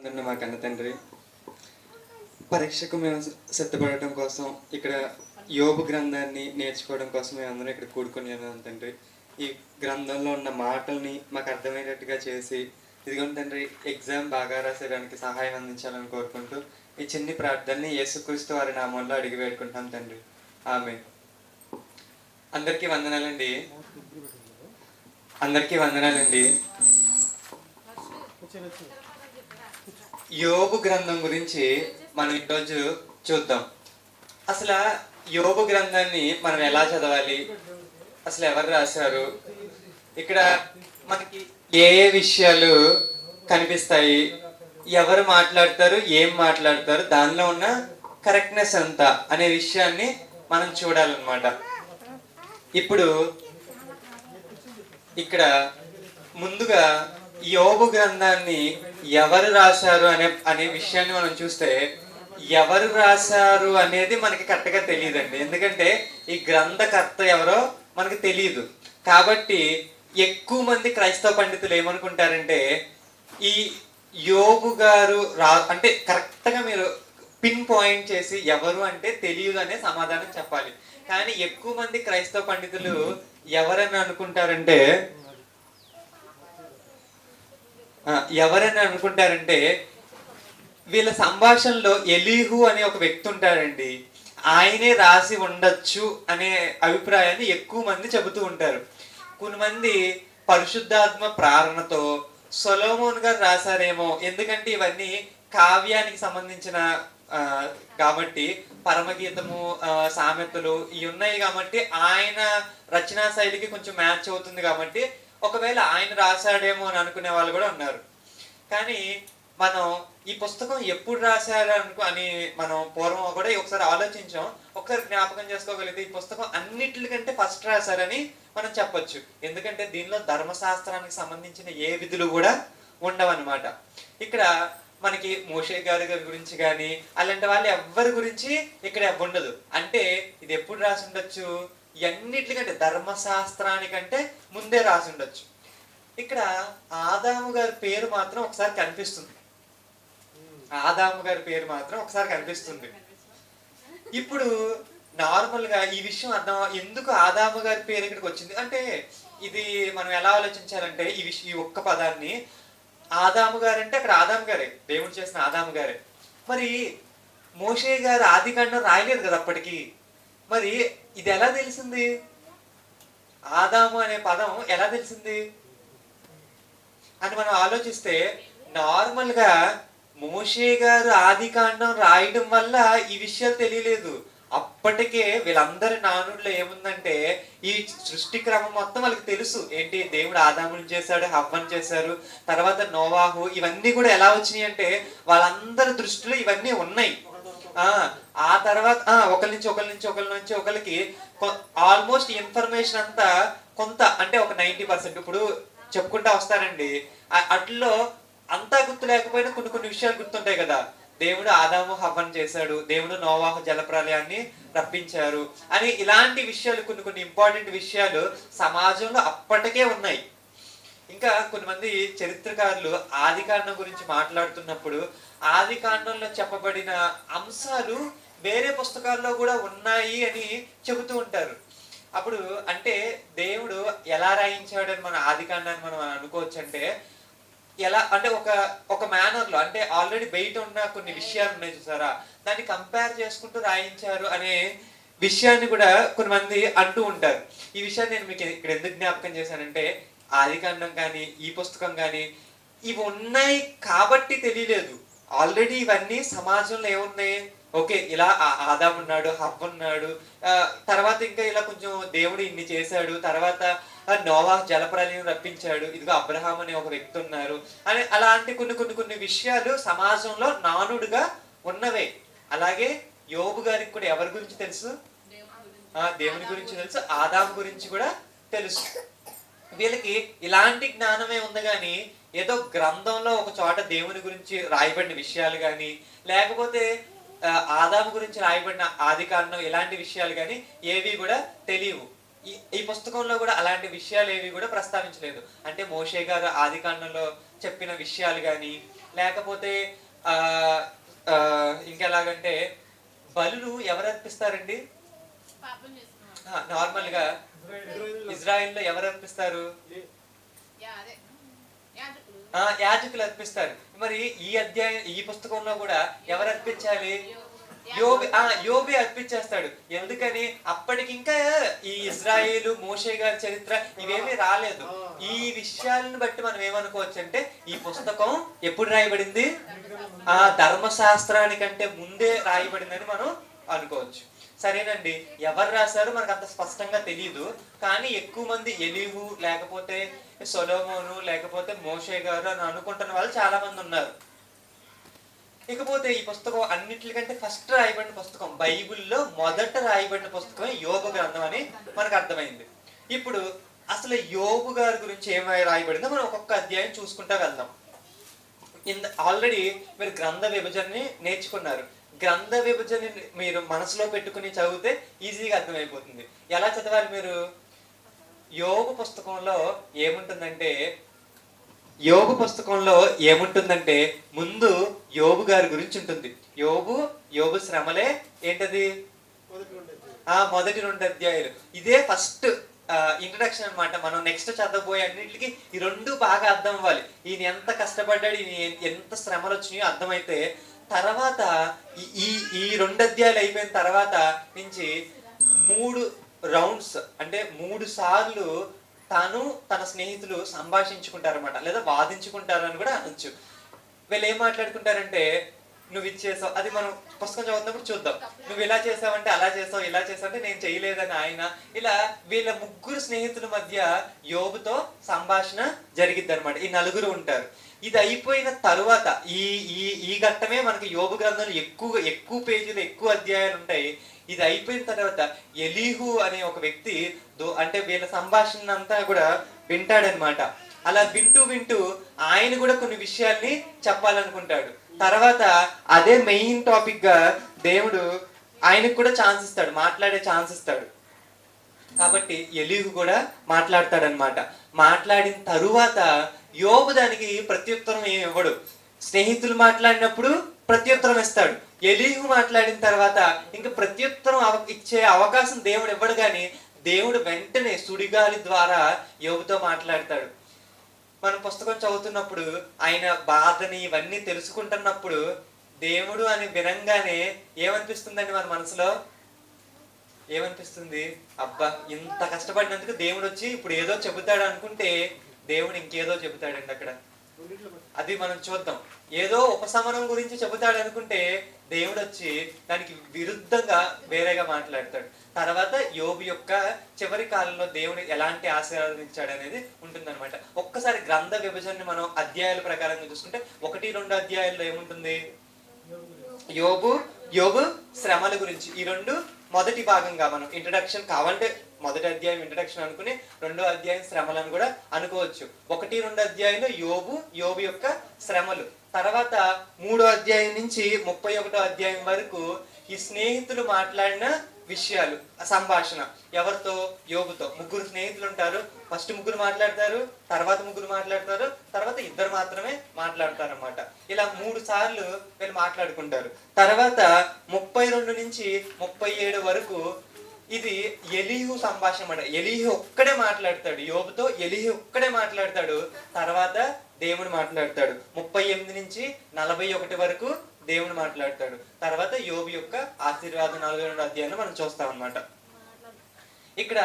నన్ను మా కన్న తండ్రి పరీక్షకు మేము సిద్ధపడటం కోసం ఇక్కడ యోబు గ్రంథాన్ని నేర్చుకోవడం కోసం మేము అందరం ఇక్కడ కూడుకొని ఉన్నాం తండ్రి. ఈ గ్రంథంలో ఉన్న మాటల్ని మాకు అర్థమయ్యేటట్టుగా చేసి ఇదిగోండి తండ్రి, ఎగ్జామ్ బాగా రాసేయడానికి సహాయం అందించాలని కోరుకుంటూ ఈ చిన్ని ప్రార్థనని యేసుక్రీస్తు వారి నామంలో అడిగి వేడుకుంటాం తండ్రి. ఆమె. అందరికీ వందనాలండి. అందరికీ వందనాలండి. యోబు గ్రంథం గురించి మనం ఈరోజు చూద్దాం. అసలు యోబు గ్రంథాన్ని మనం ఎలా చదవాలి, అసలు ఎవరు రాశారు, ఇక్కడ మనకి ఏ ఏ విషయాలు కనిపిస్తాయి, ఎవరు మాట్లాడతారు, ఏం మాట్లాడతారు, దానిలో ఉన్న కరెక్ట్నెస్ ఎంత అనే విషయాన్ని మనం చూడాలన్నమాట. ఇప్పుడు ఇక్కడ ముందుగా యోబు గ్రంథాన్ని ఎవరు రాశారు అనే విషయాన్ని మనం చూస్తే, ఎవరు రాశారు అనేది మనకి కరెక్ట్గా తెలియదండి. ఎందుకంటే ఈ గ్రంథకర్త ఎవరో మనకి తెలియదు. కాబట్టి ఎక్కువ మంది క్రైస్తవ పండితులు ఏమనుకుంటారంటే, ఈ యోబు గారు అంటే కరెక్ట్గా మీరు పిన్ పాయింట్ చేసి ఎవరు అంటే తెలియదు అనే సమాధానం చెప్పాలి. కానీ ఎక్కువ మంది క్రైస్తవ పండితులు ఎవరని అనుకుంటారంటే వీళ్ళ సంభాషణలో ఎలీహు అనే ఒక వ్యక్తి ఉంటాడండి, ఆయనే రాసి ఉండొచ్చు అనే అభిప్రాయాన్ని ఎక్కువ మంది చెబుతూ ఉంటారు. కొంతమంది పరిశుద్ధాత్మ ప్రేరణతో సొలొమోన్ గారు రాశారేమో, ఎందుకంటే ఇవన్నీ కావ్యానికి సంబంధించిన కాబట్టి పరమగీతము, సామెతలు ఇవి ఉన్నాయి కాబట్టి ఆయన రచనా శైలికి కొంచెం మ్యాచ్ అవుతుంది కాబట్టి ఒకవేళ ఆయన రాశాడేమో అని అనుకునే వాళ్ళు కూడా ఉన్నారు. కానీ మనం ఈ పుస్తకం ఎప్పుడు రాశారు అని మనం పూర్వం కూడా ఒకసారి ఆలోచించాం. ఒకసారి జ్ఞాపకం చేసుకోగలిగితే ఈ పుస్తకం అన్నిటికంటే ఫస్ట్ రాశారని మనం చెప్పొచ్చు. ఎందుకంటే దీనిలో ధర్మశాస్త్రానికి సంబంధించిన ఏ విధులు కూడా ఉండవన్నమాట. ఇక్కడ మనకి మోషే గారి గురించి కానీ అలాంటి వాళ్ళు ఎవరి గురించి ఇక్కడ ఉండదు. అంటే ఇది ఎప్పుడు రాసి ఉండొచ్చు, అన్నిటికంటే ధర్మశాస్త్రానికంటే ముందే రాసి ఉండొచ్చు. ఇక్కడ ఆదాము గారి పేరు మాత్రం ఒకసారి కనిపిస్తుంది. ఆదాము గారి పేరు మాత్రం ఒకసారి కనిపిస్తుంది. ఇప్పుడు నార్మల్ గా ఈ విషయం అర్థం, ఎందుకు ఆదాము గారి పేరు ఇక్కడికి వచ్చింది అంటే, ఇది మనం ఎలా ఆలోచించాలంటే ఈ ఒక్క పదాన్ని ఆదాము గారు అంటే అక్కడ ఆదాము గారే, దేవుడు చేసిన ఆదాము గారే. మరి మోషే గారు ఆదికాండం రాయలేదు కదా అప్పటికి. మరి ఇది ఎలా తెలిసింది, ఆదాము అనే పదం ఎలా తెలిసింది అని మనం ఆలోచిస్తే, నార్మల్ గా మోషే గారు ఆదికాండం రాయడం వల్ల ఈ విషయాలు తెలియలేదు. అప్పటికే వీళ్ళందరి నానుడిలో ఏముందంటే, ఈ సృష్టి క్రమం మొత్తం వాళ్ళకి తెలుసు. ఏంటి, దేవుడు ఆదాముని చేశాడు, హవ్వను చేశారు, తర్వాత నోవాహు, ఇవన్నీ కూడా ఎలా వచ్చినాయి అంటే వాళ్ళందరి దృష్టిలో ఇవన్నీ ఉన్నాయి. ఆ తర్వాత ఒకరి నుంచి ఒకరికి ఆల్మోస్ట్ ఇన్ఫర్మేషన్ అంతా కొంత అంటే ఒక 90% ఇప్పుడు చెప్పుకుంటా వస్తారండి. అట్లో అంతా గుర్తు లేకపోయినా కొన్ని విషయాలు గుర్తుంటాయి కదా. దేవుడు ఆదాము హవ్వను చేశాడు, దేవుడు నోవాహు జలప్రలయాన్ని రప్పించారు అని ఇలాంటి విషయాలు కొన్ని ఇంపార్టెంట్ విషయాలు సమాజంలో అప్పటికే ఉన్నాయి. ఇంకా కొంతమంది చరిత్రకారులు ఆదికాండం గురించి మాట్లాడుతున్నప్పుడు ఆదికాండంలో చెప్పబడిన అంశాలు వేరే పుస్తకాల్లో కూడా ఉన్నాయి అని చెబుతూ ఉంటారు. అప్పుడు అంటే దేవుడు ఎలా రాయించాడని మన ఆదికాండాన్ని మనం అనుకోవచ్చు. అంటే ఎలా అంటే ఒక మేనర్ లో, అంటే ఆల్రెడీ బయట ఉన్న కొన్ని విషయాలు ఉన్నాయి చూసారా, దాన్ని కంపేర్ చేసుకుంటూ రాయించారు అనే విషయాన్ని కూడా కొంతమంది అంటూ ఉంటారు. ఈ విషయాన్ని నేను మీకు ఇక్కడ ఎందుకు జ్ఞాపకం చేశానంటే, ఆదికాండం కానీ ఈ పుస్తకం కానీ ఇవి ఉన్నాయి కాబట్టి తెలియలేదు. ఆల్రెడీ ఇవన్నీ సమాజంలో ఏమున్నాయి, ఓకే ఇలా ఆదాము ఉన్నాడు, హవ్వ ఉన్నాడు, తర్వాత ఇంకా ఇలా కొంచెం దేవుడు ఇన్ని చేశాడు, తర్వాత నోవాహు జలప్రలయం రప్పించాడు, ఇదిగో అబ్రహాం అనే ఒక వ్యక్తి ఉన్నారు అని అలాంటి కొన్ని విషయాలు సమాజంలో నానుడుగా ఉన్నవే. అలాగే యోబు గారికి కూడా ఎవరి గురించి తెలుసు, దేవుని గురించి తెలుసు, ఆదాము గురించి కూడా తెలుసు. వీళ్ళకి ఇలాంటి జ్ఞానమే ఉంది కానీ ఏదో గ్రంథంలో ఒక చోట దేవుని గురించి రాయబడిన విషయాలు కానీ, లేకపోతే ఆదాము గురించి రాయబడిన ఆదికాండం ఇలాంటి విషయాలు కానీ ఏవి కూడా తెలియవు. ఈ పుస్తకంలో కూడా అలాంటి విషయాలు ఏవి కూడా ప్రస్తావించలేదు. అంటే మోషే గారు ఆదికాండంలో చెప్పిన విషయాలు కానీ లేకపోతే ఆ ఇంకెలాగంటే బలులు ఎవరు అర్పిస్తారండి? నార్మల్ గా ఇజ్రాయెల్లో ఎవరు అర్పిస్తారు? యాజకులు అర్పిస్తారు. మరి ఈ పుస్తకంలో కూడా ఎవరు అర్పించాలి? యోబే అర్పించేస్తాడు. ఎందుకని? అప్పటికి ఇంకా ఈ ఇజ్రాయేలు మోషే గారి చరిత్ర ఇవేమీ రాలేదు. ఈ విషయాలను బట్టి మనం ఏమనుకోవచ్చు అంటే ఈ పుస్తకం ఎప్పుడు రాయబడింది? ధర్మశాస్త్రానికంటే ముందే రాయబడిందని మనం అనుకోవచ్చు. సరేనండి, ఎవరు రాశారు మనకు అంత స్పష్టంగా తెలియదు. కానీ ఎక్కువ మంది ఎలీహు లేకపోతే సొలొమోను లేకపోతే మోషే గారు అని అనుకుంటున్న వాళ్ళు చాలా మంది ఉన్నారు. ఇకపోతే ఈ పుస్తకం అన్నిటికంటే ఫస్ట్ రాయబడిన పుస్తకం, బైబిల్లో మొదట రాయబడిన పుస్తకం యోబు గ్రంథం అని మనకు అర్థమైంది. ఇప్పుడు అసలు యోబు గారి గురించి ఏమై రాయబడిందో మనం ఒక్కొక్క అధ్యాయం చూసుకుంటా వెళ్దాం. ఆల్రెడీ మీరు గ్రంథ విభజనని నేర్చుకున్నారు. గ్రంథ విభజన మీరు మనసులో పెట్టుకుని చదివితే ఈజీగా అర్థమైపోతుంది. ఎలా చదవాలి మీరు? యోబు పుస్తకంలో ఏముంటుందంటే ముందు యోబు గారి గురించి ఉంటుంది. యోబు శ్రమలే ఏంటది? మొదటి 2 అధ్యాయాలు. ఇదే ఫస్ట్ ఇంట్రడక్షన్ అన్నమాట. మనం నెక్స్ట్ చదవబోయే అన్నింటికి ఈ 2 బాగా అర్థం అవ్వాలి. ఈయన ఎంత కష్టపడ్డాడు, ఈయన ఎంత శ్రమలు వచ్చినాయో అర్థమైతే తర్వాత ఈ 2 అధ్యాయాలు అయిపోయిన తర్వాత నుంచి 3 రౌండ్స్ అంటే 3 సార్లు తాను తన స్నేహితులు సంభాషించుకుంటారన్నమాట, లేదా వాదించుకుంటారు అని కూడా అనొచ్చు. వీళ్ళు ఏం మాట్లాడుకుంటారంటే, నువ్వు ఇచ్చేసావు, అది మనం పుస్తకం చదువుతున్నప్పుడు చూద్దాం. నువ్వు ఇలా చేసావంటే అలా చేసావు, ఇలా చేసావంటే నేను చేయలేదని ఆయన. ఇలా వీళ్ళ 3 స్నేహితుల మధ్య యోబుతో సంభాషణ జరిగిద్ది అనమాట. ఈ 4 ఉంటారు. ఇది అయిపోయిన తరువాత ఈ ఘట్టమే మనకి యోబు గ్రంథంలో ఎక్కువ పేజీలు ఎక్కువ అధ్యాయాలు ఉంటాయి. ఇది అయిపోయిన తర్వాత ఎలీహు అనే ఒక వ్యక్తి అంటే వీళ్ళ సంభాషణ అంతా కూడా వింటాడనమాట. అలా వింటూ ఆయన కూడా కొన్ని విషయాల్ని చెప్పాలనుకుంటాడు. తర్వాత అదే మెయిన్ టాపిక్ గా దేవుడు ఆయనకు కూడా ఛాన్స్ ఇస్తాడు, మాట్లాడే ఛాన్స్ ఇస్తాడు. కాబట్టి ఎలీహు కూడా మాట్లాడతాడనమాట. మాట్లాడిన తరువాత యోబు దానికి ప్రత్యుత్తరం ఏమి ఇవ్వడు. స్నేహితులు మాట్లాడినప్పుడు ప్రత్యుత్తరం ఇస్తాడు. ఎలీహు మాట్లాడిన తర్వాత ఇంకా ప్రత్యుత్తరం ఇచ్చే అవకాశం దేవుడు ఇవ్వడు. కానీ దేవుడు వెంటనే సుడిగాలి ద్వారా యోబుతో మాట్లాడతాడు. మనం పుస్తకం చదువుతున్నప్పుడు ఆయన బాధని ఇవన్నీ తెలుసుకుంటున్నప్పుడు దేవుడు అని వినంగానే ఏమనిపిస్తుందండి మన మనసులో? ఏమనిపిస్తుంది? అబ్బా, ఇంత కష్టపడినందుకు దేవుడు వచ్చి ఇప్పుడు ఏదో చెబుతాడు అనుకుంటే దేవుడు ఇంకేదో చెబుతాడండి అక్కడ. అది మనం చూద్దాం. ఏదో ఉపశమనం గురించి చెబుతాడు అనుకుంటే దేవుడు వచ్చి దానికి విరుద్ధంగా వేరేగా మాట్లాడతాడు. తర్వాత యోబు యొక్క చివరి కాలంలో దేవుడు ఎలాంటి ఆశీర్వాదించాడు అనేది ఉంటుందన్నమాట. ఒక్కసారి గ్రంథ విభజనని మనం అధ్యాయాల ప్రకారంగా చూసుకుంటే 1-2 అధ్యాయాల్లో ఏముంటుంది? యోబు శ్రమల గురించి. ఈ 2 మొదటి భాగంగా మనం ఇంట్రడక్షన్ కావాలంటే మొదటి అధ్యాయం ఇంట్రడక్షన్ అనుకుని 2వ అధ్యాయం శ్రమలను కూడా అనుకోవచ్చు. 1-2 అధ్యాయంలో యోబు యొక్క శ్రమలు. తర్వాత 3వ అధ్యాయం నుంచి 31వ అధ్యాయం వరకు ఈ స్నేహితులు మాట్లాడిన విషయాలు, సంభాషణ. ఎవరితో? యోబుతో. 3 స్నేహితులు ఉంటారు. ఫస్ట్ 3 మాట్లాడతారు, తర్వాత 3 మాట్లాడతారు, తర్వాత 2 మాత్రమే మాట్లాడతారు అన్నమాట. ఇలా 3 సార్లు వీళ్ళు మాట్లాడుకుంటారు. తర్వాత 32 నుంచి 37 వరకు ఇది ఎలీహు సంభాషణ అన్నమాట. ఎలీహు ఒక్కడే మాట్లాడతాడు యోబుతో. ఎలీహు ఒక్కడే మాట్లాడతాడు. తర్వాత దేవుడు మాట్లాడతాడు. 38 నుంచి 41 వరకు దేవుడు మాట్లాడతాడు. తర్వాత యోబు యొక్క ఆశీర్వాదం 42వ అధ్యాయంలో మనం చూస్తాం అన్నమాట. ఇక్కడ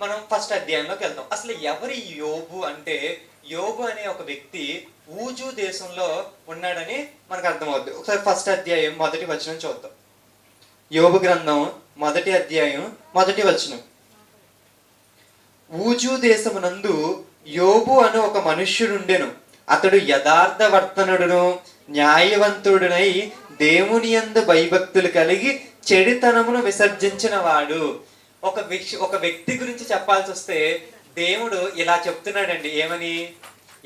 మనం ఫస్ట్ అధ్యాయంలోకి వెళ్తాం. అసలు ఎవరి యోబు అంటే, యోబు అనే ఒక వ్యక్తి ఊజు దేశంలో ఉన్నాడని మనకు అర్థమవుద్ది. ఒకసారి ఫస్ట్ అధ్యాయం 1వ వచనం చూద్దాం. యోబు గ్రంథం 1వ అధ్యాయం 1వ వచనం. ఊజు దేశమునందు యోబు అను ఒక మనుష్యుడుండెను. అతడు యథార్థవర్తనుడును న్యాయవంతుడునై దేవుని యందు భయభక్తులు కలిగి చెడుతనమును విసర్జించిన వాడు. ఒక వ్యక్తి గురించి చెప్పాల్సి వస్తే దేవుడు ఇలా చెప్తున్నాడండి. ఏమని?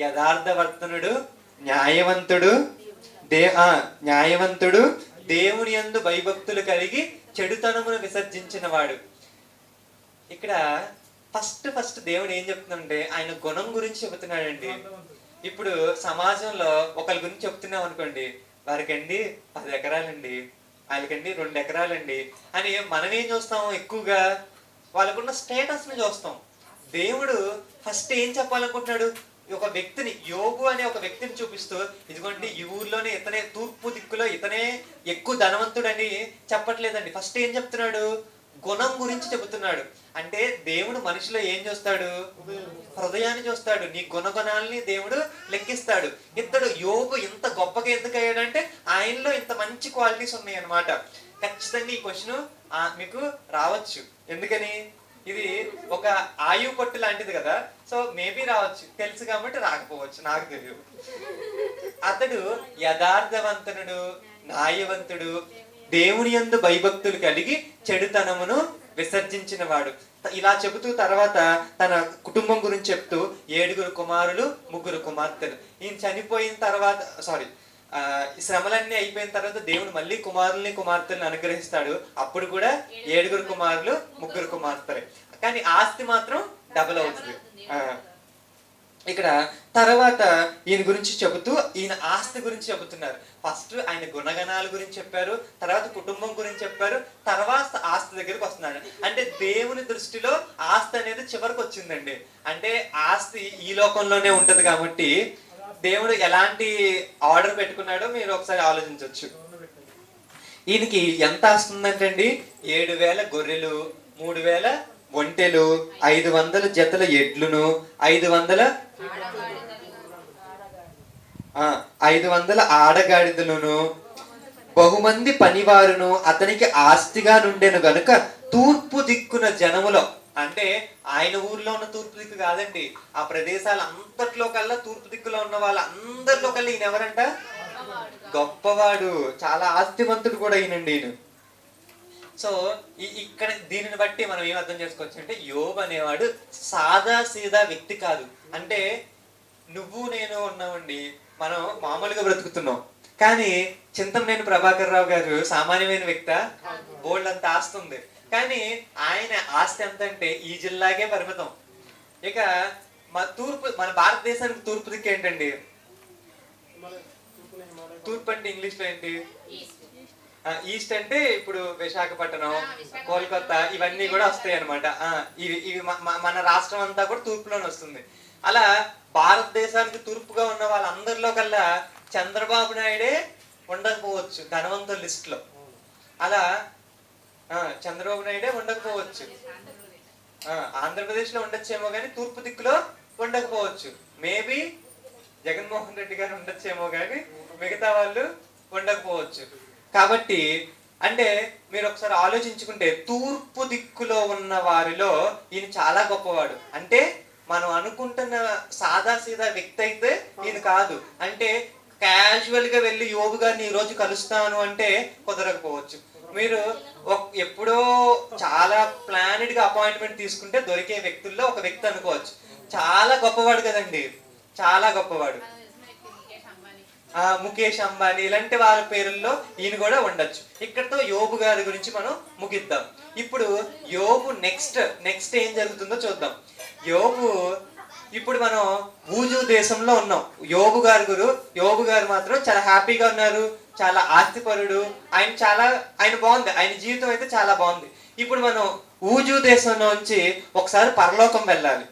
యథార్థవర్తనుడు, న్యాయవంతుడు, దేవుని యందు భయభక్తులు కలిగి చెడుతనమును విసర్జించిన వాడు. ఇక్కడ ఫస్ట్ దేవుడు ఏం చెప్తుందంటే ఆయన గుణం గురించి చెబుతున్నాడండి. ఇప్పుడు సమాజంలో ఒకరి గురించి చెప్తున్నాం అనుకోండి, వారికండి 10 ఎకరాలండి, వాళ్ళకండి 2 ఎకరాలండి అని మనం ఏం చూస్తాం? ఎక్కువగా వాళ్ళకున్న స్టేటస్ ని చూస్తాం. దేవుడు ఫస్ట్ ఏం చెప్పాలనుకుంటున్నాడు? ఒక వ్యక్తిని, యోబు అనే ఒక వ్యక్తిని చూపిస్తూ, ఇదిగోండి ఈ ఊర్లోనే ఇతనే, తూర్పు దిక్కులో ఇతనే ఎక్కువ ధనవంతుడని చెప్పట్లేదండి. ఫస్ట్ ఏం చెప్తున్నాడు? గుణం గురించి చెబుతున్నాడు. అంటే దేవుడు మనిషిలో ఏం చూస్తాడు? హృదయాన్ని చూస్తాడు. నీ గుణగుణాలని దేవుడు లెక్కిస్తాడు. ఇతడు యోబు ఇంత గొప్పగా ఎందుకు అయ్యాడంటే ఆయనలో ఇంత మంచి క్వాలిటీస్ ఉన్నాయి అన్నమాట. ఖచ్చితంగా ఈ క్వశ్చన్ మీకు రావచ్చు. ఎందుకని? ఇది ఒక ఆయువు పట్టు లాంటిది కదా. సో మేబీ రావచ్చు, తెలుసు కాబట్టి రాకపోవచ్చు, నాకు తెలియదు. అతడు యథార్థవంతుడు, న్యాయవంతుడు, దేవుని యందు భయభక్తులు కలిగి చెడుతనమును విసర్జించిన వాడు. ఇలా చెబుతూ తర్వాత తన కుటుంబం గురించి చెప్తూ 7 కుమారులు 3 కుమార్తెలు. ఈయన చనిపోయిన తర్వాత శ్రమలన్నీ అయిపోయిన తర్వాత దేవుడు మళ్ళీ కుమారుల్ని కుమార్తెలను అనుగ్రహిస్తాడు. అప్పుడు కూడా 7 కుమారులు 3 కుమార్తెలే, కానీ ఆస్తి మాత్రం డబుల్ అవుతుంది. ఇక్కడ తర్వాత ఈయన గురించి చెబుతూ ఈయన ఆస్తి గురించి చెబుతున్నారు. ఫస్ట్ ఆయన గుణగణాల గురించి చెప్పారు, తర్వాత కుటుంబం గురించి చెప్పారు, తర్వాత ఆస్తి దగ్గరికి వస్తున్నాడు. అంటే దేవుని దృష్టిలో ఆస్తి అనేది చివరికి వచ్చిందండి. అంటే ఆస్తి ఈ లోకంలోనే ఉంటది కాబట్టి దేవుడు ఎలాంటి ఆర్డర్ పెట్టుకున్నాడో మీరు ఒకసారి ఆలోచించవచ్చు. ఈయనకి ఎంత ఆస్తి ఉందంటే అండి, 7,000 గొర్రెలు, 3,000 ఒంటెలు, 500 జతల ఎడ్లును, 500 ఆడగాడిదలను, బహుమంది పనివారును అతనికి ఆస్తిగా నుండెను గనుక తూర్పు దిక్కున జనములో, అంటే ఆయన ఊర్లో ఉన్న తూర్పు దిక్కు కాదండి, ఆ ప్రదేశాల అంతట్లో కల్లా తూర్పు దిక్కులో ఉన్న వాళ్ళందరిలో కల్లా ఈయన ఎవరంట? గొప్పవాడు, చాలా ఆస్తివంతుడు కూడా ఈయనండి ఈయన. సో ఇక్కడ దీనిని బట్టి మనం ఏం అర్థం చేసుకోవచ్చు అంటే, యోబు అనేవాడు సాదా సీదా వ్యక్తి కాదు. అంటే నువ్వు నేను ఉన్నామండి, మనం మామూలుగా బ్రతుకుతున్నాం. కానీ చింతమనేని ప్రభాకర్ రావు గారు సామాన్యమైన వ్యక్తి, బోల్డ్ అంత ఆస్తి ఉంది. కానీ ఆయన ఆస్తి ఎంత అంటే ఈ జిల్లాకే పరిమితం. ఇక మన భారతదేశానికి తూర్పు దిక్కు ఏంటండి? తూర్పు అంటే ఇంగ్లీష్ లో ఏంటి? ఈస్ట్ అంటే ఇప్పుడు విశాఖపట్నం, కోల్కతా ఇవన్నీ కూడా వస్తాయి అనమాట. ఇవి మన రాష్ట్రం అంతా కూడా తూర్పులోనే వస్తుంది. అలా భారతదేశానికి తూర్పుగా ఉన్న వాళ్ళందరిలో కల్లా చంద్రబాబు నాయుడే ఉండకపోవచ్చు ధనవంతుల లిస్ట్ లో. అలా చంద్రబాబు నాయుడే ఉండకపోవచ్చు. ఆంధ్రప్రదేశ్ లో ఉండొచ్చేమో కానీ తూర్పు దిక్కులో ఉండకపోవచ్చు. మేబీ జగన్మోహన్ రెడ్డి గారు ఉండొచ్చేమో కానీ మిగతా వాళ్ళు ఉండకపోవచ్చు. కాబట్టి అంటే మీరు ఒకసారి ఆలోచించుకుంటే తూర్పు దిక్కులో ఉన్న వారిలో ఈయన చాలా గొప్పవాడు. అంటే మనం అనుకుంటున్న సాదా సీదా వ్యక్తి అయితే ఈయన కాదు. అంటే క్యాజువల్ గా వెళ్ళి యోబు గారిని ఈ రోజు కలుస్తాను అంటే కుదరకపోవచ్చు. మీరు ఎప్పుడో చాలా ప్లానెడ్ గా అపాయింట్మెంట్ తీసుకుంటే దొరికే వ్యక్తుల్లో ఒక వ్యక్తి అనుకోవచ్చు. చాలా గొప్పవాడు కదండి, చాలా గొప్పవాడు. ముఖేష్ అంబానీ ఇలాంటి వాళ్ళ పేరుల్లో ఈయన కూడా ఉండొచ్చు. ఇక్కడతో యోబు గారి గురించి మనం ముగిద్దాం. ఇప్పుడు యోబు నెక్స్ట్ ఏం జరుగుతుందో చూద్దాం. యోబు ఇప్పుడు మనం ఊజు దేశంలో ఉన్నాం. యోబు గారు మాత్రం చాలా హ్యాపీగా ఉన్నారు, చాలా ఆస్తిపరుడు. ఆయన బాగుంది, ఆయన జీవితం అయితే చాలా బాగుంది. ఇప్పుడు మనం ఊజు దేశం నుంచి ఒకసారి పరలోకం వెళ్ళాలి.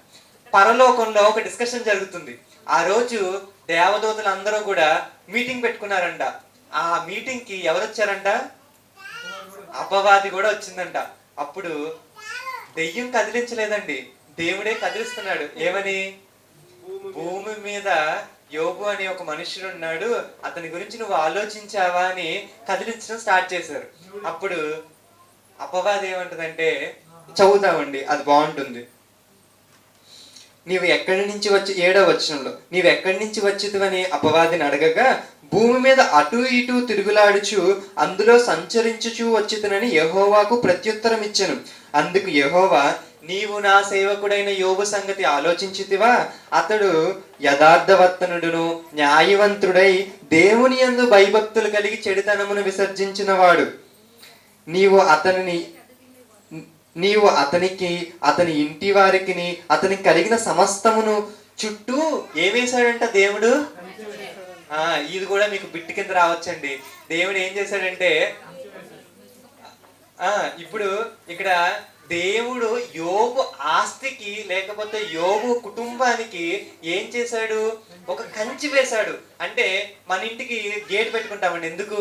పరలోకంలో ఒక డిస్కషన్ జరుగుతుంది. ఆ రోజు దేవదూతలు అందరూ కూడా మీటింగ్ పెట్టుకున్నారంట. ఆ మీటింగ్ కి ఎవరు వచ్చారంట? అపవాది కూడా వచ్చిందంట. అప్పుడు దెయ్యం కదిలించలేదండి, దేవుడే కదిలిస్తున్నాడు. ఏమని? భూమి మీద యోబు అనే ఒక మనుషుడు ఉన్నాడు, అతని గురించి నువ్వు ఆలోచించావా అని కదిలించడం స్టార్ట్ చేశారు. అప్పుడు అపవాది ఏమంటదంటే, చదువుతామండి, అది బాగుంటుంది. నీవు ఎక్కడి నుంచి వచ్చి 7వ వచనంలో నీవు ఎక్కడి నుంచి వచ్చితివని అపవాదిని అడగగా, భూమి మీద అటు ఇటు తిరుగులాడుచు అందులో సంచరించుచు వచ్చితనని యెహోవాకు ప్రత్యుత్తరం ఇచ్చెను. అందుకు యెహోవా, నీవు నా సేవకుడైన యోబు సంగతి ఆలోచించితివా? అతడు యథార్థవర్తనుడును న్యాయవంతుడై దేవుని యందు భయభక్తులు కలిగి చెడుతనమును విసర్జించిన వాడు. నీవు అతనికి అతని ఇంటి వారికి అతనికి కలిగిన సమస్తమును చుట్టూ ఏమేశాడంట దేవుడు? ఇది కూడా మీకు బిట్టు కింద రావచ్చండి. దేవుడు ఏం చేశాడంటే ఇప్పుడు ఇక్కడ దేవుడు యోబు ఆస్తికి లేకపోతే యోబు కుటుంబానికి ఏం చేశాడు? ఒక కంచి వేశాడు. అంటే మన ఇంటికి గేట్ పెట్టుకుంటామండి. ఎందుకు?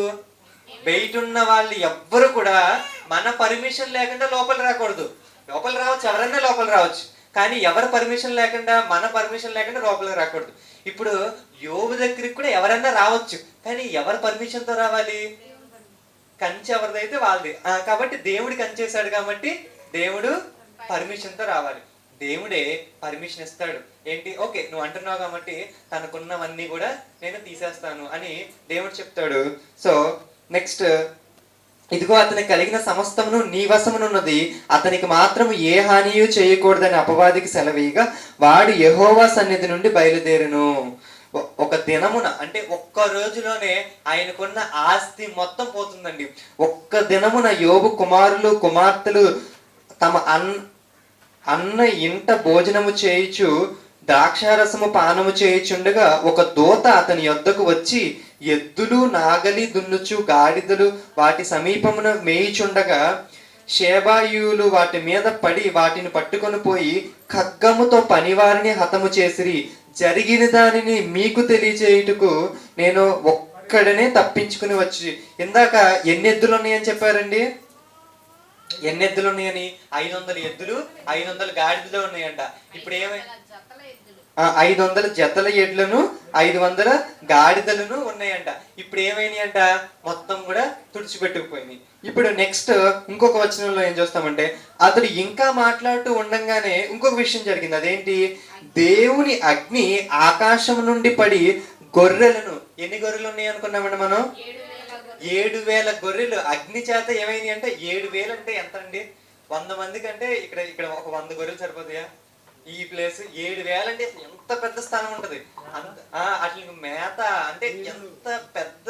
బయట ఉన్న వాళ్ళు ఎవ్వరు కూడా మన పర్మిషన్ లేకుండా లోపల రాకూడదు. లోపల రావచ్చు, ఎవరన్నా లోపల రావచ్చు, కానీ ఎవరి పర్మిషన్ లేకుండా, మన పర్మిషన్ లేకుండా లోపలికి రాకూడదు. ఇప్పుడు యోబు దగ్గరికి కూడా ఎవరన్నా రావచ్చు, కానీ ఎవరి పర్మిషన్ తో రావాలి? కంచె ఎవరిదైతే వాళ్ళది. కాబట్టి దేవుడు కంచేశాడు కాబట్టి దేవుడు పర్మిషన్ తో రావాలి. దేవుడే పర్మిషన్ ఇస్తాడు. ఏంటి? ఓకే, నువ్వు అంటున్నావు కాబట్టి తనకున్నవన్నీ కూడా నేను తీసేస్తాను అని దేవుడు చెప్తాడు. సో నెక్స్ట్, ఇదిగో అతనికి కలిగిన సమస్తమును నీ వశమునున్నది, అతనికి మాత్రం ఏ హానియు చేయకూడదని అపవాదికి సెలవీగా వాడు యెహోవా సన్నిధి నుండి బయలుదేరును. ఒక దినమున, అంటే ఒక్క రోజులోనే ఆయనకున్న ఆస్తి మొత్తం పోతుందండి. ఒక్క దినమున యోబు కుమారులు కుమార్తెలు తమ అన్న ఇంట భోజనము చేయుచు ద్రాక్షారసము పానము చేయుచుండగా ఒక దూత అతని యొద్దకు వచ్చి, ఎద్దులు నాగలి దున్నుచు గాడిదలు వాటి సమీపమున మేయుచుండగా షేబాయులు వాటి మీద పడి వాటిని పట్టుకొని పోయి ఖడ్గముతో పనివారిని హతము చేసిరి. జరిగిన దానిని మీకు తెలియచేయుటకు నేను ఒక్కడనే తప్పించుకుని వచ్చి. ఇందాక ఎన్ని ఎద్దులు ఉన్నాయని చెప్పారండి? ఎన్ని ఎద్దులు ఉన్నాయని? 500 ఎద్దులు, 500 గాడిదలు ఉన్నాయంట. ఇప్పుడు ఏమై 500 జతల ఎడ్లను, 500 గాడిదలను ఉన్నాయంట. ఇప్పుడు ఏమైనాయి అంట? మొత్తం కూడా తుడిచిపెట్టుకుపోయినాయి. ఇప్పుడు నెక్స్ట్ ఇంకొక వచనంలో ఏం చూస్తామంటే, అతడు ఇంకా మాట్లాడుతూ ఉండంగానే ఇంకొక విషయం జరిగింది. అదేంటి? దేవుని అగ్ని ఆకాశం నుండి పడి గొర్రెలను, ఎన్ని గొర్రెలు ఉన్నాయి అనుకున్నామండి మనం? 7,000 గొర్రెలు అగ్ని చేత ఏమైంది అంటే, 7,000 అంటే ఎంత అండి? 100 మందికి అంటే ఇక్కడ ఒక 100 గొర్రెలు సరిపోతాయా? ఈ ప్లేస్ 7,000 అంటే ఎంత పెద్ద స్థానం ఉంటది. అట్లా మేత అంటే ఎంత పెద్ద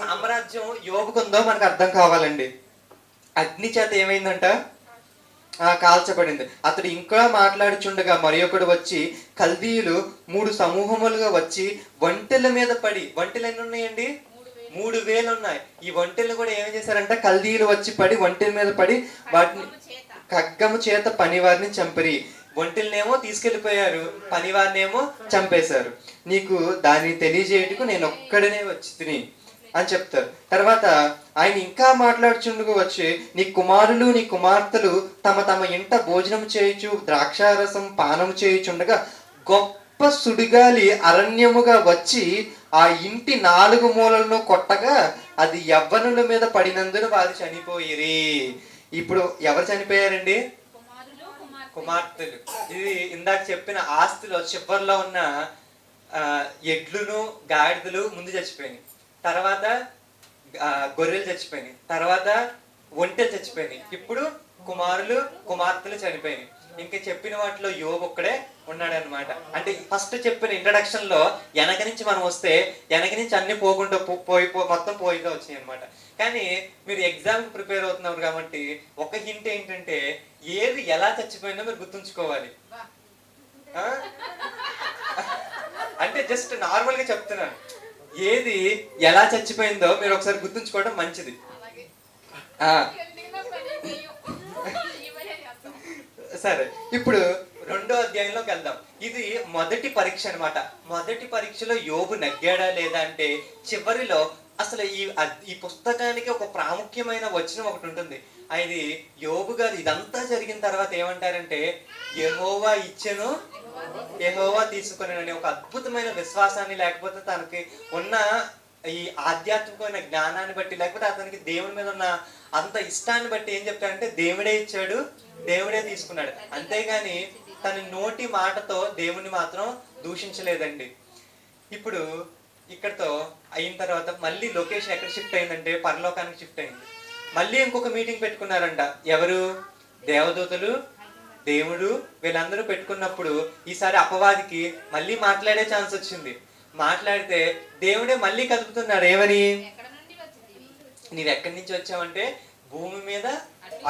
సామ్రాజ్యం యోబుకుందో మనకు అర్థం కావాలండి. అగ్ని చేత ఏమైందంట? కాల్చబడింది. అతడు ఇంకా మాట్లాడుచుండగా మరి ఒకడు వచ్చి, కల్దీయులు 3 సమూహములుగా వచ్చి ఒంటెల మీద పడి, ఒంటెలు ఎన్ని ఉన్నాయండి? 3,000 ఉన్నాయి. ఈ ఒంటెలు కూడా ఏం చేశారంట? కల్దీయులు వచ్చి పడి ఒంటెల మీద పడి వాటిని ఖడ్గము చేత పనివారిని చంపిరి. ఒంటెలనేమో తీసుకెళ్లిపోయారు, పనివారినేమో చంపేశారు. నీకు దాన్ని తెలియజేయటకు నేను ఒక్కడనే వచ్చి తిని అని చెప్తారు. తర్వాత ఆయన ఇంకా మాట్లాడుచుండగా వచ్చి, నీ కుమారులు నీ కుమార్తెలు తమ తమ ఇంట భోజనం చేయుచు ద్రాక్షారసం పానము చేయుచుండగా గొప్ప సుడిగాలి అరణ్యముగా వచ్చి ఆ ఇంటి 4 మూలలను కొట్టగా అది యవ్వనుల మీద పడినందున వారు చనిపోయిరి. ఇప్పుడు ఎవరు చనిపోయారండి? కుమార్తెలు. ఇది ఇందాక చెప్పిన ఆస్తిలో చివరిలో ఉన్న ఎడ్లును గాడిదలు ముందు చచ్చిపోయినాయి, తర్వాత గొర్రెలు చచ్చిపోయినాయి, తర్వాత ఒంటెలు చచ్చిపోయినాయి, ఇప్పుడు కుమారులు కుమార్తెలు చనిపోయినాయి. ఇంకా చెప్పిన వాటిలో యోబు ఒక్కడే ఉన్నాడు అనమాట. అంటే ఫస్ట్ చెప్పిన ఇంట్రడక్షన్ లో వెనక నుంచి మనం వస్తే వెనక నుంచి అన్ని పోకుండా మొత్తం పోయిగా వచ్చినాయి అనమాట. కానీ మీరు ఎగ్జామ్ ప్రిపేర్ అవుతున్నారు కాబట్టి ఒక హింట్ ఏంటంటే, ఏది ఎలా చచ్చిపోయిందో మీరు గుర్తుంచుకోవాలి. అంటే జస్ట్ నార్మల్ గా చెప్తున్నాను, ఏది ఎలా చచ్చిపోయిందో మీరు ఒకసారి గుర్తుంచుకోవడం మంచిది. సరే, ఇప్పుడు 2వ అధ్యాయంలోకి వెళ్దాం. ఇది మొదటి పరీక్ష అనమాట. మొదటి పరీక్షలో యోబు నగ్గాడా లేదా అంటే, చివరిలో అసలు ఈ పుస్తకానికి ఒక ప్రాముఖ్యమైన వచనం ఒకటి ఉంటుంది. అది యోబు గారు ఇదంతా జరిగిన తర్వాత ఏమంటారంటే, యెహోవా ఇచ్చెను యెహోవా తీసుకొనెను. ఒక అద్భుతమైన విశ్వాసాన్ని, లేకపోతే తనకి ఉన్న ఈ ఆధ్యాత్మికమైన జ్ఞానాన్ని బట్టి, లేకపోతే అతనికి దేవుని మీద ఉన్న అంత ఇష్టాన్ని బట్టి ఏం చెప్తారంటే, దేవుడే ఇచ్చాడు, దేవుడే తీసుకున్నాడు. అంతేగాని తన నోటి మాటతో దేవుణ్ణి మాత్రం దూషించలేదండి. ఇప్పుడు ఇక్కడతో అయిన తర్వాత మళ్ళీ లొకేషన్ ఎక్కడ షిఫ్ట్ అయిందంటే, పరలోకానికి షిఫ్ట్ అయింది. మళ్ళీ ఇంకొక మీటింగ్ పెట్టుకున్నారంట. ఎవరు? దేవదూతలు, దేవుడు, వీళ్ళందరూ పెట్టుకున్నప్పుడు ఈసారి అపవాదికి మళ్ళీ మాట్లాడే ఛాన్స్ వచ్చింది. మాట్లాడితే దేవుడే మళ్ళీ కదుపుతున్నాడు. ఏమని? నీవు ఎక్కడి నుంచి వచ్చావంటే, భూమి మీద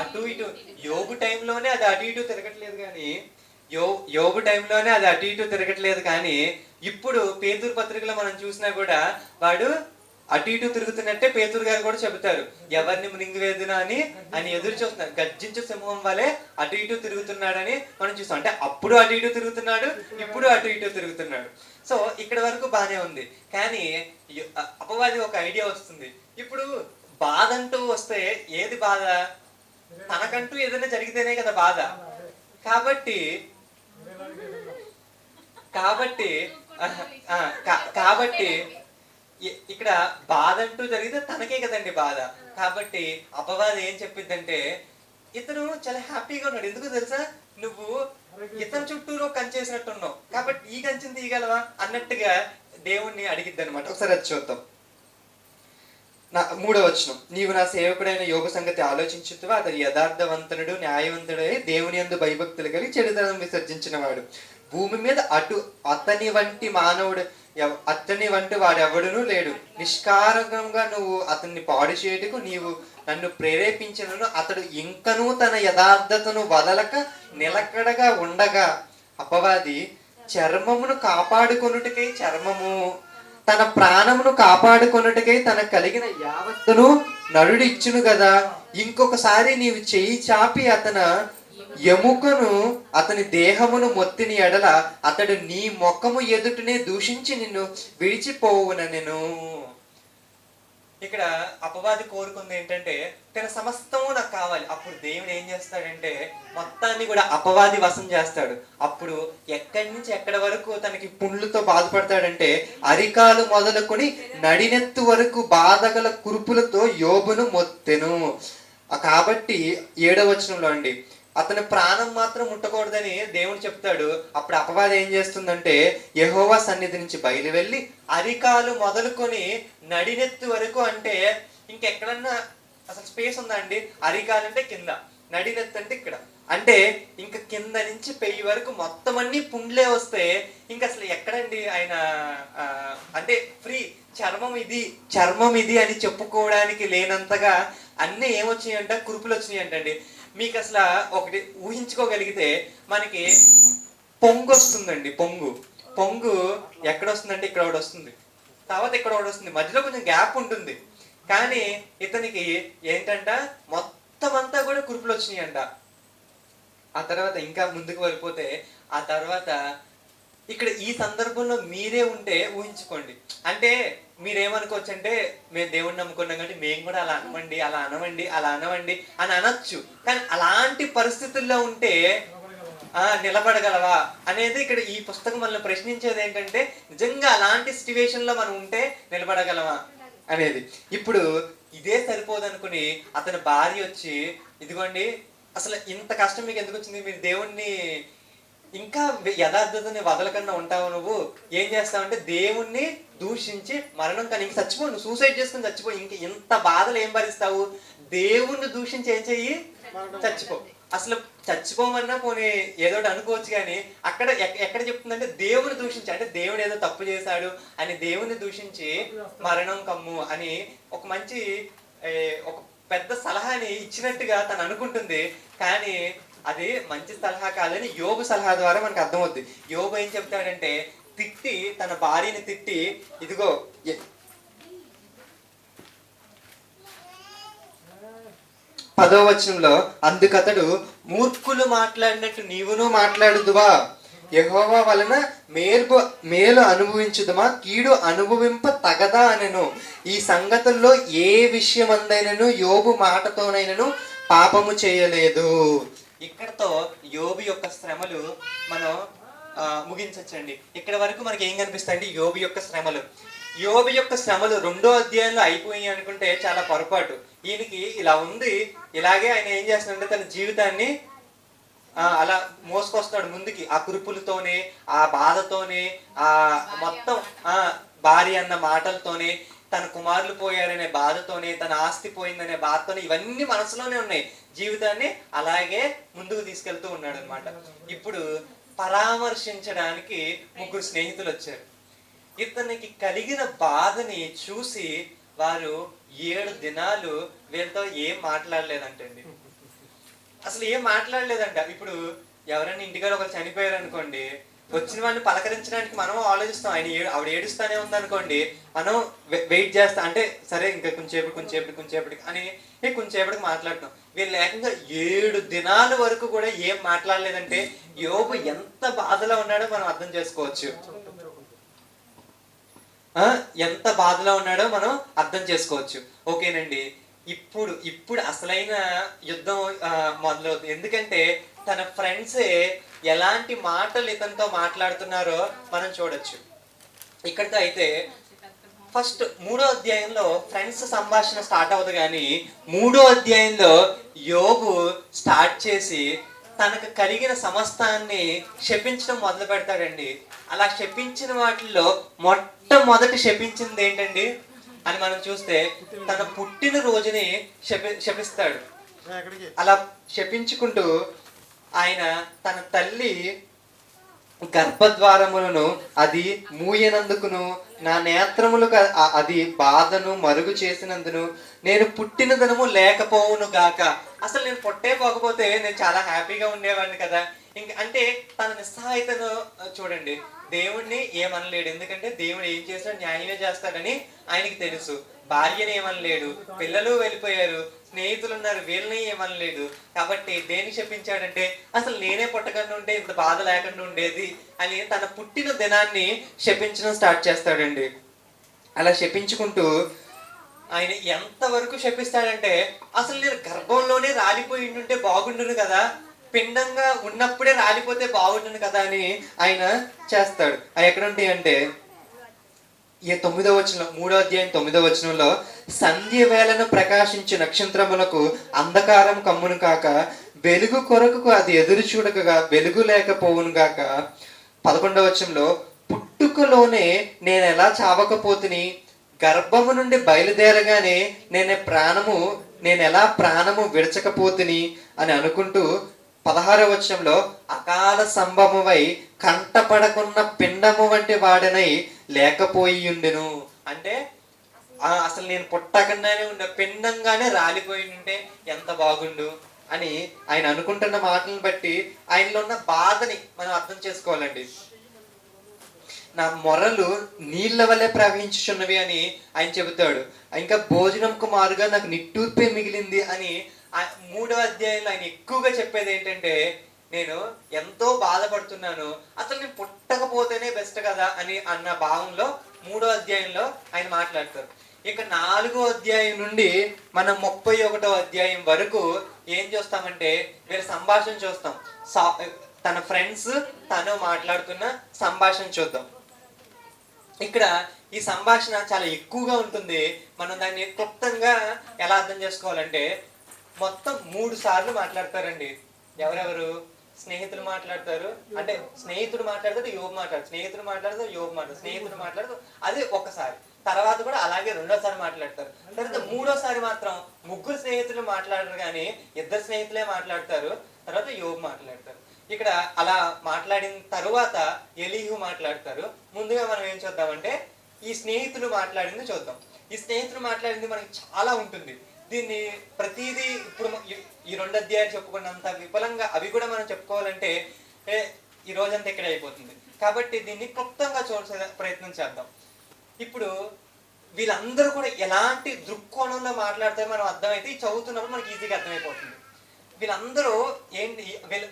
అటు ఇటు. యోబు టైంలోనే అది అటు ఇటు తిరగట్లేదు, కానీ యోబు టైంలోనే అది అటు ఇటు తిరగట్లేదు. కానీ ఇప్పుడు పేతురు పత్రికలో మనం చూసినా కూడా వాడు అటు ఇటు తిరుగుతున్నట్టే పేతురు గారు కూడా చెబుతారు. ఎవరిని మృంగివేదునా అని ఎదురు చూస్తున్నారు. గర్జించు సింహం వలె అటు ఇటు తిరుగుతున్నాడని మనం చూస్తాం. అంటే అప్పుడు అటు ఇటు తిరుగుతున్నాడు, ఇప్పుడు అటు ఇటు తిరుగుతున్నాడు. సో ఇక్కడ వరకు బానే ఉంది. కానీ అపవాది ఒక ఐడియా వస్తుంది. ఇప్పుడు బాధ అంటూ వస్తే ఏది బాధ? తనకంటూ ఏదైనా జరిగితేనే కదా బాధ. కాబట్టి కాబట్టి కాబట్టి ఇక్కడ బాధ అంటూ జరిగితే తనకే కదండి బాధ. కాబట్టి అపవాదం ఏం చెప్పిద్దంటే, ఇతను చాలా హ్యాపీగా ఉన్నాడు, ఎందుకు తెలుసా, నువ్వు ఇతని చుట్టూరు కంచేసినట్టున్నావు కాబట్టి ఈ కంచెని తీయగలవా అన్నట్టుగా దేవుణ్ణి అడిగిద్ది అనమాట. ఒకసారి అది చూద్దాం. 3వ వచనం, నీవు నా సేవకుడైన యోబు సంగతి ఆలోచించుతువా, అతడు యథార్థవంతుడు న్యాయవంతుడై దేవుని యందు భయభక్తులు కలిగి చెడుతనం విసర్జించిన వాడు. భూమి మీద అతని వంటి మానవుడు, అతని వంటి వాడెవడునూ లేడు. నిష్కారణంగా నువ్వు అతన్ని పాడు చేయుటకు నీవు నన్ను ప్రేరేపించినను అతడు ఇంకనూ తన యథార్థతను వదలక నిలకడగా ఉండగా. అపవాది చర్మమును కాపాడుకొనుటకై చర్మము, తన ప్రాణమును కాపాడుకొనుటకై తన కలిగిన యావత్తును నరుడు ఇచ్చును కదా. ఇంకొకసారి నీవు చెయ్యి చాపి ఎముకను అతని దేహమును మొత్తిని ఎడల అతడు నీ ముఖము ఎదుటనే దూషించి నిన్ను విడిచిపోవున. నేను ఇక్కడ అపవాది కోరుకుంది ఏంటంటే, తన సమస్తము నాకు కావాలి. అప్పుడు దేవుడు ఏం చేస్తాడంటే మొత్తాన్ని కూడా అపవాది వశం చేస్తాడు. అప్పుడు ఎక్కడి నుంచి ఎక్కడి వరకు తనకి పుండ్లతో బాధపడతాడంటే, అరికాలు మొదలుకొని నడినెత్తు వరకు బాధగల కురుపులతో యోబును మొత్తెను. కాబట్టి 7వ వచనంలో అండి, అతని ప్రాణం మాత్రం ముట్టకూడదని దేవుడు చెప్తాడు. అప్పుడు అపవాది ఏం చేస్తుందంటే, యెహోవా సన్నిధి నుంచి బయలు వెళ్ళి అరికాలు మొదలుకొని నడినెత్తు వరకు, అంటే ఇంకెక్కడన్నా అసలు స్పేస్ ఉందా అండి? అరికాలు అంటే కింద, నడినెత్తు అంటే ఇక్కడ, అంటే ఇంకా కింద నుంచి పెయ్యి వరకు మొత్తం అన్ని పుండ్లే వస్తే ఇంకా అసలు ఎక్కడండి ఆయన అంటే ఫ్రీ. చర్మం ఇది అని చెప్పుకోవడానికి లేనంతగా అన్నీ ఏమొచ్చినాయంట, కురుపులు వచ్చినాయి అంటండి. మీకు అసలు ఒకటి ఊహించుకోగలిగితే, మనకి పొంగు వస్తుందండి. పొంగు ఎక్కడ వస్తుందంటే ఇక్కడ ఒకటి వస్తుంది, తర్వాత ఇక్కడ ఒకటి వస్తుంది, మధ్యలో కొంచెం గ్యాప్ ఉంటుంది. కానీ ఇతనికి ఏంటంట, మొత్తం అంతా కూడా కురుపులు వచ్చినాయి అంట. ఆ తర్వాత ఇంకా ముందుకు వెళ్ళిపోతే, ఆ తర్వాత ఇక్కడ ఈ సందర్భంలో మీరే ఉంటే ఊహించుకోండి. అంటే మీరేమనుకోవచ్చు అంటే, మేము దేవుణ్ణి నమ్ముకున్నాం కాబట్టి మేము కూడా అలా అనవండి అని అనొచ్చు. కానీ అలాంటి పరిస్థితుల్లో ఉంటే నిలబడగలవా అనేది ఇక్కడ ఈ పుస్తకం మనల్ని ప్రశ్నించేది ఏంటంటే, నిజంగా అలాంటి సిచ్యువేషన్ లో మనం ఉంటే నిలబడగలవా అనేది. ఇప్పుడు ఇదే సరిపోదనుకుని అతని భార్య వచ్చి, ఇదిగోండి అసలు ఇంత కష్టం మీకు ఎందుకు వచ్చింది, మీరు దేవుణ్ణి ఇంకా యథార్థతని వదలకుండా ఉంటావు, నువ్వు ఏం చేస్తావంటే దేవుణ్ణి దూషించి మరణం కానీ ఇంక చచ్చిపో, నువ్వు సూసైడ్ చేసుకుని చచ్చిపో, ఇంక ఇంత బాధలు ఏం భరిస్తావు, దేవుణ్ణి దూషించి ఏం చెయ్యి, చచ్చిపో. అసలు చచ్చిపోమన్నా పోనీ ఏదోటి అనుకోవచ్చు, కానీ అక్కడ ఎక్కడ చెప్తుందంటే దేవుని దూషించి, అంటే దేవుడు ఏదో తప్పు చేశాడు అని దేవుని దూషించి మరణం కమ్ము అని ఒక మంచి ఒక పెద్ద సలహాని ఇచ్చినట్టుగా తను అనుకుంటుంది. కానీ అది మంచి సలహా కాదని యోబు సలహా ద్వారా మనకు అర్థమవుద్ది. యోబు ఏం చెప్తాడంటే, తిట్టి తన భార్యని తిట్టి, ఇదిగో 10వ వచనంలో, అందుకతడు మూర్ఖులు మాట్లాడినట్టు నీవును మాట్లాడుదువా, యెహోవా వలన మేలు అనుభవించుదుమా, కీడు అనుభవింప తగదా అనెను. ఈ సంగతుల్లో ఏ విషయమందైనను యోబు మాటతోనైనను పాపము చేయలేదు. ఇక్కడతో యోబు యొక్క శ్రమలు మనం ముగించచ్చండి. ఇక్కడ వరకు మనకి ఏం కనిపిస్తాయండి, యోబు యొక్క శ్రమలు. 2వ అధ్యాయంలో అయిపోయి అనుకుంటే చాలా పొరపాటు. ఈయనకి ఇలా ఉంది, ఇలాగే ఆయన ఏం చేస్తున్నాడంటే తన జీవితాన్ని అలా మోసుకొస్తాడు ముందుకి, ఆ కురుపులతోనే, ఆ బాధతోనే, ఆ మొత్తం భార్య అన్న మాటలతోనే, తన కుమారులు పోయారనే బాధతోనే, తన ఆస్తి పోయిందనే బాధతోనే, ఇవన్నీ మనసులోనే ఉన్నాయి. జీవితాన్ని అలాగే ముందుకు తీసుకెళ్తూ ఉన్నాడు అనమాట. ఇప్పుడు పరామర్శించడానికి 3 స్నేహితులు వచ్చారు. ఇతనికి కలిగిన బాధని చూసి వారు 7 దినాలు వీళ్ళతో ఏం మాట్లాడలేదంటండి. అసలు ఏం మాట్లాడలేదంట. ఇప్పుడు ఎవరైనా ఇంటికాడ ఒకరు చనిపోయారు అనుకోండి, వచ్చిన వాళ్ళని పలకరించడానికి మనం ఆలోచిస్తాం. ఆవిడ ఏడుస్తానే ఉందనుకోండి, మనం వెయిట్ చేస్తాం. అంటే సరే ఇంకా కొంచెంసేపటికి అని కొంచెంసేపటికి మాట్లాడతాం. వీళ్ళు ఏకంగా 7 దినాల వరకు కూడా ఏం మాట్లాడలేదంటే యోబు ఎంత బాధలో ఉన్నాడో మనం అర్థం చేసుకోవచ్చు. ఎంత బాధలో ఉన్నాడో మనం అర్థం చేసుకోవచ్చు. ఓకేనండి. ఇప్పుడు అసలైన యుద్ధం మొదలవుతుంది. ఎందుకంటే తన ఫ్రెండ్సే ఎలాంటి మాటలు ఇతనితో మాట్లాడుతున్నారో మనం చూడొచ్చు. ఇక్కడితో అయితే ఫస్ట్ 3వ అధ్యాయంలో ఫ్రెండ్స్ సంభాషణ స్టార్ట్ అవుతుంది, కానీ 3వ అధ్యాయంలో యోబు స్టార్ట్ చేసి తనకు కలిగిన సమస్తాన్ని శపించడం మొదలు పెడతాడండి. అలా శపించిన వాటిల్లో మొట్టమొదటి శపించింది ఏంటండి అని మనం చూస్తే తన పుట్టిన రోజుని శపిస్తాడు. అలా శపించుకుంటూ ఆయన తన తల్లి గర్భద్వారములను అది మూయనందుకును, నా నేత్రములకు అది బాధను మరుగు చేసినందును, నేను పుట్టిన దినము లేకపోవును గాక. అసలు నేను పుట్టే పోకపోతే నేను చాలా హ్యాపీగా ఉండేవాడిని కదా. అంటే తన నిస్సహాయతను చూడండి. దేవుణ్ణి ఏమనలేడు, ఎందుకంటే దేవుడు ఏం చేసినా న్యాయమే చేస్తాడని ఆయనకి తెలుసు. భార్యని ఏమనలేడు, పిల్లలు వెళ్ళిపోయారు, స్నేహితులు ఉన్నారు, వీళ్ళని ఏమనలేడు. కాబట్టి దేన్ని శపించాడంటే అసలు నేనే పుట్టకుండా ఉంటే ఇప్పుడు బాధ లేకుండా ఉండేది అని తన పుట్టిన దినాన్ని శపించడం స్టార్ట్ చేస్తాడండి. అలా శపించుకుంటూ ఆయన ఎంతవరకు శపిస్తాడంటే అసలు నేను గర్భంలోనే రాలిపోయి ఉంటే బాగుండును కదా, పిండంగా ఉన్నప్పుడే రాలిపోతే బాగుండును కదా అని ఆయన చేస్తాడు. అవి ఎక్కడ ఉంటాయి అంటే 9వ వచనం, 3వ అధ్యాయం 9వ వచనంలో, సంధ్య వేళను ప్రకాశించు నక్షత్రములకు అంధకారం కమ్మును కాక, వెలుగు కొరకు అది ఎదురు చూడకగా వెలుగు లేకపోవును గాక. 11వ వచనంలో, పుట్టుకలోనే నేను ఎలా చావకపోతుని, గర్భము నుండి బయలుదేరగానే నేను ఎలా ప్రాణము విడచకపోతుని అని అనుకుంటూ 16వ వచనంలో, అకాల సంభవమై కంటపడకున్న పిండము వంటి వాడనై లేకపోయి ఉండెను. అంటే అసలు నేను పుట్టకుండానే ఉన్న పిండంగానే రాలిపోయి ఉంటే ఎంత బాగుండు అని ఆయన అనుకుంటున్న మాటలను బట్టి ఆయనలో ఉన్న బాధని మనం అర్థం చేసుకోవాలండి. నా మొరలు నీళ్ల వల్లే ప్రవహించుచున్నవి అని ఆయన చెబుతాడు. ఇంకా భోజనంకు మారుగా నాకు నిట్టూర్పే మిగిలింది అని 3వ అధ్యాయంలో ఆయన ఎక్కువగా చెప్పేది ఏంటంటే నేను ఎంతో బాధపడుతున్నాను, అసలు నేను పుట్టకపోతేనే బెస్ట్ కదా అని అన్న భావంలో 3వ అధ్యాయంలో ఆయన మాట్లాడతారు. ఇక 4వ అధ్యాయం నుండి మనం 31వ అధ్యాయం వరకు ఏం చూస్తామంటే వీళ్ళ సంభాషణ చూస్తాం. తన ఫ్రెండ్స్ తను మాట్లాడుతున్న సంభాషణ చూద్దాం. ఇక్కడ ఈ సంభాషణ చాలా ఎక్కువగా ఉంటుంది. మనం దాన్ని క్లుప్తంగా ఎలా అర్థం చేసుకోవాలంటే మొత్తం 3 సార్లు మాట్లాడతారండి. ఎవరెవరు? స్నేహితులు మాట్లాడతారు, అంటే స్నేహితుడు మాట్లాడతాడు, యోబు మాట్లాడతాడు, స్నేహితుడు మాట్లాడతాడు, యోబు మాట్లాడతాడు, స్నేహితుడు మాట్లాడతాడు, అది ఒకసారి. తర్వాత కూడా అలాగే 2వసారి మాట్లాడతారు. తర్వాత 3వసారి మాత్రం 3 స్నేహితులు మాట్లాడరు, కానీ 2 స్నేహితులే మాట్లాడతారు. తర్వాత యోబు మాట్లాడతారు. ఇక్కడ అలా మాట్లాడిన తరువాత ఎలీహు మాట్లాడతారు. ముందుగా మనం ఏం చూద్దామంటే ఈ స్నేహితులు మాట్లాడింది చూద్దాం. ఈ స్నేహితులు మాట్లాడింది మనకి చాలా ఉంటుంది. దీన్ని ప్రతిదీ ఇప్పుడు ఈ 2 అధ్యాయాలు చెప్పుకున్నంత విఫలంగా అవి కూడా మనం చెప్పుకోవాలంటే ఈ రోజంతా ఇక్కడ అయిపోతుంది. కాబట్టి దీన్ని క్లుప్తంగా చూసే ప్రయత్నం చేద్దాం. ఇప్పుడు వీళ్ళందరూ కూడా ఎలాంటి దృక్కోణంలో మాట్లాడతారో మనం అర్థమైతే చదువుతున్నప్పుడు మనకి ఈజీగా అర్థమైపోతుంది. వీళ్ళందరూ ఏంటి,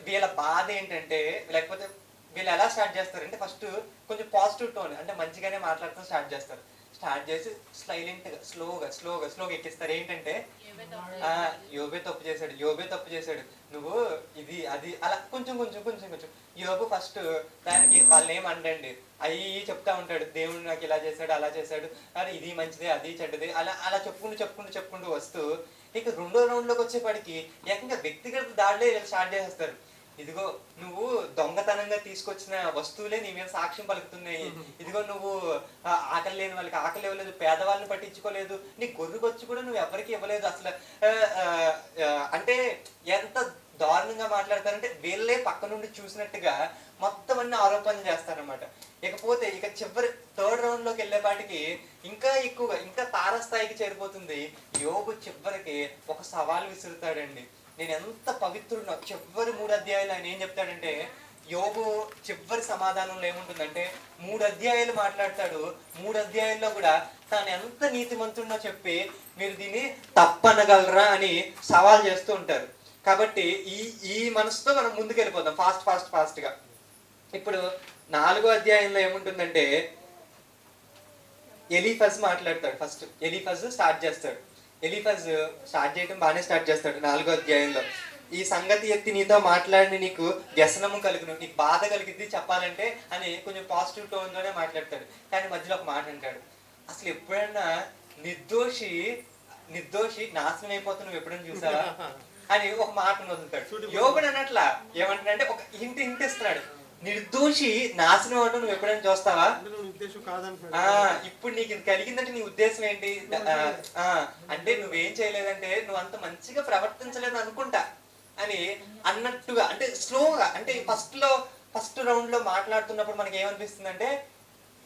వీళ్ళ బాధ ఏంటంటే, లేకపోతే వీళ్ళు ఎలా స్టార్ట్ చేస్తారంటే ఫస్ట్ కొంచెం పాజిటివ్ టోన్, అంటే మంచిగానే మాట్లాడటం స్టార్ట్ చేస్తారు. స్టార్ట్ చేసి సైలెంట్గా స్లోగా ఎక్కిస్తారు. ఏంటంటే యోబే తప్పు చేశాడు, నువ్వు ఇది అది అలా కొంచెం యోబు ఫస్ట్ దానికి వాళ్ళని ఏమంటండి అవి చెప్తా ఉంటాడు. దేవుడు నాకు ఇలా చేశాడు, అలా చేశాడు, అది ఇది మంచిదే, అది చెడ్డది, అలా చెప్పుకుంటూ వస్తూ ఇక 2వ రౌండ్లోకి వచ్చేపాటికి ఏకంగా వ్యక్తిగత దాడిలో స్టార్ట్ చేసేస్తారు. ఇదిగో నువ్వు దొంగతనంగా తీసుకొచ్చిన వస్తువులే నీ మీద సాక్ష్యం పలుకుతున్నాయి, ఇదిగో నువ్వు ఆకలి లేని వాళ్ళకి ఆకలి ఇవ్వలేదు, పేదవాళ్ళని పట్టించుకోలేదు, నీ గొర్రెకొచ్చి కూడా నువ్వు ఎవరికి ఇవ్వలేదు. అసలు అంటే ఎంత దారుణంగా మాట్లాడతారంటే వీళ్ళే పక్క నుండి చూసినట్టుగా మొత్తం అన్ని ఆరోపణలు చేస్తారనమాట. ఇకపోతే ఇక చివరి 3rd రౌండ్లోకి వెళ్ళేపాటికి ఇంకా ఎక్కువగా ఇంకా తారస్థాయికి చేరిపోతుంది. యోబు చివరికి ఒక సవాల్ విసురుతాడండి. నేను ఎంత పవిత్రుడినో. చివరి 3 అధ్యాయాలు ఆయన ఏం చెప్తాడంటే, యోబు చివరి సమాధానంలో ఏముంటుందంటే 3 అధ్యాయాలు మాట్లాడతాడు. 3 అధ్యాయాల్లో కూడా తాను ఎంత నీతిమంతుడినో చెప్పి మీరు దీన్ని తప్పనగలరా అని సవాల్ చేస్తూ ఉంటారు. కాబట్టి ఈ మనసుతో మనం ముందుకెళ్ళిపోతాం ఫాస్ట్ గా. ఇప్పుడు 4వ అధ్యాయంలో ఏముంటుందంటే ఎలీఫజ్ మాట్లాడతాడు. ఫస్ట్ ఎలీఫజ్ స్టార్ట్ చేస్తాడు. ఎలీఫజ్ స్టార్ట్ చేయడం బాగానే స్టార్ట్ చేస్తాడు 4వ అధ్యాయంలో. ఈ సంగతి ఎత్తి నీతో మాట్లాడి నీకు వ్యసనము కలుగును, నీకు బాధ కలిగింది చెప్పాలంటే అని కొంచెం పాజిటివ్ టోన్లోనే మాట్లాడతాడు. కానీ మధ్యలో ఒక మాట అంటాడు, అసలు ఎప్పుడైనా నిర్దోషి నాశనం అయిపోతే నువ్వు ఎప్పుడైనా చూసావా అని ఒక మాట వదులుతాడు. యోగుడు అన్నట్లా ఏమంటాడంటే ఒక హింట్ ఇస్తున్నాడు, నిర్దోషి నాశనం అంటే నువ్వు ఎప్పుడైనా చూస్తావా? ఇప్పుడు నీకు ఇది కలిగిందంటే నీ ఉద్దేశం ఏంటి అంటే నువ్వేం చేయలేదంటే నువ్వు అంత మంచిగా ప్రవర్తించలేదు అనుకుంటా అని అన్నట్టుగా, అంటే స్లోగా, అంటే ఫస్ట్ రౌండ్ లో మాట్లాడుతున్నప్పుడు మనకి ఏమనిపిస్తుంది అంటే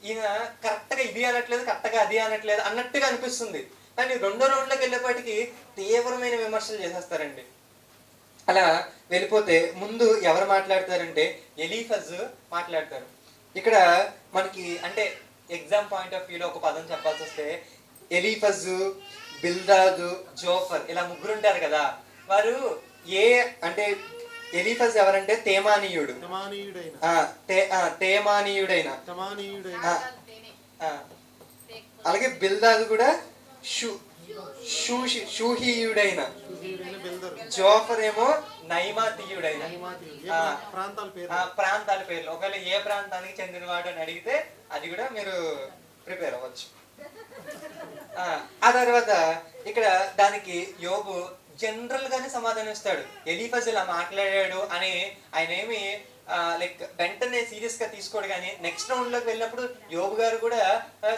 ఈయన కరెక్ట్ గా ఇది అనట్లేదు, కరెక్ట్ గా అది అనట్లేదు అన్నట్టుగా అనిపిస్తుంది. కానీ 2వ రౌండ్ లోకి వెళ్ళేపాటికి తీవ్రమైన విమర్శలు చేసేస్తారండి. అలా వెళ్ళిపోతే ముందు ఎవరు మాట్లాడతారంటే ఎలీఫజ్ మాట్లాడతారు. ఇక్కడ మనకి అంటే ఎగ్జామ్ పాయింట్ ఆఫ్ వ్యూలో ఒక పదం చెప్పాల్సి వస్తే ఎలీఫజ్, బిల్దాదు, జోఫర్ ఇలా 3 ఉంటారు కదా. వారు అంటే ఎలీఫజ్ ఎవరంటే తేమానీయుడు, అలాగే బిల్దాదు కూడా షూహీయుడైన, జోఫర్ ఏమో నైమాతీయుడైన. ప్రాంతాల పేర్లు ఒకవేళ ఏ ప్రాంతానికి చెందినవాడు అని అడిగితే అది కూడా మీరు ప్రిపేర్ అవ్వచ్చు. ఆ తర్వాత ఇక్కడ దానికి యోబు జనరల్ గానే సమాధానం ఇస్తాడు. ఎలీఫజ్ ఇలా మాట్లాడాడు అని ఆయన ఏమి లైక్ వెంటనే సీరియస్ గా తీసుకోడు. కానీ నెక్స్ట్ రౌండ్ లోకి వెళ్ళినప్పుడు యోబు గారు కూడా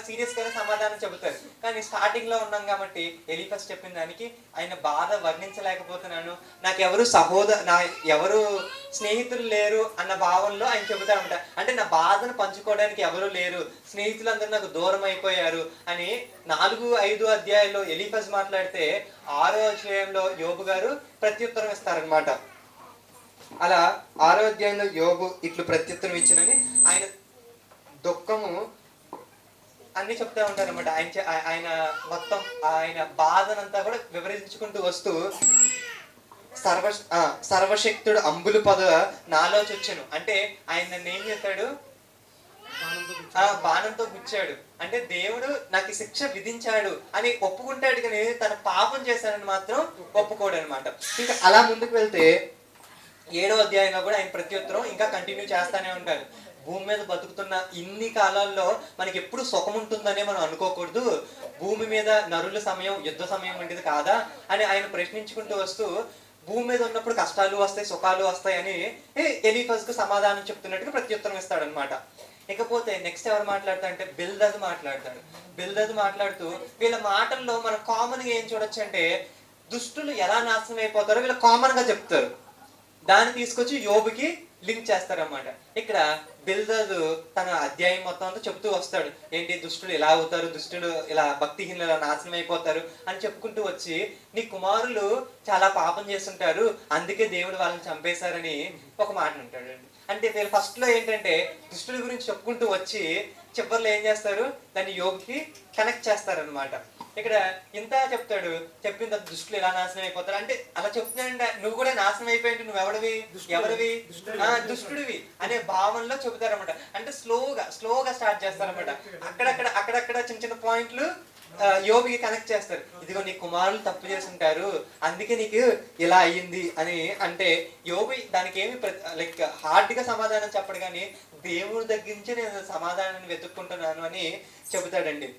సీరియస్ గానే సమాధానం చెబుతారు. కానీ స్టార్టింగ్ లో ఉన్నాం కాబట్టి ఎలీఫజ్ చెప్పిన దానికి ఆయన బాధ వర్ణించలేకపోతున్నాను, నాకు ఎవరు స్నేహితులు లేరు అన్న భావంలో ఆయన చెబుతా ఉంటారు. అంటే నా బాధను పంచుకోవడానికి ఎవరు లేరు, స్నేహితులందరూ నాకు దూరం అయిపోయారు అని 4, 5 అధ్యాయాల్లో ఎలీఫజ్ మాట్లాడితే 6వ అధ్యాయంలో యోబు గారు ప్రత్యుత్తరం ఇస్తారనమాట. అలా 6వ అధ్యాయంలో యోబు ఇట్లు ప్రత్యుత్తరం ఇచ్చినని ఆయన దుఃఖము అన్ని చెప్తా ఉంటారు అనమాట. ఆయన మొత్తం ఆయన బాధనంతా కూడా వివరించుకుంటూ వస్తూ సర్వశక్తుడు అంబులు పద నాలో చొచ్చెను అంటే ఆయన నన్ను ఏం చేశాడు, బాణంతో గుచ్చాడు అంటే దేవుడు నాకు శిక్ష విధించాడు అని ఒప్పుకుంటాడు. కానీ తన పాపం చేశాడని మాత్రం ఒప్పుకోడు అనమాట. ఇంకా అలా ముందుకు వెళ్తే 7వ అధ్యాయంలో కూడా ఆయన ప్రత్యుత్తరం ఇంకా కంటిన్యూ చేస్తానే ఉంటారు. భూమి మీద బతుకుతున్న ఇన్ని కాలాల్లో మనకి ఎప్పుడు సుఖం ఉంటుందనే మనం అనుకోకూడదు, భూమి మీద నరుల సమయం యుద్ధ సమయం వంటిది కాదా అని ఆయన ప్రశ్నించుకుంటూ వస్తూ భూమి మీద ఉన్నప్పుడు కష్టాలు వస్తాయి, సుఖాలు వస్తాయి అని ఎలీఫజ్ కు సమాధానం చెప్తున్నట్టుగా ప్రత్యుత్తరం ఇస్తాడనమాట. ఇకపోతే నెక్స్ట్ ఎవరు మాట్లాడతారంటే బిల్దదు మాట్లాడతాడు. బిల్దదు మాట్లాడుతూ వీళ్ళ మాటల్లో మనం కామన్ గా ఏం చూడొచ్చు అంటే దుష్టులు ఎలా నాశనం అయిపోతారో వీళ్ళు కామన్ గా చెప్తారు, దాన్ని తీసుకొచ్చి యోబుకి లింక్ చేస్తారన్నమాట. ఇక్కడ బిల్దదు తన అధ్యాయం మొత్తం అంతా చెప్తూ వస్తాడు, ఏంటి దుష్టులు ఇలా అవుతారు, దుష్టులు ఇలా భక్తిహీనులు ఇలా నాశనం అయిపోతారు అని చెప్పుకుంటూ వచ్చి నీ కుమారులు చాలా పాపం చేస్తుంటారు అందుకే దేవుడు వాళ్ళని చంపేశారని ఒక మాట అంటాడు. అంటే వీళ్ళు ఫస్ట్ లో ఏంటంటే దుష్టుల గురించి చెప్పుకుంటూ వచ్చి చివరిలో ఏం చేస్తారు, దాన్ని యోబుకి కనెక్ట్ చేస్తారనమాట. ఇక్కడ ఇంత చెప్తాడు, చెప్పిన తర్వాత దుష్టులు ఎలా నాశనం అయిపోతారు అంటే అలా చెప్తున్నాడంటే నువ్వు కూడా నాశనం అయిపోయింది, నువ్వు ఎవరివి దుష్టుడివి అనే భావనలో చెబుతారనమాట. అంటే స్లోగా స్టార్ట్ చేస్తారనమాట. అక్కడక్కడ చిన్న పాయింట్లు యోబుకి కనెక్ట్ చేస్తారు. ఇదిగో నీ కుమారులు తప్పు చేసి ఉంటారు అందుకే నీకు ఇలా అయ్యింది అని. అంటే యోబు దానికి ఏమి లైక్ హార్డ్ గా సమాధానం చెప్పడు, కానీ దేవుని దగ్గర నుంచి నేను సమాధానాన్ని వెతుక్కుంటున్నాను అని చెబుతాడండి.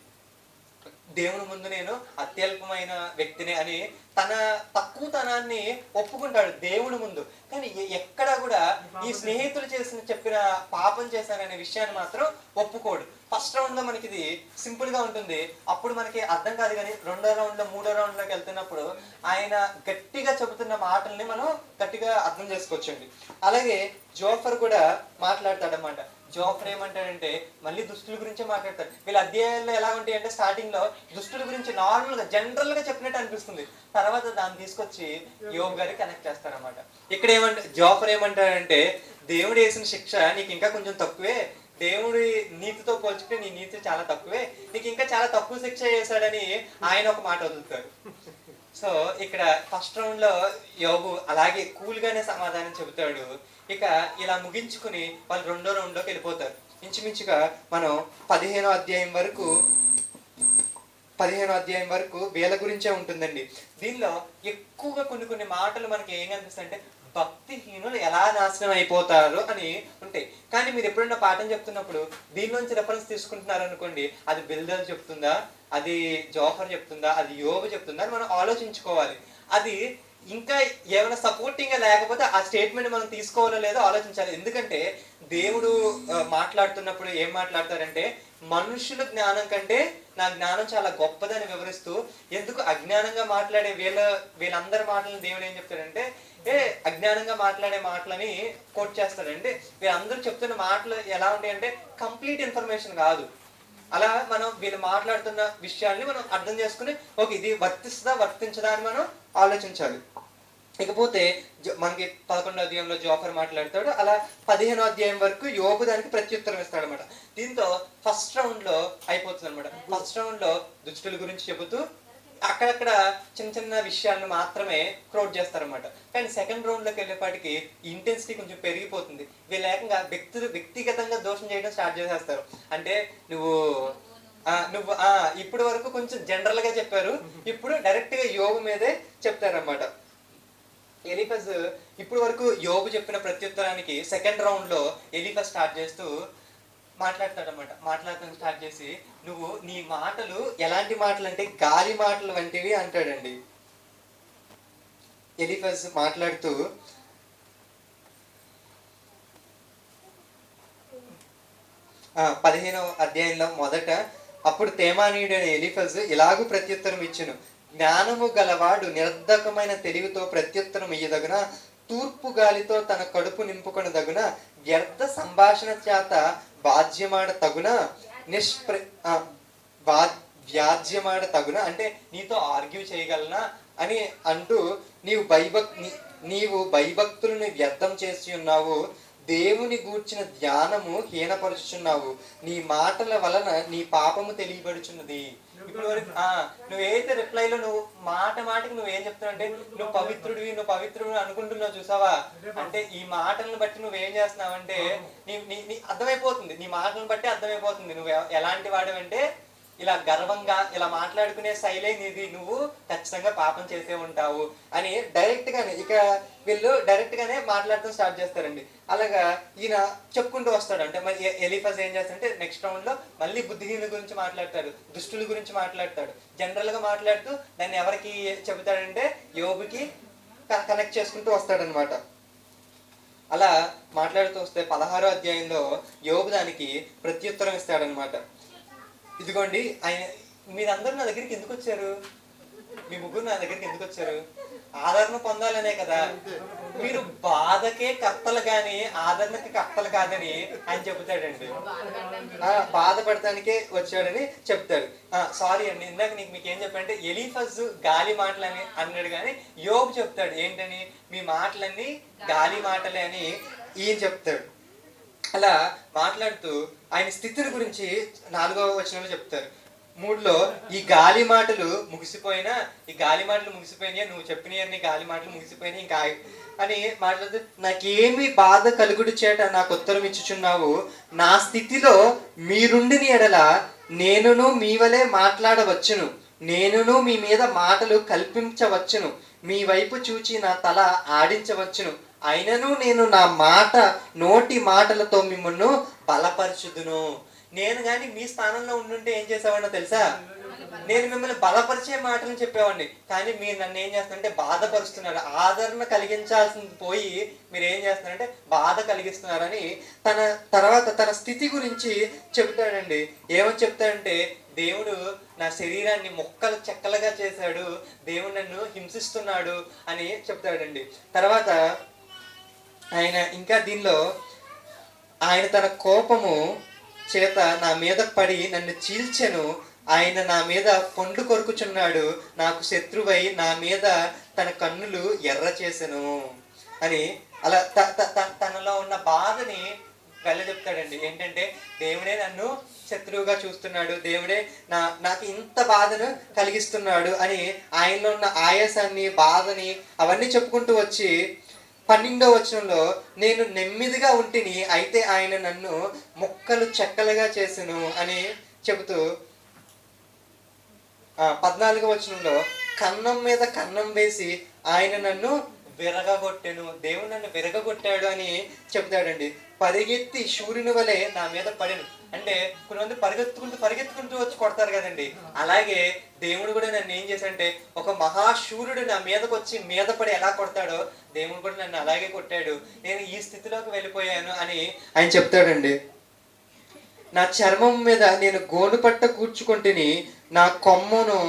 దేవుని ముందు నేను అత్యల్పమైన వ్యక్తిని అని తన తక్కువతనాన్ని ఒప్పుకుంటాడు దేవుని ముందు. కానీ ఎక్కడ కూడా ఈ స్నేహితులు చెప్పిన పాపం చేశాననే విషయాన్ని మాత్రం ఒప్పుకోడు. ఫస్ట్ రౌండ్ లో మనకి ఇది సింపుల్ గా ఉంటుంది, అప్పుడు మనకి అర్థం కాదు. కానీ 2వ రౌండ్ లో 3వ రౌండ్ లోకి వెళ్తున్నప్పుడు ఆయన గట్టిగా చెబుతున్న మాటల్ని మనం గట్టిగా అర్థం చేసుకోవచ్చండి. అలాగే జోఫర్ కూడా మాట్లాడతాడు అన్నమాట. జోఫర్ ఏమంటాడంటే మళ్ళీ దుష్టుల గురించే మాట్లాడతాడు. వీళ్ళ అధ్యాయాల్లో ఎలా ఉంటాయి అంటే స్టార్టింగ్ లో దుష్టుల గురించి నార్మల్ గా జనరల్ గా చెప్పినట్టు అనిపిస్తుంది, తర్వాత దాన్ని తీసుకొచ్చి యోబు గారికి కనెక్ట్ చేస్తారనమాట. ఇక్కడ జోఫర్ ఏమంటాడంటే దేవుడు వేసిన శిక్ష నీకు ఇంకా కొంచెం తక్కువే, దేవుడి నీతితో పోల్చుకుంటే నీ నీతి చాలా తక్కువే, నీకు ఇంకా చాలా తక్కువ శిక్ష చేశాడని ఆయన ఒక మాట వదులుతారు. సో ఇక్కడ ఫస్ట్ రౌండ్ లో యోబు అలాగే కూల్ గానే సమాధానం చెబుతాడు. ఇక ఇలా ముగించుకుని వాళ్ళు రెండో రౌండ్ లోకి వెళ్ళిపోతారు. ఇంచుమించుగా మనం 15వ అధ్యాయం వరకు వీళ్ళ గురించే ఉంటుందండి. దీనిలో ఎక్కువగా కొన్ని మాటలు మనకి ఏం కనిపిస్తాయి అంటే భక్తిహీనులు ఎలా నాశనం అయిపోతారు అని ఉంటాయి. కానీ మీరు ఎప్పుడైనా పాఠం చెప్తున్నప్పుడు దీనిలోంచి రెఫరెన్స్ తీసుకుంటున్నారు అనుకోండి, అది బిల్దర్ చెప్తుందా, అది జోఫర్ చెప్తుందా, అది యోబు చెప్తుందా అని మనం ఆలోచించుకోవాలి. అది ఇంకా ఏమైనా సపోర్టింగ్ గా లేకపోతే ఆ స్టేట్మెంట్ మనం తీసుకోవాలో లేదో ఆలోచించాలి. ఎందుకంటే దేవుడు మాట్లాడుతున్నప్పుడు ఏం మాట్లాడతారంటే మనుషుల జ్ఞానం కంటే నా జ్ఞానం చాలా గొప్పదని వివరిస్తూ, ఎందుకు అజ్ఞానంగా మాట్లాడే వీళ్ళందరి మాటలను దేవుడు ఏం చెప్తాడంటే అజ్ఞానంగా మాట్లాడే మాటలని కోట్ చేస్తాడంటే వీళ్ళందరూ చెప్తున్న మాటలు ఎలా ఉంటాయంటే కంప్లీట్ ఇన్ఫర్మేషన్ కాదు. అలా మనం వీళ్ళు మాట్లాడుతున్న విషయాల్ని మనం అర్థం చేసుకుని ఓకే ఇది వర్తించదా అని మనం ఆలోచించాలి. ఇకపోతే మనకి 11వ అధ్యాయంలో జోఫర్ మాట్లాడతాడు, అలా 15వ అధ్యాయం వరకు యోబు దానికి ప్రత్యుత్తరం ఇస్తాడు అనమాట. దీంతో ఫస్ట్ రౌండ్ లో అయిపోతుంది అనమాట. ఫస్ట్ రౌండ్ లో దుష్టుల గురించి చెబుతూ అక్కడక్కడ చిన్న విషయాలను మాత్రమే క్రోట్ చేస్తారనమాట. కానీ సెకండ్ రౌండ్ లోకి వెళ్ళేపాటికి ఇంటెన్సిటీ కొంచెం పెరిగిపోతుంది. వీళ్ళు ఏకంగా వ్యక్తిగతంగా దోషం చేయడం స్టార్ట్ చేసేస్తారు. అంటే నువ్వు ఇప్పుడు వరకు కొంచెం జనరల్ గా చెప్పారు, ఇప్పుడు డైరెక్ట్ గా యోబు మీదే చెప్తారనమాట. ఎలీఫజ్ ఇప్పుడు వరకు యోబు చెప్పిన ప్రత్యుత్తరానికి సెకండ్ రౌండ్ లో ఎలీఫజ్ స్టార్ట్ చేస్తూ మాట్లాడటం స్టార్ట్ చేసి నువ్వు నీ మాటలు ఎలాంటి మాటలు అంటే గాలి మాటలు వంటివి అంటాడండి. ఎలీఫజ్ మాట్లాడుతూ 15వ అధ్యాయంలో మొదట అప్పుడు తేమానీయుడైన ఎలీఫజ్ ఇలాగూ ప్రత్యుత్తరం ఇచ్చును, జ్ఞానము గలవాడు నిరర్ధకమైన తెలివితో ప్రత్యుత్తరం ఇయ్యదగున, తూర్పు గాలితో తన కడుపు నింపుకొనదగున, వ్యర్థ సంభాషణ చేత వ్యాజ్యమాడ తగున వ్యాజ్యమాడ తగున అంటే నీతో ఆర్గ్యూ చేయగలనా అని అంటూ నీవు భయభక్తులను వ్యర్థం చేసి ఉన్నావు, దేవుని గూర్చిన ధ్యానము హీనపరుచుచున్నావు, నీ మాటల వలన నీ పాపము తెలియబడుచున్నది. ఇప్పుడు వరకు నువ్వేదైతే రిప్లైలో నువ్వు మాటకి నువ్వేం చెప్తావు అంటే నువ్వు పవిత్రుడివి అనుకుంటున్నావు చూసావా, అంటే ఈ మాటలను బట్టి నువ్వేం చేస్తున్నావు అంటే నీ అర్థమైపోతుంది, నీ మాటలను బట్టి అర్థమైపోతుంది నువ్వు ఎలాంటి వాడవంటే ఇలా గర్వంగా ఇలా మాట్లాడుకునే శైలే నీది, నువ్వు ఖచ్చితంగా పాపం చేసే ఉంటావు అని వీళ్ళు డైరెక్ట్ గానే మాట్లాడటం స్టార్ట్ చేస్తారండి. అలాగా ఈయన చెప్పుకుంటూ వస్తాడు. అంటే మరి ఎలీఫజ్ ఏం చేస్తాడంటే నెక్స్ట్ రౌండ్ లో మళ్ళీ బుద్ధిహీనుల గురించి మాట్లాడతాడు, దుష్టుల గురించి మాట్లాడతాడు. జనరల్ గా మాట్లాడుతూ దాన్ని ఎవరికి చెబుతాడంటే యోబుకి కనెక్ట్ చేసుకుంటూ వస్తాడనమాట. అలా మాట్లాడుతూ వస్తే 16వ అధ్యాయంలో యోబు దానికి ప్రత్యుత్తరం ఇస్తాడనమాట. ఇదిగోండి మీరందరూ నా దగ్గరికి ఎందుకు వచ్చారు, మీ ముగ్గురు నా దగ్గరికి ఎందుకు వచ్చారు, ఆదరణ పొందాలనే కదా, మీరు బాధకే కర్తలు కానీ ఆదరణకి కర్తలు కాదని ఆయన చెబుతాడండి. బాధపడటానికే వచ్చాడని చెప్తాడు. సారీ అండి, ఇందాక మీకేం చెప్పాడంటే ఎలీఫజ్ గాలి మాటలు అని అన్నాడు, కానీ యోబు చెప్తాడు ఏంటని మీ మాటలన్నీ గాలి మాటలే అని ఈయన చెప్తాడు. అలా మాట్లాడుతూ ఆయన స్థితిని గురించి 4వ వచనంలో చెప్తారు. 3లో ఈ గాలి మాటలు ముగిసిపోయినాయి, నువ్వు చెప్పినవన్నీ గాలి మాటలు ముగిసిపోయినాయి ఇంకా అని మాట్లాడుతూ నాకేమి బాధ కలుగుడు చేట నాకు ఉత్తరం ఇచ్చుచున్నావు, నా స్థితిలో మీరుండిని ఎడల నేనును మీ వలె మాట్లాడవచ్చును, నేనును మీ మీద మాటలు కల్పించవచ్చును, మీ వైపు చూచి నా తల ఆడించవచ్చును, అయినను నేను నా నోటి మాటలతో మిమ్మల్ని బలపరచుదును. నేను కానీ మీ స్థానంలో ఉండుంటే ఏం చేసేవాడినో తెలుసా, నేను మిమ్మల్ని బలపరిచే మాటలు చెప్పేవాడిని, కానీ మీరు నన్ను ఏం చేస్తున్నారంటే బాధపరుస్తున్నారు, ఆదరణ కలిగించాల్సింది పోయి మీరు ఏం చేస్తున్నారంటే బాధ కలిగిస్తున్నారని తన స్థితి గురించి చెప్తాడండి. ఏమని చెప్తాడంటే దేవుడు నా శరీరాన్ని ముక్కలు చెక్కలుగా చేశాడు, దేవుడు నన్ను హింసిస్తున్నాడు అని చెప్తాడండి. తర్వాత ఆయన ఇంకా దీనిలో ఆయన తన కోపము చేత నా మీద పడి నన్ను చీల్చెను. ఆయన నా మీద పండ్లు కొరుకుచున్నాడు. నాకు శత్రువై నా మీద తన కన్నులు ఎర్ర చేసెను అని అలా తనలో ఉన్న బాధని చెప్తాడండి. ఏంటంటే దేవుడే నన్ను శత్రువుగా చూస్తున్నాడు, దేవుడే నాకు ఇంత బాధను కలిగిస్తున్నాడు అని ఆయనలో ఉన్న ఆయాసాన్ని, బాధని అవన్నీ చెప్పుకుంటూ వచ్చి 12వ వచనంలో నేను నెమ్మదిగా ఉంటిని, అయితే ఆయన నన్ను ముక్కలు చెక్కలుగా చేసెను అని చెబుతూ 14వ వచనంలో కన్నం మీద కన్నం వేసి ఆయన నన్ను విరగగొట్టెను, దేవుడు నన్ను విరగగొట్టాడు అని చెప్తాడండి. పరిగెత్తి సూర్యుని వలె నా మీద పడెను. అంటే కొంతమంది పరిగెత్తుకుంటూ వచ్చి కొడతారు కదండి, అలాగే దేవుడు కూడా నన్ను ఏం చేశాడంటే ఒక మహాశూరుడు నా మీదకి వచ్చి మీద పడి ఎలా కొడతాడో దేవుడు కూడా నన్ను అలాగే కొట్టాడు, నేను ఈ స్థితిలోకి వెళ్ళిపోయాను అని ఆయన చెప్తాడండి. నా చర్మం మీద నేను గోను పట్ట కూర్చుకుంటుని, నా కొమ్మను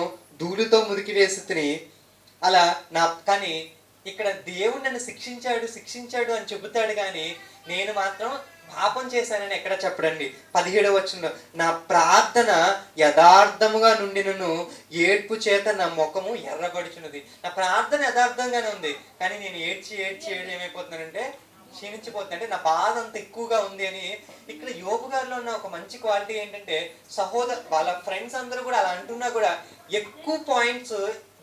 ధూళితో మురికి వేసి అలా కానీ ఇక్కడ దేవుడు నన్ను శిక్షించాడు అని చెబుతాడు, కానీ నేను మాత్రం పాపం చేశానని ఎక్కడ చెప్పడండి. 17వ వచనంలో నా ప్రార్థన యథార్థముగా నుండినను ఏడ్పు చేత నా ముఖము ఎర్రబడుచున్నది. నా ప్రార్థన యథార్థంగానే ఉంది, కానీ నేను ఏడ్చి ఏమైపోతున్నానంటే క్షీణించిపోతుంది. అంటే నా బాధ అంత ఎక్కువగా ఉంది అని ఇక్కడ యోబు గారిలో ఉన్న ఒక మంచి క్వాలిటీ ఏంటంటే వాళ్ళ ఫ్రెండ్స్ అందరూ కూడా అలా అంటున్నా కూడా ఎక్కువ పాయింట్స్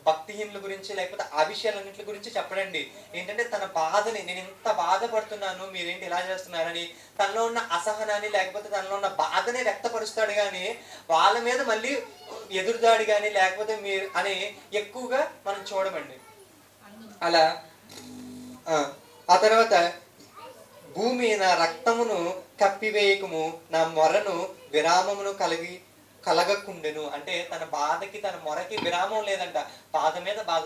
భక్తిహీనుల గురించి లేకపోతే ఆ విషయాలన్నింటి గురించి చెప్పడండి. ఏంటంటే తన బాధని, నేను ఇంత బాధపడుతున్నాను మీరేంటి ఇలా చేస్తున్నారని తనలో ఉన్న అసహనాన్ని లేకపోతే తనలో ఉన్న బాధని వ్యక్తపరుస్తాడు, కానీ వాళ్ళ మీద మళ్ళీ ఎదురుదాడి కానీ లేకపోతే మీరు అని ఎక్కువగా మనం చూడమండి. అలా ఆ తర్వాత భూమి నా రక్తమును కప్పివేయకము, నా మొరను విరామమును కలగకుండెను. అంటే తన బాధకి తన మొరకి విరామం లేదంట. బాధ మీద బాధ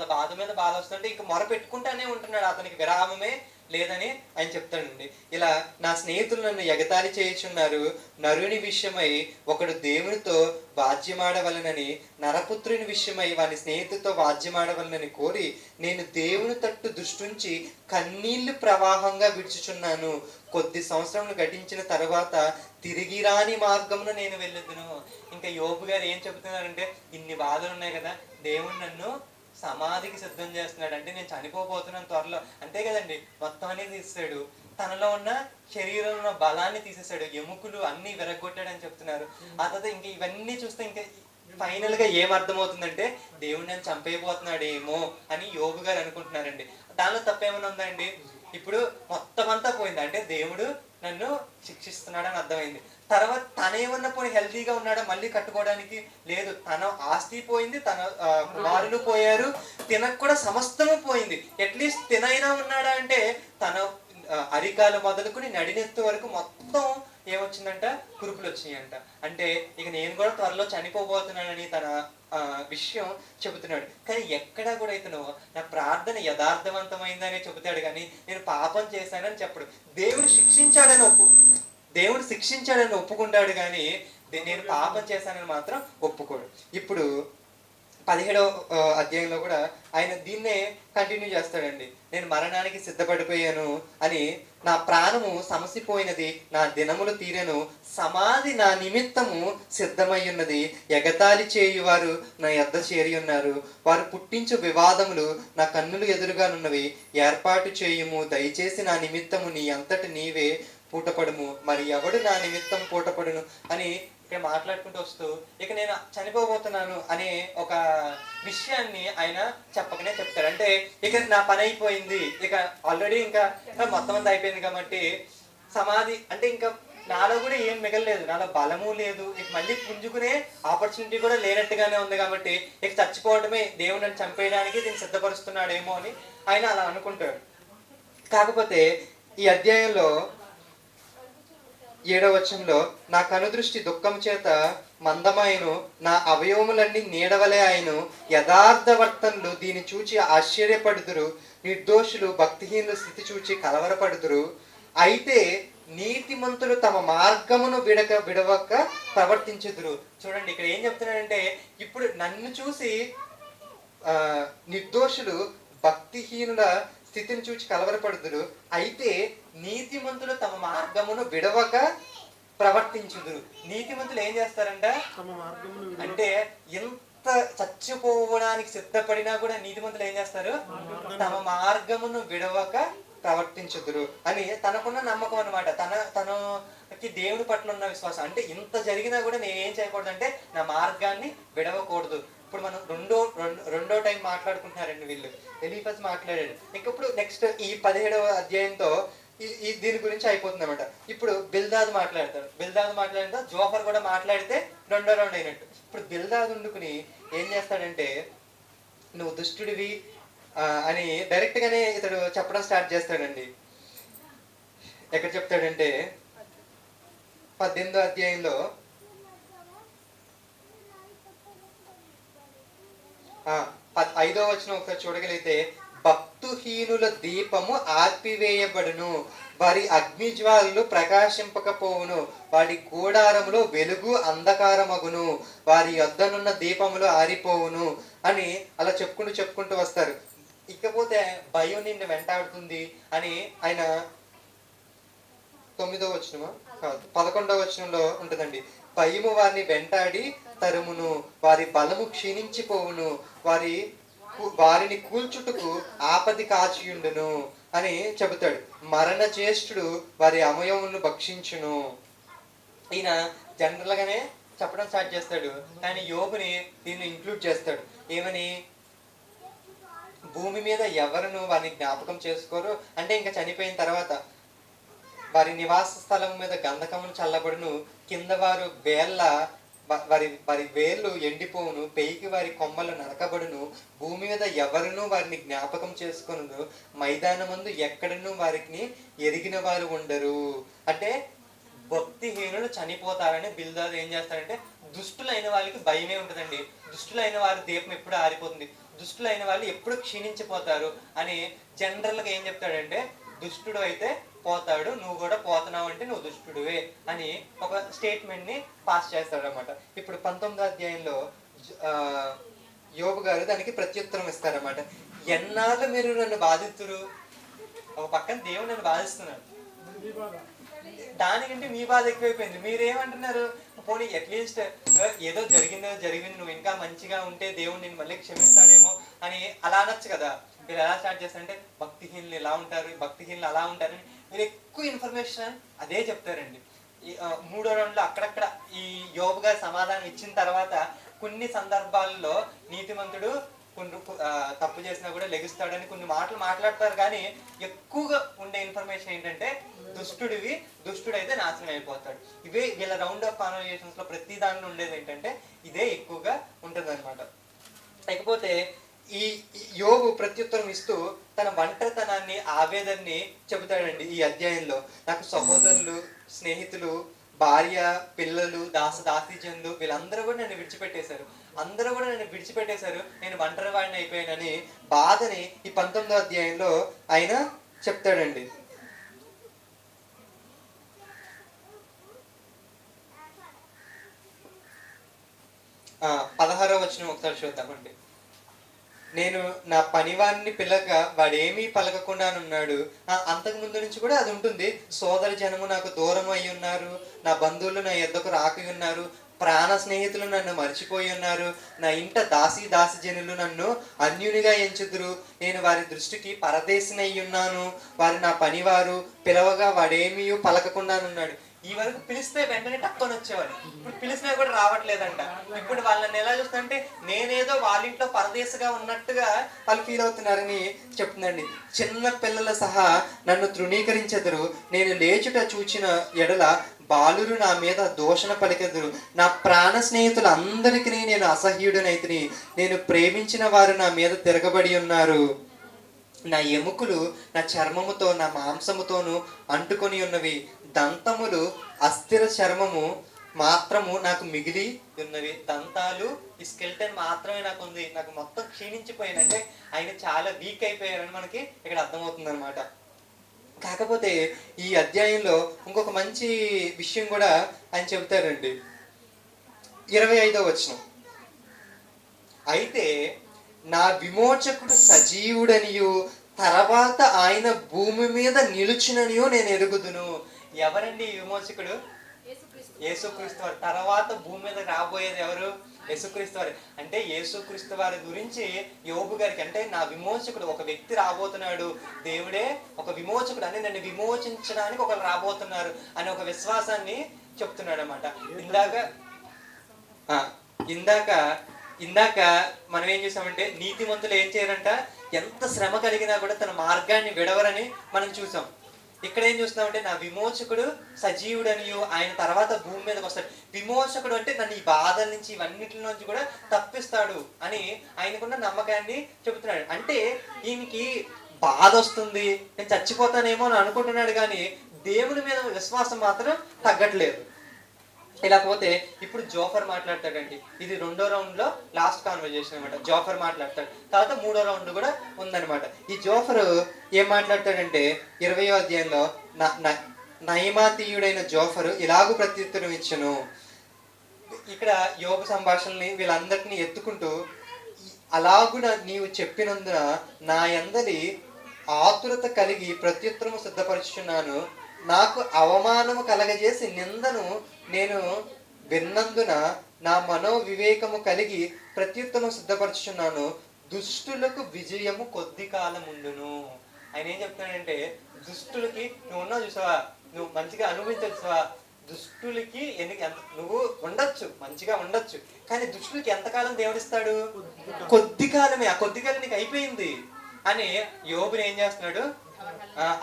వస్తుంటే ఇంక మొర పెట్టుకుంటానే ఉంటున్నాడు, అతనికి విరామమే లేదని ఆయన చెప్తాడండి. ఇలా నా స్నేహితులు నన్ను ఎగతాళి చేయుచున్నారు, నరుని విషయమై ఒకడు దేవునితో వాద్యమాడవలనని, నరపుత్రుని విషయమై వాని స్నేహితులతో వాద్యమాడవలనని కోరి నేను దేవుని తట్టు దృష్టించి కన్నీళ్లు ప్రవాహంగా విడుచుచున్నాను. కొద్ది సంవత్సరములు గతించిన తర్వాత తిరిగి రాని మార్గమును నేను వెళ్ళుదును. ఇంకా యోబు గారు ఏం చెబుతున్నారంటే ఇన్ని బాధలు ఉన్నాయి కదా, దేవుడు నన్ను సమాధికి సిద్ధం చేస్తున్నాడు, అంటే నేను చనిపోబోతున్నాను త్వరలో, అంతే కదండి. మొత్తం అనేది తీసాడు, తనలో ఉన్న శరీరంలో ఉన్న బలాన్ని తీసేసాడు, ఎముకలు అన్ని విరగొట్టాడని చెప్తున్నారు. ఆ తర్వాత ఇంక ఇవన్నీ చూస్తే ఇంకా ఫైనల్ గా ఏం అర్థమవుతుందంటే దేవుడు నన్ను చంపైపోతున్నాడేమో అని యోబు గారు అనుకుంటున్నారండి. దానిలో తప్పేమైనా ఉందండి? ఇప్పుడు మొత్తం అంతా పోయింది, అంటే దేవుడు నన్ను శిక్షిస్తున్నాడని అర్థమైంది. తర్వాత తనేమన్నా పోయి హెల్తీగా ఉన్నాడా మళ్ళీ కట్టుకోవడానికి? లేదు, తన ఆస్తి పోయింది, తన కుమారులు పోయారు, తినకు కూడా సమస్తము పోయింది. అట్లీస్ట్ తినైనా ఉన్నాడా అంటే తన అరికాలు మొదలుకుని నడినెత్తు వరకు మొత్తం ఏమొచ్చిందంట, కురుపులు వచ్చినాయంట. అంటే ఇక నేను కూడా త్వరలో చనిపోబోతున్నానని తన విషయం చెబుతున్నాడు. కానీ ఎక్కడా కూడా ఇతను నా ప్రార్థన యథార్థవంతమైందనే చెబుతాడు, కానీ నేను పాపం చేశానని చెప్పడు. దేవుడు శిక్షించాడని ఒప్పుకుంటాడు, కానీ నేను పాపం చేశానని మాత్రం ఒప్పుకోడు. ఇప్పుడు 17వ అధ్యాయంలో కూడా ఆయన దీన్నే కంటిన్యూ చేస్తాడండి. నేను మరణానికి సిద్ధపడిపోయాను అని, నా ప్రాణము సమసిపోయినది, నా దినములు తీరెను, సమాధి నా నిమిత్తము సిద్ధమై ఉన్నది, ఎగతాళి చేయువారు నా యొద్ద చేరి ఉన్నారు, వారు పుట్టించు వివాదములు నా కన్నులు ఎదురుగానున్నవి, ఏర్పాటు చేయుము దయచేసి నా నిమిత్తము నీ అంతటి నీవే పూటపడుము, మరి ఎవడు నా నిమిత్తం పూటపడును అని ఇక్కడ మాట్లాడుకుంటూ వస్తూ ఇక నేను చనిపోబోతున్నాను అనే ఒక విషయాన్ని ఆయన చెప్పకనే చెప్తాడు. అంటే ఇక నా పని అయిపోయింది, ఇక ఆల్రెడీ ఇంకా మొత్తం అంతా అయిపోయింది కాబట్టి సమాధి అంటే ఇంకా నాలో కూడా ఏం మిగలలేదు, నాలో బలము లేదు, ఇక మళ్ళీ పుంజుకునే ఆపర్చునిటీ కూడా లేనట్టుగానే ఉంది కాబట్టి ఇక చచ్చిపోవడమే, దేవుడు నన్ను చంపేయడానికి దీన్ని సిద్ధపరుస్తున్నాడేమో అని ఆయన అలా అనుకుంటాడు. కాకపోతే ఈ అధ్యాయంలో 7వ వచనంలో నా కనుదృష్టి దుఃఖం చేత మందమాయను, నా అవయవములన్నీ నీడవలే ఆయను, యథార్థవర్తనులు దీన్ని చూచి ఆశ్చర్యపడుదురు, నిర్దోషులు భక్తిహీనుల స్థితి చూచి కలవరపడుదురు, అయితే నీతిమంతులు తమ మార్గమును విడవక ప్రవర్తించుదురు. చూడండి ఇక్కడ ఏం చెప్తున్నాడంటే ఇప్పుడు నన్ను చూసి నిర్దోషులు భక్తిహీనుల స్థితిని చూచి కలవరపడుదురు, అయితే నీతిమంతులు తమ మార్గమును విడవక ప్రవర్తించుదురు. నీతిమంతులు ఏం చేస్తారంట అంటే ఎంత చచ్చిపోవడానికి సిద్ధపడినా కూడా నీతిమంతులు ఏం చేస్తారు? తమ మార్గమును విడవక ప్రవర్తించుదురు అని తనకున్న నమ్మకం అనమాట. తనకి దేవుడి పట్ల ఉన్న విశ్వాసం. అంటే ఇంత జరిగినా కూడా నేను ఏం చేయకూడదు అంటే నా మార్గాన్ని విడవకూడదు. ఇప్పుడు మనం రెండో టైం మాట్లాడుకుంటున్నారండి వీళ్ళు. ఎలీఫజ్ మాట్లాడాడు. ఇంకప్పుడు నెక్స్ట్ ఈ 17వ అధ్యాయంతో దీని గురించి అయిపోతుంది అనమాట. ఇప్పుడు బిల్దాద్ మాట్లాడతాడు. బిల్దాద్ మాట్లాడిన జోఫర్ కూడా మాట్లాడితే రెండో రౌండ్ అయినట్టు. ఇప్పుడు బిల్దాద్ ఉండుకుని ఏం చేస్తాడంటే నువ్వు దుష్టుడివి అని డైరెక్ట్ గానే ఇతడు చెప్పడం స్టార్ట్ చేస్తాడండి. ఎక్కడ చెప్తాడంటే 18వ అధ్యాయంలో 5వ వచనం ఒకసారి చూడగలిగితే, భక్తుహీనుల దీపము ఆర్పివేయబడును, వారి అగ్నిజ్వాలలు ప్రకాశింపకపోవును, వారి గూడారములో వెలుగు అంధకారమగును, వారి యొద్దనున్న దీపములు ఆరిపోవును అని అలా చెప్పుకుంటూ వస్తారు. ఇకపోతే భయం నిన్ను వెంటాడుతుంది అని ఆయన 9వ వచనమా కాదు 11వ వచనంలో ఉంటుందండి. భయము వారిని వెంటాడి తరుమును, వారి బలము క్షీణించిపోవును, వారిని కూల్చుటకు ఆపది కాచియుండును అని చెబుతాడు. మరణ జ్యేష్ఠుడు వారి అమయమును భక్షించును. ఈయన జనరల్ గానే చెప్పడం స్టార్ట్ చేస్తాడు, కానీ యోబుని దీన్ని ఇంక్లూడ్ చేస్తాడు. ఏమని? భూమి మీద ఎవరును వారిని జ్ఞాపకం చేసుకోరు, అంటే ఇంకా చనిపోయిన తర్వాత వారి నివాస స్థలం మీద గంధకమును చల్లబడును, కింద వారి వేళ్ళు ఎండిపోవును, పెయికి వారి కొమ్మలు నరకబడును, భూమి మీద ఎవరును వారిని జ్ఞాపకం చేసుకొను, మైదానమందు ఎక్కడను వారికి ఎరిగిన వారు ఉండరు. అంటే భక్తిహీనులు చనిపోతారని బిల్దాద్ ఏం చేస్తారంటే, దుష్టులైన వాళ్ళకి భయమే ఉంటుందండి, దుష్టులైన వారి దీపం ఎప్పుడు ఆరిపోతుంది, దుష్టులైన వాళ్ళు ఎప్పుడు క్షీణించిపోతారు అని జనరల్గా ఏం చెప్తాడంటే, దుష్టుడు అయితే పోతాడు, నువ్వు కూడా పోతున్నావు అంటే నువ్వు దుష్టుడువే అని ఒక స్టేట్మెంట్ ని పాస్ చేస్తాడు అనమాట. ఇప్పుడు 19వ అధ్యాయంలో యోబు గారు దానికి ప్రత్యుత్తరం ఇస్తారన్నమాట. ఎన్నాళ్ళు మీరు నన్ను బాధిస్తురు? ఒక పక్కన దేవుడు నన్ను బాధిస్తున్నాడు, దానికంటే మీ బాధ ఎక్కువైపోయింది. మీరేమంటున్నారు? పోనీ అట్లీస్ట్ ఏదో జరిగింది నువ్వు ఇంకా మంచిగా ఉంటే దేవుడు నేను మళ్ళీ క్షమిస్తాడేమో అని అలా అనొచ్చు కదా. మీరు ఎలా స్టార్ట్ చేస్తారంటే భక్తిహీనులు ఎలా ఉంటారు, భక్తిహీనులు అలా ఉంటారని మీరు ఎక్కువ ఇన్ఫర్మేషన్ అదే చెప్తారండి. 3వ రౌండ్లో అక్కడక్కడ ఈ యోబు గారు సమాధానం ఇచ్చిన తర్వాత కొన్ని సందర్భాల్లో నీతిమంతుడు కొన్ని తప్పు చేసినా కూడా లెగుస్తాడని కొన్ని మాటలు మాట్లాడతారు, కానీ ఎక్కువగా ఉండే ఇన్ఫర్మేషన్ ఏంటంటే దుష్టుడైతే నాశనం అయిపోతాడు. ఇవే వీళ్ళ రౌండ్ ఆఫ్ కాన్వర్జేషన్స్ లో ప్రతి దానిలో ఉండేది ఏంటంటే ఇదే ఎక్కువగా ఉంటుంది అనమాట. లేకపోతే ఈ యోబు ప్రత్యుత్తరం ఇస్తూ తన ఒంటరితనాన్ని, ఆవేదనని చెబుతాడండి ఈ అధ్యాయంలో. నాకు సహోదరులు, స్నేహితులు, భార్య, పిల్లలు, దాసీజనులు వీళ్ళందరూ కూడా నన్ను విడిచిపెట్టేశారు, నేను ఒంటరి వాడిని అయిపోయానని బాధని ఈ 19వ అధ్యాయంలో ఆయన చెప్తాడండి. ఆ 16వ వచనం ఒకసారి చూద్దామండి. నేను నా పనివాడిని పిలక వాడేమీ పలకకుండానున్నాడు. అంతకు ముందు నుంచి కూడా అది ఉంటుంది. సోదర జనము నాకు దూరం అయి ఉన్నారు, నా బంధువులు నా యొద్దకు రాకి ఉన్నారు, ప్రాణ స్నేహితులు నన్ను మర్చిపోయి ఉన్నారు, నా ఇంట దాసి జనులు నన్ను అన్యునిగా ఎంచుదురు, నేను వారి దృష్టికి పరదేశినై ఉన్నాను, వారు నా పనివారు, పిలవగా వాడేమీ పలకకుండానున్నాడు. ఈ వరకు పిలిస్తే వెంటనే టక్కుని వచ్చేవాడు, ఇప్పుడు పిలిచినా కూడా రావట్లేదంట. ఇప్పుడు వాళ్ళని ఎలా చూస్తుంటే నేనేదో వాళ్ళ ఇంట్లో పరదేశగా ఉన్నట్టుగా వాళ్ళు ఫీల్ అవుతున్నారని చెప్తుందండి. చిన్న పిల్లల సహా నన్ను తృణీకరించెదరు, నేను లేచుట చూచిన ఎడల బాలురు నా మీద దూషణ పలికెదరు, నా ప్రాణ స్నేహితులు అందరికీ నేను అసహ్యుడనైతిని, నేను ప్రేమించిన వారు నా మీద తిరగబడి ఉన్నారు, నా ఎముకలు నా చర్మముతో నా మాంసముతోను అంటుకొని ఉన్నవి, దంతములు అస్థిర చర్మము మాత్రము నాకు మిగిలి ఉన్నవి. దంతాలు ఈ స్కెల్టన్ మాత్రమే నాకు ఉంది, నాకు మొత్తం క్షీణించిపోయిందంటే ఆయన చాలా వీక్ అయిపోయారని మనకి ఇక్కడ అర్థమవుతుంది అనమాట. కాకపోతే ఈ అధ్యాయంలో ఇంకొక మంచి విషయం కూడా ఆయన చెబుతారండి. 25వ వచనం, అయితే నా విమోచకుడు సజీవుడనియు తర్వాత ఆయన భూమి మీద నిలుచుననియో నేను ఎరుగుదును. ఎవరండి ఈ విమోచకుడు? యేసుక్రీస్తు వారు. తర్వాత భూమి మీద రాబోయేది ఎవరు? యేసుక్రీస్తు వారు. అంటే యేసుక్రీస్తు వారి గురించి యోబు గారికి, అంటే నా విమోచకుడు ఒక వ్యక్తి రాబోతున్నాడు, దేవుడే ఒక విమోచకుడు అని నన్ను విమోచించడానికి ఒకరు రాబోతున్నారు అనే ఒక విశ్వాసాన్ని చెప్తున్నాడు అన్నమాట. ఇందాక మనం ఏం చేసామంటే, నీతిమంతులు ఏం చేయరంట, ఎంత శ్రమ కలిగినా కూడా తన మార్గాన్ని విడవరని మనం చూసాం. ఇక్కడ ఏం చూస్తున్నామంటే, నా విమోచకుడు సజీవుడనియు, ఆయన తర్వాత భూమి మీదకి వస్తాడు. విమోచకుడు అంటే నన్ను ఈ బాధల నుంచి ఇవన్నిటి నుంచి కూడా తప్పిస్తాడు అని ఆయనకున్న నమ్మకాన్ని చెబుతున్నాడు. అంటే ఈయనకి బాధ వస్తుంది, నేను చచ్చిపోతానేమో అని అనుకుంటున్నాడు, కానీ దేవుని మీద విశ్వాసం మాత్రం తగ్గట్లేదు. ఇలా పోతే ఇప్పుడు జోఫర్ మాట్లాడతాడండి. ఇది 2వ రౌండ్ లో లాస్ట్ కాన్వర్జేషన్ అనమాట. జోఫర్ మాట్లాడతాడు. తర్వాత 3వ రౌండ్ కూడా ఉందనమాట. ఈ జోఫర్ ఏం మాట్లాడతాడంటే 20వ అధ్యాయంలో, నయమాతీయుడైన జోఫరు ఇలాగూ ప్రత్యుత్తరం ఇచ్చెను. ఇక్కడ యోబు సంభాషణని వీళ్ళందరినీ ఎత్తుకుంటూ, అలాగున నీవు చెప్పినందున నా యందలి ఆతురత కలిగి ప్రత్యుత్తరము సిద్ధపరుచుచున్నాను. నాకు అవమానము కలగజేసి నిందను నేను విన్నందున నా మనోవివేకము కలిగి ప్రత్యుత్తరం సిద్ధపరచుచున్నాను. దుష్టులకు విజయము కొద్ది కాలం ఉండును. ఆయన ఏం చెప్తున్నాడంటే, దుష్టులకి నువ్వు ఉన్నావు చూసావా, నువ్వు మంచిగా అనుభవించవా, దుష్టులకి నువ్వు ఉండొచ్చు, మంచిగా ఉండొచ్చు, కానీ దుష్టులకి ఎంతకాలం దేవుడిస్తాడు? కొద్ది కాలమే. ఆ కొద్ది కాలం నీకు అయిపోయింది అని యోబుని ఏం చేస్తున్నాడు?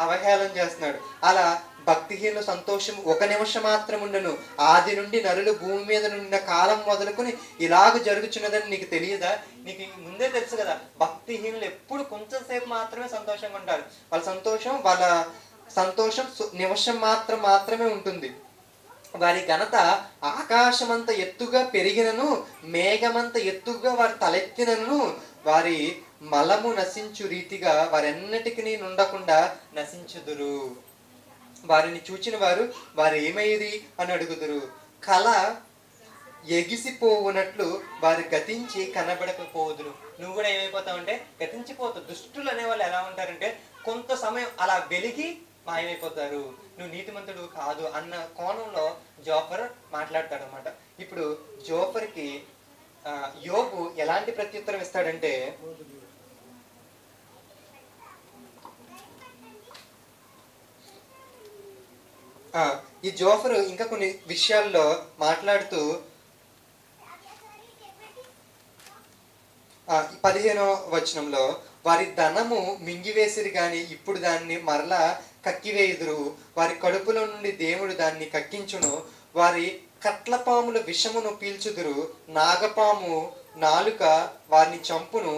అవహేళన చేస్తున్నాడు. అలా భక్తిహీనుల సంతోషం 1 నిమిషం మాత్రం ఉండను. ఆది నుండి నరులు భూమి మీద నుండిన కాలం మొదలుకొని ఇలాగ జరుగుతున్నదని నీకు తెలియదా? నీకు ముందే తెలుసు కదా, భక్తిహీనులు ఎప్పుడు కొంచెం సేపు మాత్రమే సంతోషంగా ఉంటారు. వాళ్ళ సంతోషం నిమిషం మాత్రమే ఉంటుంది. వారి ఘనత ఆకాశమంత ఎత్తుగా పెరిగినను, మేఘమంత ఎత్తుగా వారి తలెత్తినను, వారి మలము నశించు రీతిగా వారెన్నటికి నుండకుండా నశించుదురు. వారిని చూచిన వారు ఏమయ్యేది అని అడుగుదురు. కళ ఎగిసిపోవునట్లు వారు గతించి కనబడకపోదురు. నువ్వు కూడా ఏమైపోతావు అంటే గతించిపోతావు. దుష్టులు అనేవాళ్ళు ఎలా ఉంటారంటే, కొంత సమయం అలా వెలిగి మాయమైపోతారు. నువ్వు నీతిమంతుడు కాదు అన్న కోణంలో జోఫర్ మాట్లాడతాడు అనమాట. ఇప్పుడు జోఫర్కి యోబు ఎలాంటి ప్రత్యుత్తరం ఇస్తాడంటే, ఈ జోఫరు ఇంకా కొన్ని విషయాల్లో మాట్లాడుతూ 15వ వచనంలో, వారి ధనము మింగివేసిరి గాని ఇప్పుడు దాన్ని మరలా కక్కివేయుదురు. వారి కడుపులో నుండి దేవుడు దాన్ని కక్కించును. వారి కట్లపాముల విషమును పీల్చుదురు. నాగపాము నాలుక వారిని చంపును.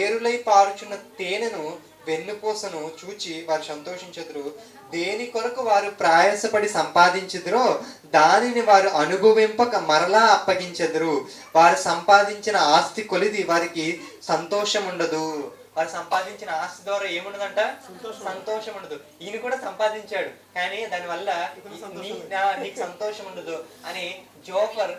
ఏరులై పారుచున్న తేనెను వెన్నుపూసను చూచి వారు సంతోషించుదురు. దేని కొరకు వారు ప్రయాసపడి సంపాదించుదురో దానిని వారు అనుభవింపక మరలా అప్పగించెదరు. వారు సంపాదించిన ఆస్తి కొలిది వారికి సంతోషం ఉండదు. వారు సంపాదించిన ఆస్తి ద్వారా ఏముండదంట? సంతోషం ఉండదు. ఈయన కూడా సంపాదించాడు, కానీ దానివల్ల నీకు సంతోషం ఉండదు అని జోఫర్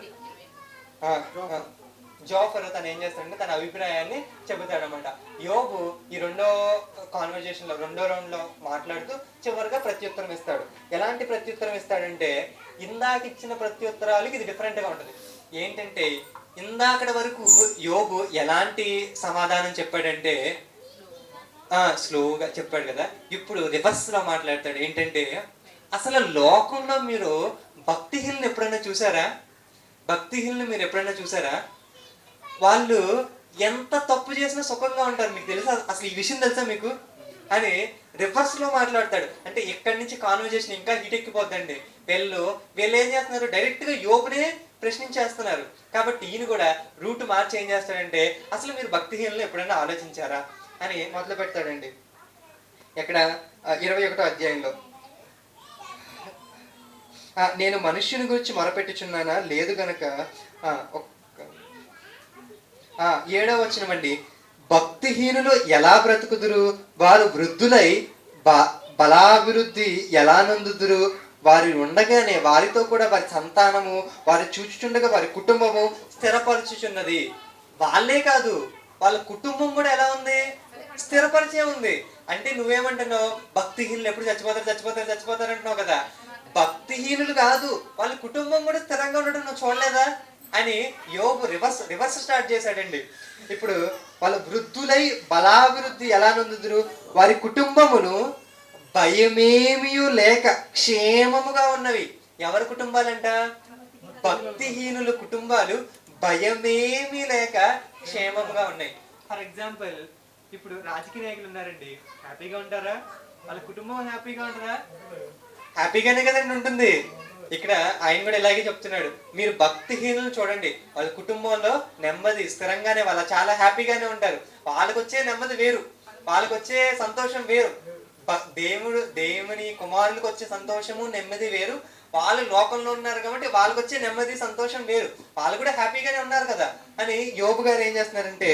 తను ఏం చేస్తాడంటే తన అభిప్రాయాన్ని చెబుతాడు అనమాట. యోబు ఈ 2వ కాన్వర్జేషన్ లో 2వ రౌండ్ లో మాట్లాడుతూ చివరిగా ప్రత్యుత్తరం ఇస్తాడు. ఎలాంటి ప్రత్యుత్తరం ఇస్తాడంటే, ఇందాక ఇచ్చిన ప్రత్యుత్తరాలకి ఇది డిఫరెంట్ గా ఉంటుంది. ఏంటంటే, ఇందాకటి వరకు యోబు ఎలాంటి సమాధానం చెప్పాడంటే స్లోగా చెప్పాడు కదా. ఇప్పుడు రివర్స్ లో మాట్లాడతాడు. ఏంటంటే, అసలు లోకంలో మీరు భక్తిహీనులు ఎప్పుడైనా చూసారా? మీరు ఎప్పుడైనా చూసారా? వాళ్ళు ఎంత తప్పు చేసినా సుఖంగా ఉంటారు. మీకు తెలుసా? అసలు ఈ విషయం తెలుసా మీకు అని రివర్స్ లో మాట్లాడతాడు. అంటే ఇక్కడి నుంచి కాన్వర్జేషన్ ఇంకా హీట్ ఎక్కిపోద్దండి. వీళ్ళు ఏం చేస్తున్నారు, డైరెక్ట్ గా యోబునే ప్రశ్నించేస్తున్నారు. కాబట్టి ఈయన కూడా రూట్ మార్చి ఏం చేస్తాడంటే, అసలు మీరు భక్తిహీనులు ఎప్పుడైనా ఆలోచించారా అని మొదలు పెడతాడండి. ఎక్కడ 21వ అధ్యాయంలో, నేను మనుష్యుని గురించి మొరపెట్టుచున్నానా? లేదు గనక 7వ వచనం అండి. భక్తిహీనులు ఎలా బ్రతుకుదురు? వారు వృద్ధులై బలాభివృద్ధి ఎలా నందుదురు? వారి ఉండగానే వారితో కూడా వారి సంతానము, వారి చూచుచుండగా వారి కుటుంబము స్థిరపరచుచున్నది. వాళ్ళే కాదు, వాళ్ళ కుటుంబం కూడా ఎలా ఉంది? స్థిరపరిచే ఉంది. అంటే నువ్వేమంటున్నావు, భక్తిహీనులు ఎప్పుడు చచ్చిపోతారు అంటున్నావు కదా. భక్తిహీనులు కాదు, వాళ్ళ కుటుంబం కూడా స్థిరంగా ఉండడం నువ్వు చూడలేదా అని యోబు రివర్స్ స్టార్ట్ చేశాడండి. ఇప్పుడు వాళ్ళ వృద్ధులై బలాభివృద్ధి ఎలా నొందుదురు, వారి కుటుంబమును భయమేమీ లేక క్షేమముగా ఉన్నవి. ఎవరి కుటుంబాలంట? భక్తిహీనుల కుటుంబాలు భయమేమీ లేక క్షేమముగా ఉన్నాయి. ఫర్ ఎగ్జాంపుల్, ఇప్పుడు రాజకీయ నాయకులు ఉన్నారండి, హ్యాపీగా ఉంటారా? వాళ్ళ కుటుంబం హ్యాపీగా ఉంటారా? హ్యాపీగానే కదండి ఉంటుంది. ఇక్కడ ఆయన కూడా ఇలాగే చెప్తున్నాడు, మీరు భక్తిహీనులు చూడండి, వాళ్ళ కుటుంబంలో నెమ్మది స్థిరంగానే, వాళ్ళ చాలా హ్యాపీగానే ఉంటారు. వాళ్ళకు వచ్చే నెమ్మది వేరు, వాళ్ళకు వచ్చే సంతోషం వేరు. దేవుని కుమారులకు వచ్చే సంతోషము నెమ్మది వేరు. వాళ్ళు లోకంలో ఉన్నారు కాబట్టి వాళ్ళకి వచ్చే నెమ్మది సంతోషం వేరు. వాళ్ళు కూడా హ్యాపీగానే ఉన్నారు కదా అని యోబు గారు ఏం చేస్తున్నారంటే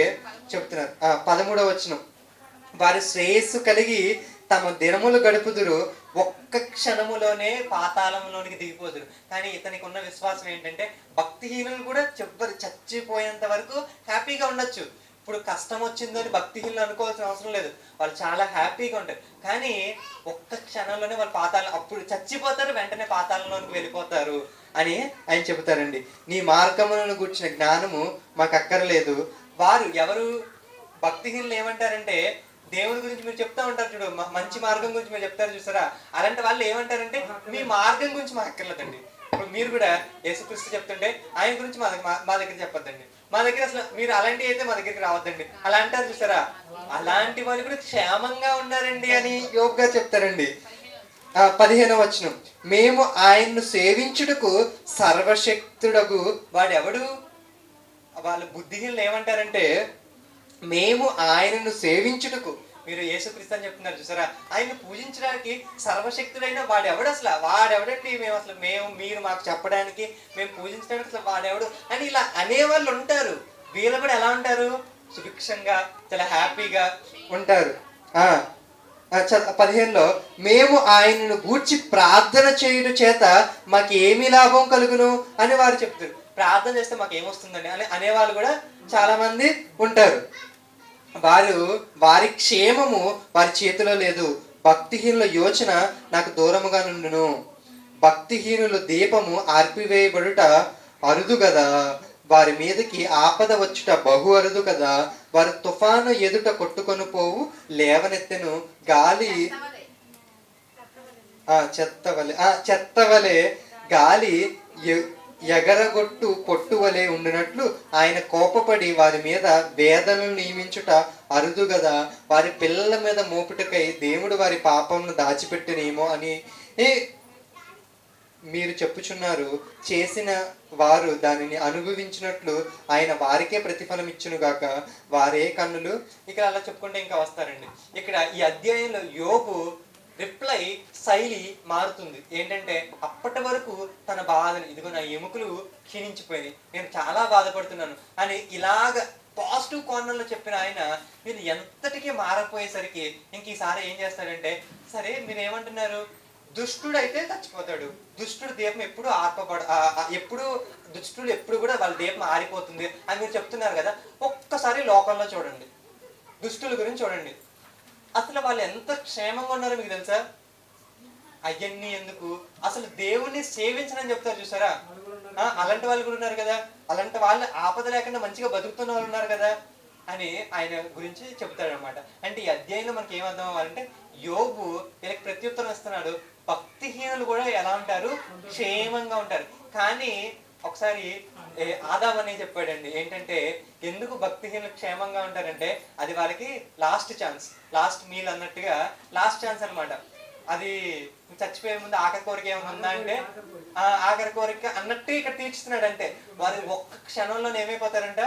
చెప్తున్నారు. 13వ వచనం, వారి శ్రేయస్సు కలిగి తమ దినములు గడుపుదురు, ఒక్క క్షణములోనే పాతాళంలోనికి దిగిపోదురు. కానీ ఇతనికి ఉన్న విశ్వాసం ఏంటంటే, భక్తిహీనులు కూడా చచ్చిపోయేంత వరకు హ్యాపీగా ఉండొచ్చు. ఇప్పుడు కష్టం వచ్చిందని భక్తిహీనులు అనుకోవాల్సిన అవసరం లేదు, వాళ్ళు చాలా హ్యాపీగా ఉంటారు. కానీ ఒక్క క్షణంలోనే వాళ్ళు అప్పుడు చచ్చిపోతారు, వెంటనే పాతాళంలోనికి వెళ్ళిపోతారు అని ఆయన చెబుతారండి. నీ మార్గములను గూర్చిన జ్ఞానము మాకు అక్కర్లేదు. వారు ఎవరు? భక్తిహీనులు ఏమంటారంటే, దేవుని గురించి మీరు చెప్తా ఉంటారు చూడు, మంచి మార్గం గురించి మీరు చెప్తారు చూసారా, అలాంటి వాళ్ళు ఏమంటారంటే, మీ మార్గం గురించి మాకు అక్కర్లేదండి. ఇప్పుడు మీరు కూడా యేసుక్రీస్తు చెప్తుంటే ఆయన గురించి మా దగ్గర చెప్పొద్దండి, మా దగ్గర అసలు మీరు అలాంటివి అయితే మా దగ్గరికి రావద్దండి అలా అంటారు చూసారా. అలాంటి వాళ్ళు కూడా క్షేమంగా ఉన్నారండి అని యోబు గారు చెప్తారండి. 15వ వచనం, మేము ఆయన్ను సేవించుటకు సర్వశక్తుడగు వాడెవడు? వాళ్ళ బుద్ధిహీనులు ఏమంటారంటే, మేము ఆయనను సేవించుటకు, మీరు యేసుక్రీస్తు అని చెప్తున్నారు చూసారా, ఆయన్ని పూజించడానికి సర్వశక్తుడైన వాడెవడు? అసలు వాడెవడండి? మీరు మాకు చెప్పడానికి, మేము పూజించడానికి అసలు వాడెవడు అని ఇలా అనేవాళ్ళు ఉంటారు. వీళ్ళు కూడా ఎలా ఉంటారు? సుభిక్షంగా, చాలా హ్యాపీగా ఉంటారు. 15లో, మేము ఆయనను గూర్చి ప్రార్థన చేయుట చేత మాకు ఏమి లాభం కలుగును అని వారు చెప్తారు. ప్రార్థన చేస్తే మాకు ఏమొస్తుందని అని అనేవాళ్ళు కూడా చాలా మంది ఉంటారు. వారి క్షేమము వారి చేతిలో లేదు. భక్తిహీనుల యోచన నాకు దూరముగా నుండును. భక్తిహీనుల దీపము ఆర్పివేయబడుట అరుదు కదా, వారి మీదకి ఆపద వచ్చుట బహు అరుదు కదా. వారి తుఫాను ఎదుట కొట్టుకొని పోవు లేవనెత్తెను గాలి, చెత్తవలే గాలి ఎగరగొట్టు పొట్టువలే ఉండినట్లు ఆయన కోపపడి వారి మీద వేదనలు నియమించుట అరుదు గదా. వారి పిల్లల మీద మోపుటకై దేవుడు వారి పాపమును దాచిపెట్టినేమో అని మీరు చెప్పుచున్నారు. చేసిన వారు దానిని అనుభవించినట్లు ఆయన వారికే ప్రతిఫలం ఇచ్చునుగాక, వారే కన్నులు. ఇక్కడ అలా చెప్పుకుంటే ఇంకా వస్తారండి. ఇక్కడ ఈ అధ్యాయంలో యోబు రిప్లై శైలి మారుతుంది. ఏంటంటే, అప్పటి వరకు తన బాధని, ఇదిగో నా ఎముకలు క్షీణించిపోయినాయి, నేను చాలా బాధపడుతున్నాను అని ఇలాగ పాజిటివ్ కోణంలో చెప్పిన ఆయన మీరు ఎంతటికీ మారపోయేసరికి ఇంక ఈసారి ఏం చేస్తాడంటే, సరే మీరు ఏమంటున్నారు, దుష్టుడు అయితే చచ్చిపోతాడు, దుష్టుడు దీపం ఎప్పుడు దుష్టుడు ఎప్పుడు కూడా వాళ్ళ దీపం ఆరిపోతుంది అని మీరు చెప్తున్నారు కదా. ఒక్కసారి లోకంలో చూడండి, దుష్టుల గురించి చూడండి, అసలు వాళ్ళు ఎంత క్షేమంగా ఉన్నారో మీకు తెలుసా? అవన్నీ ఎందుకు, అసలు దేవుణ్ణి సేవించనని చెప్తారు చూసారా, అలాంటి వాళ్ళు కూడా ఉన్నారు కదా. అలాంటి వాళ్ళు ఆపద లేకుండా మంచిగా బతుకుతున్న వాళ్ళు ఉన్నారు కదా అని ఆయన గురించి చెప్తాడనమాట. అంటే ఈ అధ్యాయంలో మనకి ఏమర్థం అవ్వాలంటే, యోబు వీళ్ళకి ప్రత్యుత్తరం ఇస్తున్నాడు. భక్తిహీనులు కూడా ఎలా ఉంటారు? క్షేమంగా ఉంటారు. కానీ ఒకసారి ఆదాం అని చెప్పాడండి, ఏంటంటే ఎందుకు భక్తిహీనులు క్షేమంగా ఉంటారంటే, అది వాళ్ళకి లాస్ట్ ఛాన్స్, లాస్ట్ మీల్ అన్నట్టుగా లాస్ట్ ఛాన్స్ అనమాట. అది చచ్చిపోయే ముందు ఆఖరి కోరిక ఏమైనా ఉందా అంటే, ఆఖరి కోరిక అన్నట్టు ఇక్కడ తీర్చుతున్నాడు. అంటే వారు ఒక్క క్షణంలోనే ఏమైపోతారంట,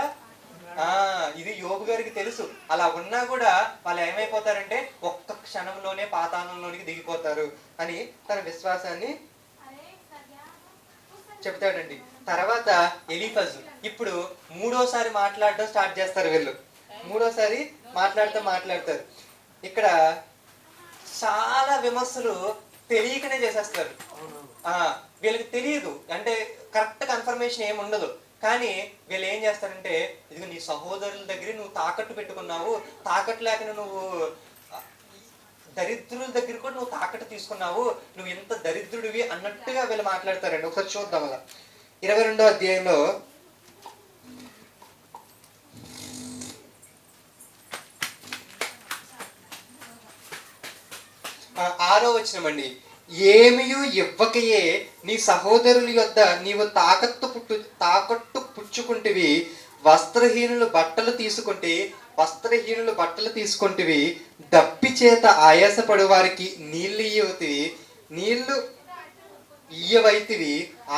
ఇది యోబు గారికి తెలుసు. అలా ఉన్నా కూడా వాళ్ళు ఏమైపోతారంటే ఒక్క క్షణంలోనే పాతాళంలోనికి దిగిపోతారు అని తన విశ్వాసాన్ని చెప్తాడండి. తర్వాత ఎలీఫజు ఇప్పుడు మూడోసారి మాట్లాడడం స్టార్ట్ చేస్తారు. వీళ్ళు మూడోసారి మాట్లాడతారు. ఇక్కడ చాలా విమర్శలు తెలియకనే చేసేస్తారు. వీళ్ళకి తెలియదు, అంటే కరెక్ట్ కన్ఫర్మేషన్ ఏమి ఉండదు. కానీ వీళ్ళు ఏం చేస్తారంటే, ఇదిగో నీ సహోదరుల దగ్గర నువ్వు తాకట్టు పెట్టుకున్నావు, తాకట్టు లేక నువ్వు దరిద్రుల దగ్గర కూడా నువ్వు తాకట్టు తీసుకున్నావు, నువ్వు ఎంత దరిద్రుడివి అన్నట్టుగా వీళ్ళు మాట్లాడతారండి. ఒకసారి చూద్దాం అలా. 22వ అధ్యాయంలో 6వ వచనమండి. ఏమియు ఇవ్వకయే నీ సహోదరుల యొద్ద నీవు తాకట్టు పుచ్చుకుంటివి, వస్త్రహీనులు బట్టలు తీసుకుంటివి, దప్పి చేత ఆయాసపడు వారికి నీళ్లు ఇయ్యవైతివి,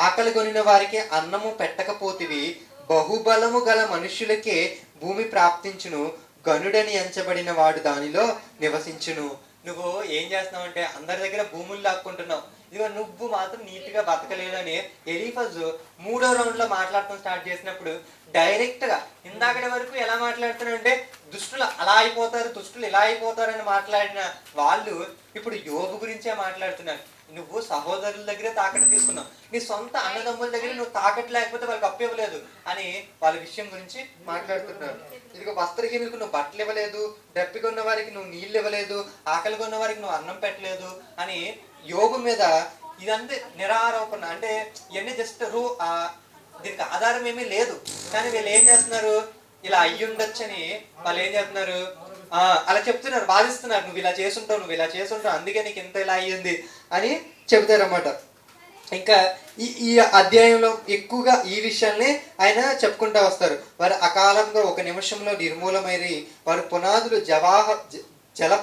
ఆకలి కొనిన వారికి అన్నము పెట్టకపోతివి, బహుబలము గల మనుషులకే భూమి ప్రాప్తించును, గనుడని ఎంచబడిన వాడు దానిలో నివసించును. నువ్వు ఏం చేస్తున్నావు అంటే అందరి దగ్గర భూములు లాక్కుంటున్నావు, ఇదిగో నువ్వు మాత్రం నీట్గా బతకలేదని ఎలీఫజు 3వ రౌండ్ లో మాట్లాడటం స్టార్ట్ చేసినప్పుడు డైరెక్ట్ గా ఇందాకటి వరకు ఎలా మాట్లాడుతున్నావు అంటే దుష్టులు అలా అయిపోతారు, దుష్టులు ఇలా అయిపోతారు అని మాట్లాడిన వాళ్ళు ఇప్పుడు యోబు గురించే మాట్లాడుతున్నారు. నువ్వు సహోదరుల దగ్గరే తాకట్టు తీసుకున్నావు, నీ సొంత అన్నదమ్ముల దగ్గర నువ్వు తాకట్టు లేకపోతే వాళ్ళకి అప్పు ఇవ్వలేదు అని వాళ్ళ విషయం గురించి మాట్లాడుతున్నారు. ఇదిగో వస్త్రహీనులకు నువ్వు బట్టలు ఇవ్వలేదు, దప్పికొన్న వారికి నువ్వు నీళ్ళు ఇవ్వలేదు, ఆకలి కొన్న వారికి నువ్వు అన్నం పెట్టలేదు అని యోబు మీద ఇదంతా నిరారోపణ. అంటే ఇవన్నీ జస్ట్ దీనికి ఆధారం ఏమీ లేదు, కానీ వీళ్ళు ఏం చేస్తున్నారు, ఇలా అయ్యుండొచ్చని వాళ్ళు ఏం చేస్తున్నారు, అలా చెప్తున్నారు, బాధిస్తున్నారు. నువ్వు ఇలా చేసుంటావు అందుకే నీకు ఇంత ఇలా అయ్యింది అని చెబుతారన్నమాట. ఇంకా ఈ అధ్యాయంలో ఎక్కువగా ఈ విషయాల్ని ఆయన చెప్పుకుంటూ వస్తారు. వారు అకాలంగా ఒక నిమిషంలో నిర్మూలమైరి, వారి పునాదులు జల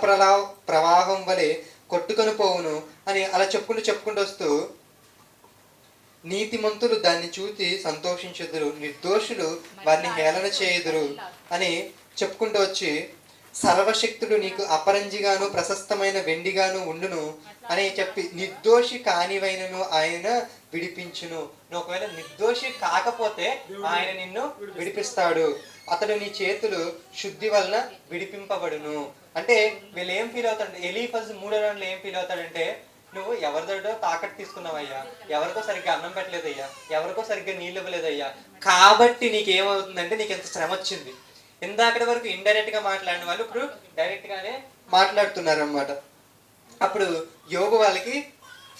ప్రవాహం వలె కొట్టుకొని పోవును అని అలా చెప్పుకుంటూ వస్తూ, నీతిమంతులు దాన్ని చూసి సంతోషించుదురు, నిర్దోషులు వారిని హేళన చేయుదురు అని చెప్పుకుంటూ వచ్చి, సర్వశక్తుడు నీకు అపరంజిగాను ప్రశస్తమైన వెండిగాను ఉండును అని చెప్పి, నిర్దోషి కానివైనను ఆయన విడిపించును. నువ్వు ఒకవేళ నిర్దోషి కాకపోతే ఆయన నిన్ను విడిపిస్తాడు, అతడు నీ చేతులు శుద్ధి వలన విడిపింపబడును. అంటే వీళ్ళు ఏం ఫీల్ అవుతాడు, ఎలీఫజ్ 3వ రౌండ్లో ఏం ఫీల్ అవుతాడంటే, నువ్వు ఎవరిదో తాకట్టు తీసుకున్నావయ్యా, ఎవరికో సరిగ్గా అన్నం పెట్టలేదయ్యా, ఎవరికో సరిగ్గా నీళ్ళు ఇవ్వలేదయ్యా, కాబట్టి నీకేమవుతుందంటే నీకు ఎంత శ్రమ వచ్చింది. ఇందాకటి వరకు ఇండైరెక్ట్ గా మాట్లాడిన వాళ్ళు ఇప్పుడు డైరెక్ట్ గానే మాట్లాడుతున్నారు అన్నమాట. అప్పుడు యోబు వాళ్ళకి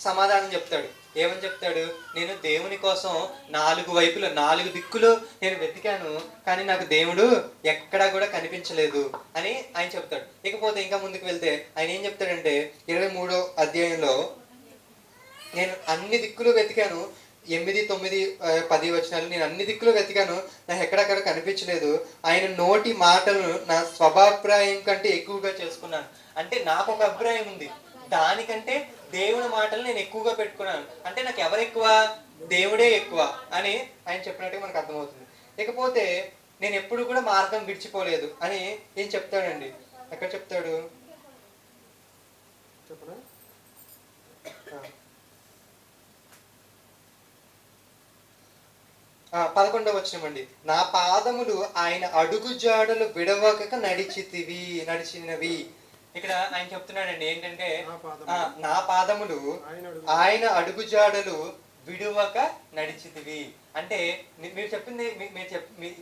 సమాధానం చెప్తాడు. ఏమని చెప్తాడు, నేను దేవుని కోసం 4 దిక్కులు నేను వెతికాను, కానీ నాకు దేవుడు ఎక్కడా కూడా కనిపించలేదు అని ఆయన చెప్తాడు. ఇకపోతే ఇంకా ముందుకు వెళ్తే ఆయన ఏం చెప్తాడంటే 23వ అధ్యాయంలో, నేను అన్ని దిక్కులు వెతికాను, 8, 9, 10 వచనాలు, నేను అన్ని దిక్కులు వెతికాను, నాకు ఎక్కడక్కడ కనిపించలేదు, ఆయన నోటి మాటలను నా స్వభాప్రాయం కంటే ఎక్కువగా చేసుకున్నాను. అంటే నాకు ఒక అభిప్రాయం ఉంది, దానికంటే దేవుని మాటలు నేను ఎక్కువగా పెట్టుకున్నాను, అంటే నాకు ఎవరు ఎక్కువ, దేవుడే ఎక్కువ అని ఆయన చెప్పినట్టుగా మనకు అర్థమవుతుంది. ఇకపోతే నేను ఎప్పుడు కూడా మార్గం విడిచిపోలేదు అని ఏం చెప్తాడండి, ఎక్కడ చెప్తాడు చెప్పనా, 11వ వచనం, నా పాదములు ఆయన అడుగు జాడలు విడవక నడిచినవి. ఇక్కడ ఆయన చెప్తున్నాడండి ఏంటంటే, నా పాదములు ఆయన అడుగు జాడలు విడువక నడిచితివి. అంటే మీరు చెప్పింది,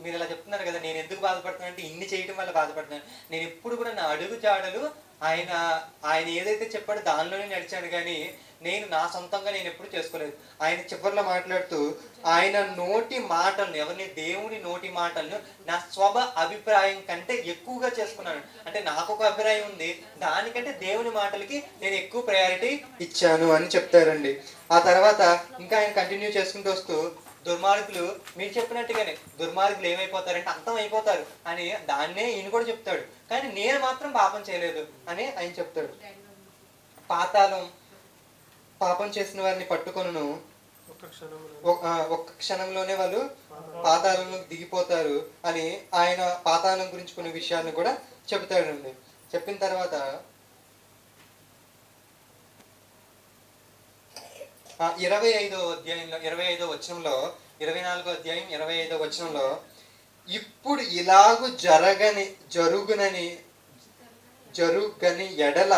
మీరు ఇలా చెప్తున్నారు కదా, నేను ఎందుకు బాధపడుతున్నాను అంటే ఇన్ని చేయటం వల్ల బాధపడుతున్నాను. నేను ఎప్పుడు కూడా నా అడుగు జాడలు ఆయన ఏదైతే చెప్పాడో దానిలోనే నడిచాను, కానీ నేను నా సొంతంగా నేను ఎప్పుడు చేసుకోలేదు. ఆయన చివరిలో మాట్లాడుతూ ఆయన నోటి మాటలను, ఎవరిని, దేవుని నోటి మాటలను నా అభిప్రాయం కంటే ఎక్కువగా చేసుకున్నాను. అంటే నాకు ఒక అభిప్రాయం ఉంది, దానికంటే దేవుని మాటలకి నేను ఎక్కువ ప్రయారిటీ ఇచ్చాను అని చెప్తారండి. ఆ తర్వాత ఇంకా ఆయన కంటిన్యూ చేసుకుంటూ వస్తూ, దుర్మార్గులు మీరు చెప్పినట్టుగానే దుర్మార్గులు ఏమైపోతారంటే అంతం అయిపోతారు అని దాన్నే ఈయన కూడా చెప్తాడు, కానీ నేను మాత్రం పాపం చేయలేదు అని ఆయన చెప్తాడు. పాతాళం పాపం చేసిన వారిని పట్టుకొను, ఒక్క క్షణంలోనే వాళ్ళు పాతాళంలో దిగిపోతారు అని ఆయన పాతాళం గురించి కొన్ని విషయాలను కూడా చెబుతాడండి. చెప్పిన తర్వాత 25వ అధ్యాయంలో 25వ వచనంలో, 24వ అధ్యాయం 25వ వచనంలో, ఇప్పుడు ఇలాగు జరుగుగని ఎడల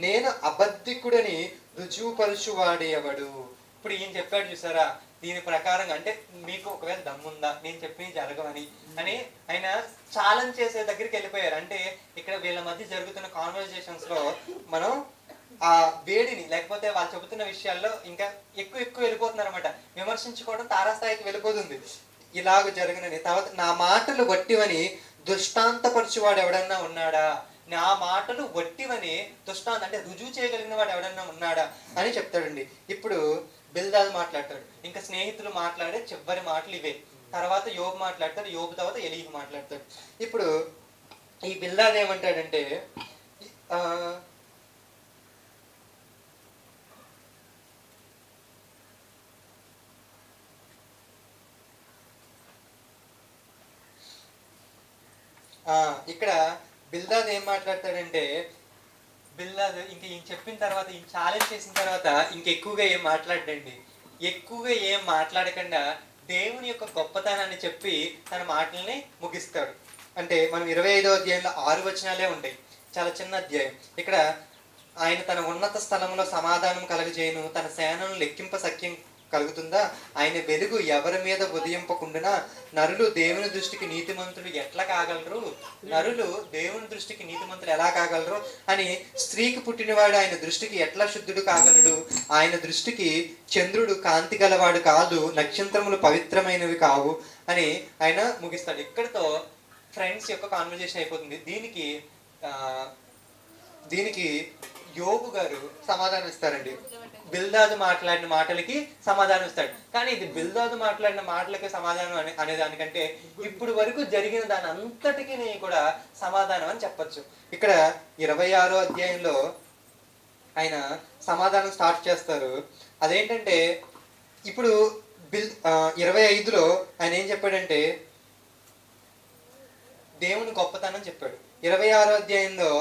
నేను అబద్ధికుడని రుజువుపరుచువాడేవాడు. ఇప్పుడు ఈయన చెప్పాడు చూసారా, దీని ప్రకారంగా అంటే మీకు ఒకవేళ దమ్ముందా నేను చెప్పి జరగవని అని ఆయన ఛాలెంజ్ చేసే దగ్గరికి వెళ్ళిపోయారు. అంటే ఇక్కడ వీళ్ళ మధ్య జరుగుతున్న కాన్వర్జేషన్స్ లో మనం ఆ వేడిని లేకపోతే వాళ్ళు చెబుతున్న విషయాల్లో ఇంకా ఎక్కువ వెళ్ళిపోతున్నారు అనమాట. విమర్శించుకోవడం తారాస్థాయికి వెళ్ళిపోతుంది. ఇలాగ జరగనని తర్వాత నా మాటలు వట్టివని దృష్టాంతపరచువాడు ఎవడన్నా ఉన్నాడా, నా మాటలు వట్టివని దృష్టాంత అంటే రుజువు చేయగలిగిన వాడు ఎవడన్నా ఉన్నాడా అని చెప్తాడండి. ఇప్పుడు బిల్దాద్ మాట్లాడతాడు, ఇంకా స్నేహితులు మాట్లాడే చివరి మాటలు ఇవే. తర్వాత యోబు మాట్లాడతాడు, యోబు తర్వాత ఎలీహు మాట్లాడతాడు. ఇప్పుడు ఈ బిల్దాద్ ఏమంటాడంటే ఇక్కడ బిల్దాద్ ఏం మాట్లాడతాడంటే, బిల్దాద్ ఇంక ఈయన చెప్పిన తర్వాత, ఈయన ఛాలెంజ్ చేసిన తర్వాత ఇంకెక్కువగా ఏం మాట్లాడండి. ఎక్కువగా ఏం మాట్లాడకుండా దేవుని యొక్క గొప్పతనాన్ని చెప్పి తన మాటల్ని ముగిస్తాడు. అంటే మనం 25వ అధ్యాయంలో 6 వచనాలే ఉంటాయి, చాలా చిన్న అధ్యాయం. ఇక్కడ ఆయన తన ఉన్నత స్థలంలో సమాధానం కలగజేయను, తన సేనను లెక్కింప సఖ్యం కలుగుతుందా, ఆయన వెలుగు ఎవరి మీద ఉదయింపకుండా నరులు దేవుని దృష్టికి నీతిమంతులు ఎట్లా కాగలరు, నరులు దేవుని దృష్టికి నీతిమంతులు ఎలా కాగలరు అని, స్త్రీకి పుట్టినవాడు ఆయన దృష్టికి ఎట్లా శుద్ధుడు కాగలడు, ఆయన దృష్టికి చంద్రుడు కాంతి గలవాడు కాదు, నక్షత్రములు పవిత్రమైనవి కావు అని ఆయన ముగిస్తాడు. ఇక్కడితో ఫ్రెండ్స్ యొక్క కాన్వర్జేషన్ అయిపోతుంది. దీనికి యోబు గారు సమాధానం ఇస్తారండి. బిల్దాదు మాట్లాడిన మాటలకి సమాధానం ఇస్తాడు. కానీ ఇది బిల్దాదు మాట్లాడిన మాటలకి సమాధానం అనే దానికంటే ఇప్పుడు వరకు జరిగిన దాని అంతటికి కూడా సమాధానం అని చెప్పచ్చు. ఇక్కడ 26వ అధ్యాయంలో ఆయన సమాధానం స్టార్ట్ చేస్తారు. అదేంటంటే ఇప్పుడు 25లో ఆయన ఏం చెప్పాడంటే దేవుని గొప్పతనం చెప్పాడు. 26వ అధ్యాయంలో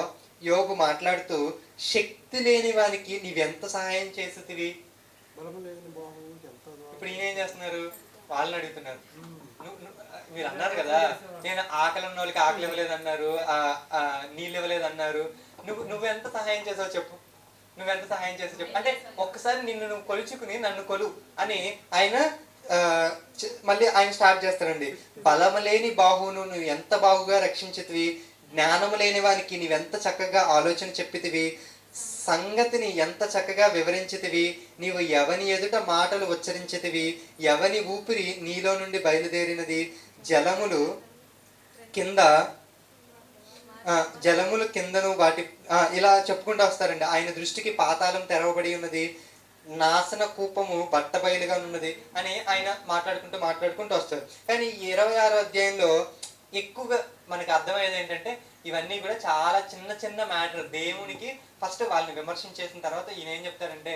యోబు మాట్లాడుతూ శక్తి లేని వానికి నీవెంత సహాయం చేసేదివి. ఇప్పుడు ఈయన ఏం చేస్తున్నారు, వాళ్ళని అడుగుతున్నారు. మీరు అన్నారు కదా, నేను ఆకలి ఉన్న వాళ్ళకి ఆకలి ఇవ్వలేదన్నారు, నీళ్ళు ఇవ్వలేదన్నారు, నువ్వెంత సహాయం చేసావు చెప్పు, నువ్వెంత సహాయం చేసావు చెప్పు అంటే ఒక్కసారి నువ్వు కొలుచుకుని నన్ను కొలు అని ఆయన మళ్ళీ ఆయన స్టార్ట్ చేస్తారండి. బలము లేని బాహువును నువ్వు ఎంత బాగుగా రక్షించితివి, జ్ఞానము లేని వానికి నీవెంత చక్కగా ఆలోచన చెప్పితివి, సంగతిని ఎంత చక్కగా వివరించితివి, నీవు ఎవని ఎదుట మాటలు ఉచ్చరించితివి, ఎవని ఊపిరి నీలో నుండి బయలుదేరినది, జలములు కిందను వాటి ఇలా చెప్పుకుంటూ వస్తారండి. ఆయన దృష్టికి పాతాళం తెరవబడి ఉన్నది, నాశన కూపము బట్ట బయలుగా ఉన్నది అని ఆయన మాట్లాడుకుంటూ వస్తారు. కానీ 26వ అధ్యాయంలో ఎక్కువగా మనకు అర్థమయ్యేది ఏంటంటే ఇవన్నీ కూడా చాలా చిన్న మ్యాటర్. దేవునికి ఫస్ట్ వాళ్ళని విమర్శించేసిన తర్వాత ఈయన ఏం చెప్తారంటే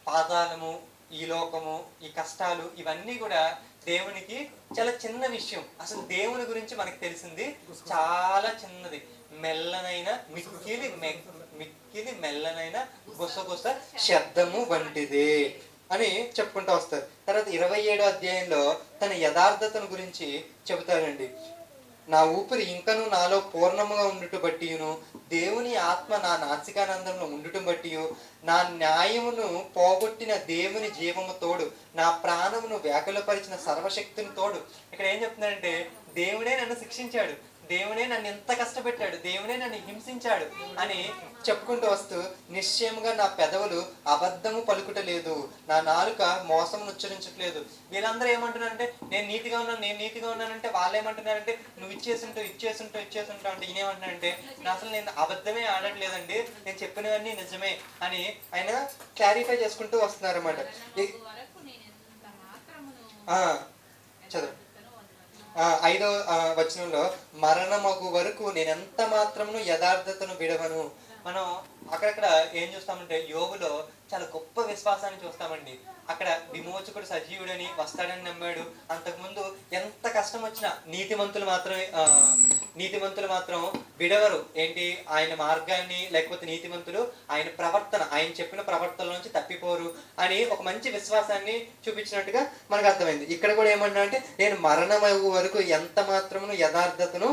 పాతాళము, ఈ లోకము, ఈ కష్టాలు ఇవన్నీ కూడా దేవునికి చాలా చిన్న విషయం. అసలు దేవుని గురించి మనకు తెలిసింది చాలా చిన్నది, మెల్లనైన మిక్కిలి మెల్లనైన గుసగుస శబ్దము వంటిదే అని చెప్పుకుంటూ వస్తారు. తర్వాత 27వ అధ్యాయంలో తన యథార్థతను గురించి చెబుతారండి. నా ఊపిరి ఇంకను నాలో పూర్ణముగా ఉండుట బట్టియును, దేవుని ఆత్మ నా నాసికానందంలో ఉండుట బట్టియు, నా న్యాయమును పోగొట్టిన దేవుని జీవము తోడు, నా ప్రాణమును వ్యాకులపరిచిన సర్వశక్తిని తోడు. ఇక్కడ ఏం చెప్తున్నాడంటే దేవుడే నన్ను శిక్షించాడు, దేవుడే నన్ను ఎంత కష్టపెట్టాడు, దేవుడే నన్ను హింసించాడు అని చెప్పుకుంటూ వస్తూ నిశ్చయముగా నా పెదవులు అబద్ధము పలుకుటలేదు, నా నాలుక మోసమును ఉచ్చరించట్లేదు. వీళ్ళందరూ ఏమంటున్నారంటే నేను నీతిగా ఉన్నానంటే వాళ్ళు ఏమంటున్నారంటే నువ్వు ఇచ్చేసుంటావు అంటే ఈయన ఏమంటున్నారంటే అసలు నేను అబద్ధమే ఆడట్లేదండి, నేను చెప్పినవన్నీ నిజమే అని ఆయన క్లారిఫై చేసుకుంటూ వస్తున్నారు అన్నమాట. చదువు 5వ వచనంలో మరణమగు వరకు నేను ఎంత మాత్రమును యథార్థతను విడవను. మనం అక్కడక్కడ ఏం చూస్తామంటే యోబులో చాలా గొప్ప విశ్వాసాన్ని చూస్తామండి. అక్కడ విమోచకుడు సజీవుడని వస్తాడని నమ్మాడు. అంతకుముందు ఎంత కష్టం వచ్చినా నీతిమంతులు మాత్రం విడవరు. ఏంటి ఆయన మార్గాన్ని, లేకపోతే నీతిమంతులు ఆయన ప్రవర్తన, ఆయన చెప్పిన ప్రవర్తన నుంచి తప్పిపోరు అని ఒక మంచి విశ్వాసాన్ని చూపించినట్టుగా మనకు అర్థమైంది. ఇక్కడ కూడా ఏమన్నా అంటే నేను మరణమగు వరకు ఎంత మాత్రమును యథార్థతను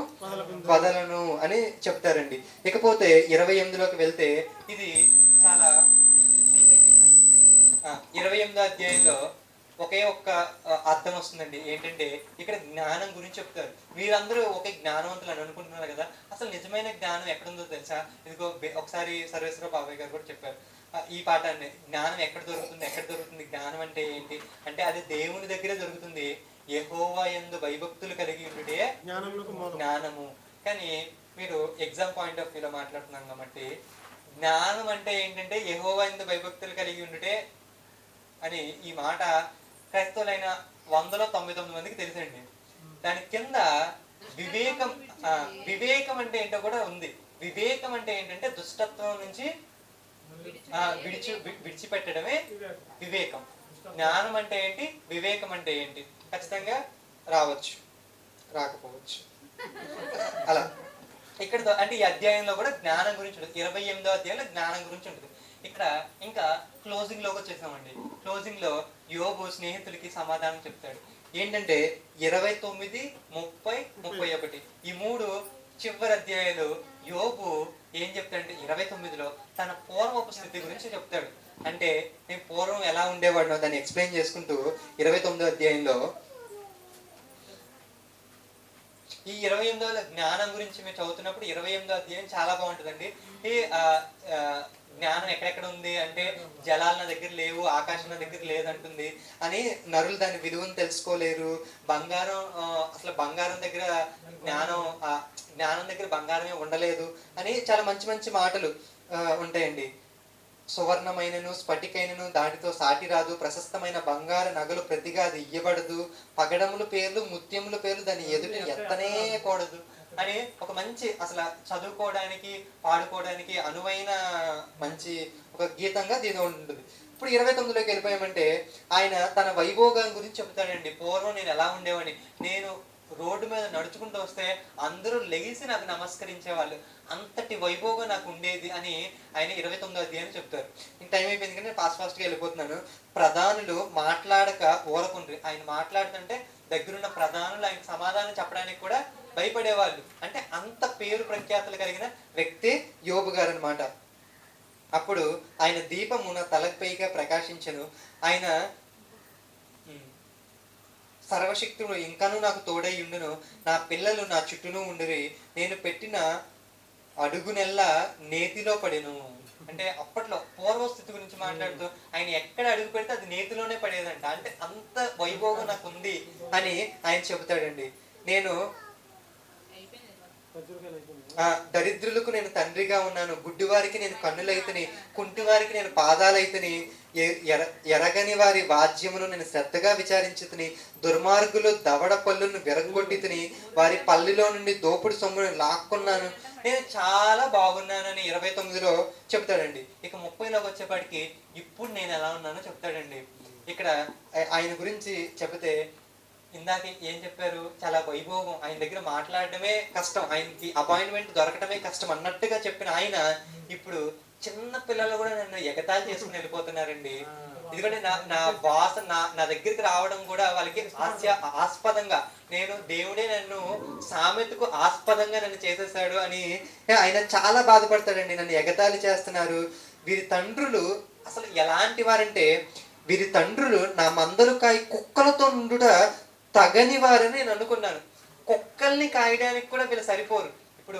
వదలను అని చెప్తారండి. ఇకపోతే 28లోకి వెళ్తే ఇది చాలా 28వ అధ్యాయంలో ఒకే ఒక్క అర్థం వస్తుందండి. ఏంటంటే ఇక్కడ జ్ఞానం గురించి చెప్తారు. మీరందరూ ఒకే జ్ఞానవంతులు అని అనుకుంటున్నారు కదా, అసలు నిజమైన జ్ఞానం ఎక్కడుందో తెలుసా? ఇదిగో ఒకసారి సర్వేశ్వర బాబాయ్ గారు కూడా చెప్పారు ఈ పాఠాన్ని. జ్ఞానం ఎక్కడ దొరుకుతుంది, ఎక్కడ దొరుకుతుంది? జ్ఞానం అంటే ఏంటి అంటే అది దేవుని దగ్గరే దొరుకుతుంది. యెహోవా యందు భయభక్తులు కలిగి ఉండుటే జ్ఞానము. కానీ మీరు ఎగ్జామ్ పాయింట్ ఆఫ్ వ్యూలో మాట్లాడుతున్నాం కాబట్టి జ్ఞానం అంటే ఏంటంటే యెహోవా యందు భయభక్తులు కలిగి ఉండుటే అని ఈ మాట క్రైస్తవులైన 199 మందికి తెలుసండి. దాని కింద వివేకం, వివేకం అంటే ఏంటో కూడా ఉంది. వివేకం అంటే ఏంటంటే దుష్టత్వం నుంచి విడిచిపెట్టడమే వివేకం. జ్ఞానం అంటే ఏంటి, వివేకం అంటే ఏంటి? ఖచ్చితంగా రావచ్చు, రాకపోవచ్చు. అలా ఇక్కడ అంటే ఈ అధ్యాయంలో కూడా జ్ఞానం గురించి ఉంటుంది. 28వ అధ్యాయంలో జ్ఞానం గురించి ఉంటుంది. ఇక్కడ ఇంకా క్లోజింగ్ లోకి వచ్చేసామండి. క్లోజింగ్ లో యోబు స్నేహితులకి సమాధానం చెప్తాడు. ఏంటంటే 29, 30, 31 ఈ 3 చివరి అధ్యాయాలు యోబు ఏం చెప్తాడంటే 29లో తన పూర్వపు స్థితి గురించి చెప్తాడు. అంటే నేను పూర్వం ఎలా ఉండేవాడినో దాన్ని ఎక్స్ప్లెయిన్ చేసుకుంటూ 29వ అధ్యాయంలో ఈ 28వ జ్ఞానం గురించి మేము చదువుతున్నప్పుడు 28వ అధ్యాయం చాలా బాగుంటుందండి. ఈ జ్ఞానం ఎక్కడెక్కడ ఉంది అంటే జలాల నా దగ్గర లేవు, ఆకాశం నా దగ్గర లేదంటుంది అని, నరులు దాని విలువను తెలుసుకోలేరు, బంగారం అసలు బంగారం దగ్గర జ్ఞానం దగ్గర బంగారమే ఉండలేదు అని చాలా మంచి మంచి మాటలు ఉంటాయండి. సువర్ణమైనను స్ఫటికైనను దానితో సాటి రాదు, ప్రశస్తమైన బంగారు నగలు ప్రతిగా అది ఇయ్యబడదు, పగడముల పేర్లు ముత్యముల పేర్లు దాని ఎదుట ఎత్తనే కూడదు అని ఒక మంచి అసలు చదువుకోవడానికి పాడుకోవడానికి అనువైన మంచి ఒక గీతంగా దీని ఉంటుంది. ఇప్పుడు 29లోకి వెళ్ళిపోయామంటే ఆయన తన వైభోగం గురించి చెప్తాడండి. పూర్వం నేను ఎలా ఉండేవాడిని, నేను రోడ్డు మీద నడుచుకుంటూ వస్తే అందరూ లెగిసి నాకు నమస్కరించేవాళ్ళు, అంతటి వైభోగం నాకు ఉండేది అని ఆయన 29వ అధ్యాయం చెప్తారు. ఇంక టైం అయిపోయింది కానీ నేను ఫాస్ట్గా వెళ్ళిపోతున్నాను. ప్రధానులు మాట్లాడక ఊరకుండ్రి. ఆయన మాట్లాడుతుంటే దగ్గరున్న ప్రధానులు ఆయన సమాధానం చెప్పడానికి కూడా భయపడేవాళ్ళు. అంటే అంత పేరు ప్రఖ్యాతులు కలిగిన వ్యక్తి యోబు గారు అనమాట. అప్పుడు ఆయన దీపము నా తలపైగా ప్రకాశించను, ఆయన సర్వశక్తుడు ఇంకాను నాకు తోడై ఉండును, నా పిల్లలు నా చుట్టూను ఉండిరి, నేను పెట్టిన అడుగునెల్లా నేతిలో పడెను. అంటే అప్పట్లో పూర్వస్థితి గురించి మాట్లాడుతూ ఆయన ఎక్కడ అడుగు పెడితే అది నేతిలోనే పడేదంట. అంటే అంత వైభోగం నాకు ఉంది అని ఆయన చెబుతాడండి. నేను దరిద్రులకు నేను తండ్రిగా ఉన్నాను, గుడ్డివారికి నేను కన్నులైతని, కుంటివారికి నేను పాదాలైతని, ఎరగని వారి వాద్యమును నేను శ్రద్ధగా విచారించుతుని, దుర్మార్గులు దవడ పళ్ళును విరగొట్టితిని, వారి పల్లిలో నుండి దోపుడు సొమ్మును లాక్కున్నాను, నేను చాలా బాగున్నానని 29లో చెప్తాడండి. ఇక 30లోకి వచ్చేపాటికి ఇప్పుడు నేను ఎలా ఉన్నానో చెప్తాడండి. ఇక్కడ ఆయన గురించి చెబితే ఇందాక ఏం చెప్పారు, చాలా వైభోగం, ఆయన దగ్గర మాట్లాడటమే కష్టం, ఆయనకి అపాయింట్మెంట్ దొరకటమే కష్టం అన్నట్టుగా చెప్పిన ఆయన ఇప్పుడు చిన్న పిల్లలు కూడా నన్ను ఎగతాళి చేసుకుని వెళ్ళిపోతున్నారండి. ఎందుకంటే నా బాస నా దగ్గరికి రావడం కూడా వాళ్ళకి ఆస్పదంగా, నేను దేవుడే నన్ను సామెతకు ఆస్పదంగా నన్ను చేసేసాడు అని ఆయన చాలా బాధపడతాడండి. నన్ను ఎగతాళి చేస్తున్నారు. వీరి తండ్రులు అసలు ఎలాంటి వారంటే, వీరి తండ్రులు నా మందలు కాయి కుక్కలతో నుండుట తగని వారని నేను అనుకున్నాను. కుక్కల్ని కాయడానికి కూడా వీళ్ళు సరిపోరు. ఇప్పుడు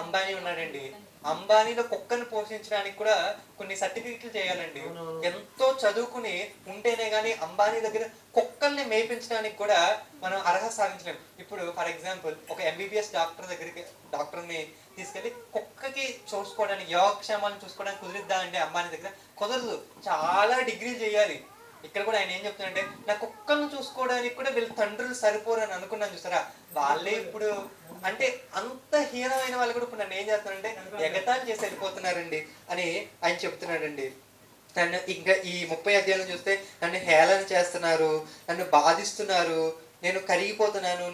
అంబానీ ఉన్నాడండి, అంబానీలో కుక్కను పోషించడానికి కూడా కొన్ని సర్టిఫికెట్లు చేయాలండి. ఎంతో చదువుకుని ఉంటేనే గానీ అంబానీ దగ్గర కుక్కల్ని మేపించడానికి కూడా మనం అర్హత సాధించలేము. ఇప్పుడు ఫర్ ఎగ్జాంపుల్ ఒక MBBS డాక్టర్ని తీసుకెళ్లి కుక్కకి చూసుకోవడానికి, యోగక్షేమాలను చూసుకోవడానికి కుదిరిద్దా అంటే అంబానీ దగ్గర కుదరదు, చాలా డిగ్రీలు చేయాలి. ఇక్కడ కూడా ఆయన ఏం చెప్తున్నాడంటే, నా కుక్కలను చూసుకోవడానికి కూడా వీళ్ళ తండ్రులు సరిపోరు అని అనుకున్నాను. చూసారా, వాళ్ళే ఇప్పుడు అంటే అంత హీనమైన వాళ్ళు కూడా ఇప్పుడు నన్ను ఏం చేస్తున్నారంటే ఎగతాళి చేసి వెళ్ళిపోతున్నారండి అని ఆయన చెప్తున్నాడండి. నన్ను ఇంకా ఈ 30 అధ్యాయం చూస్తే నన్ను హేళన చేస్తున్నారు, నన్ను బాధిస్తున్నారు, నేను కరిగిపోతున్నాను,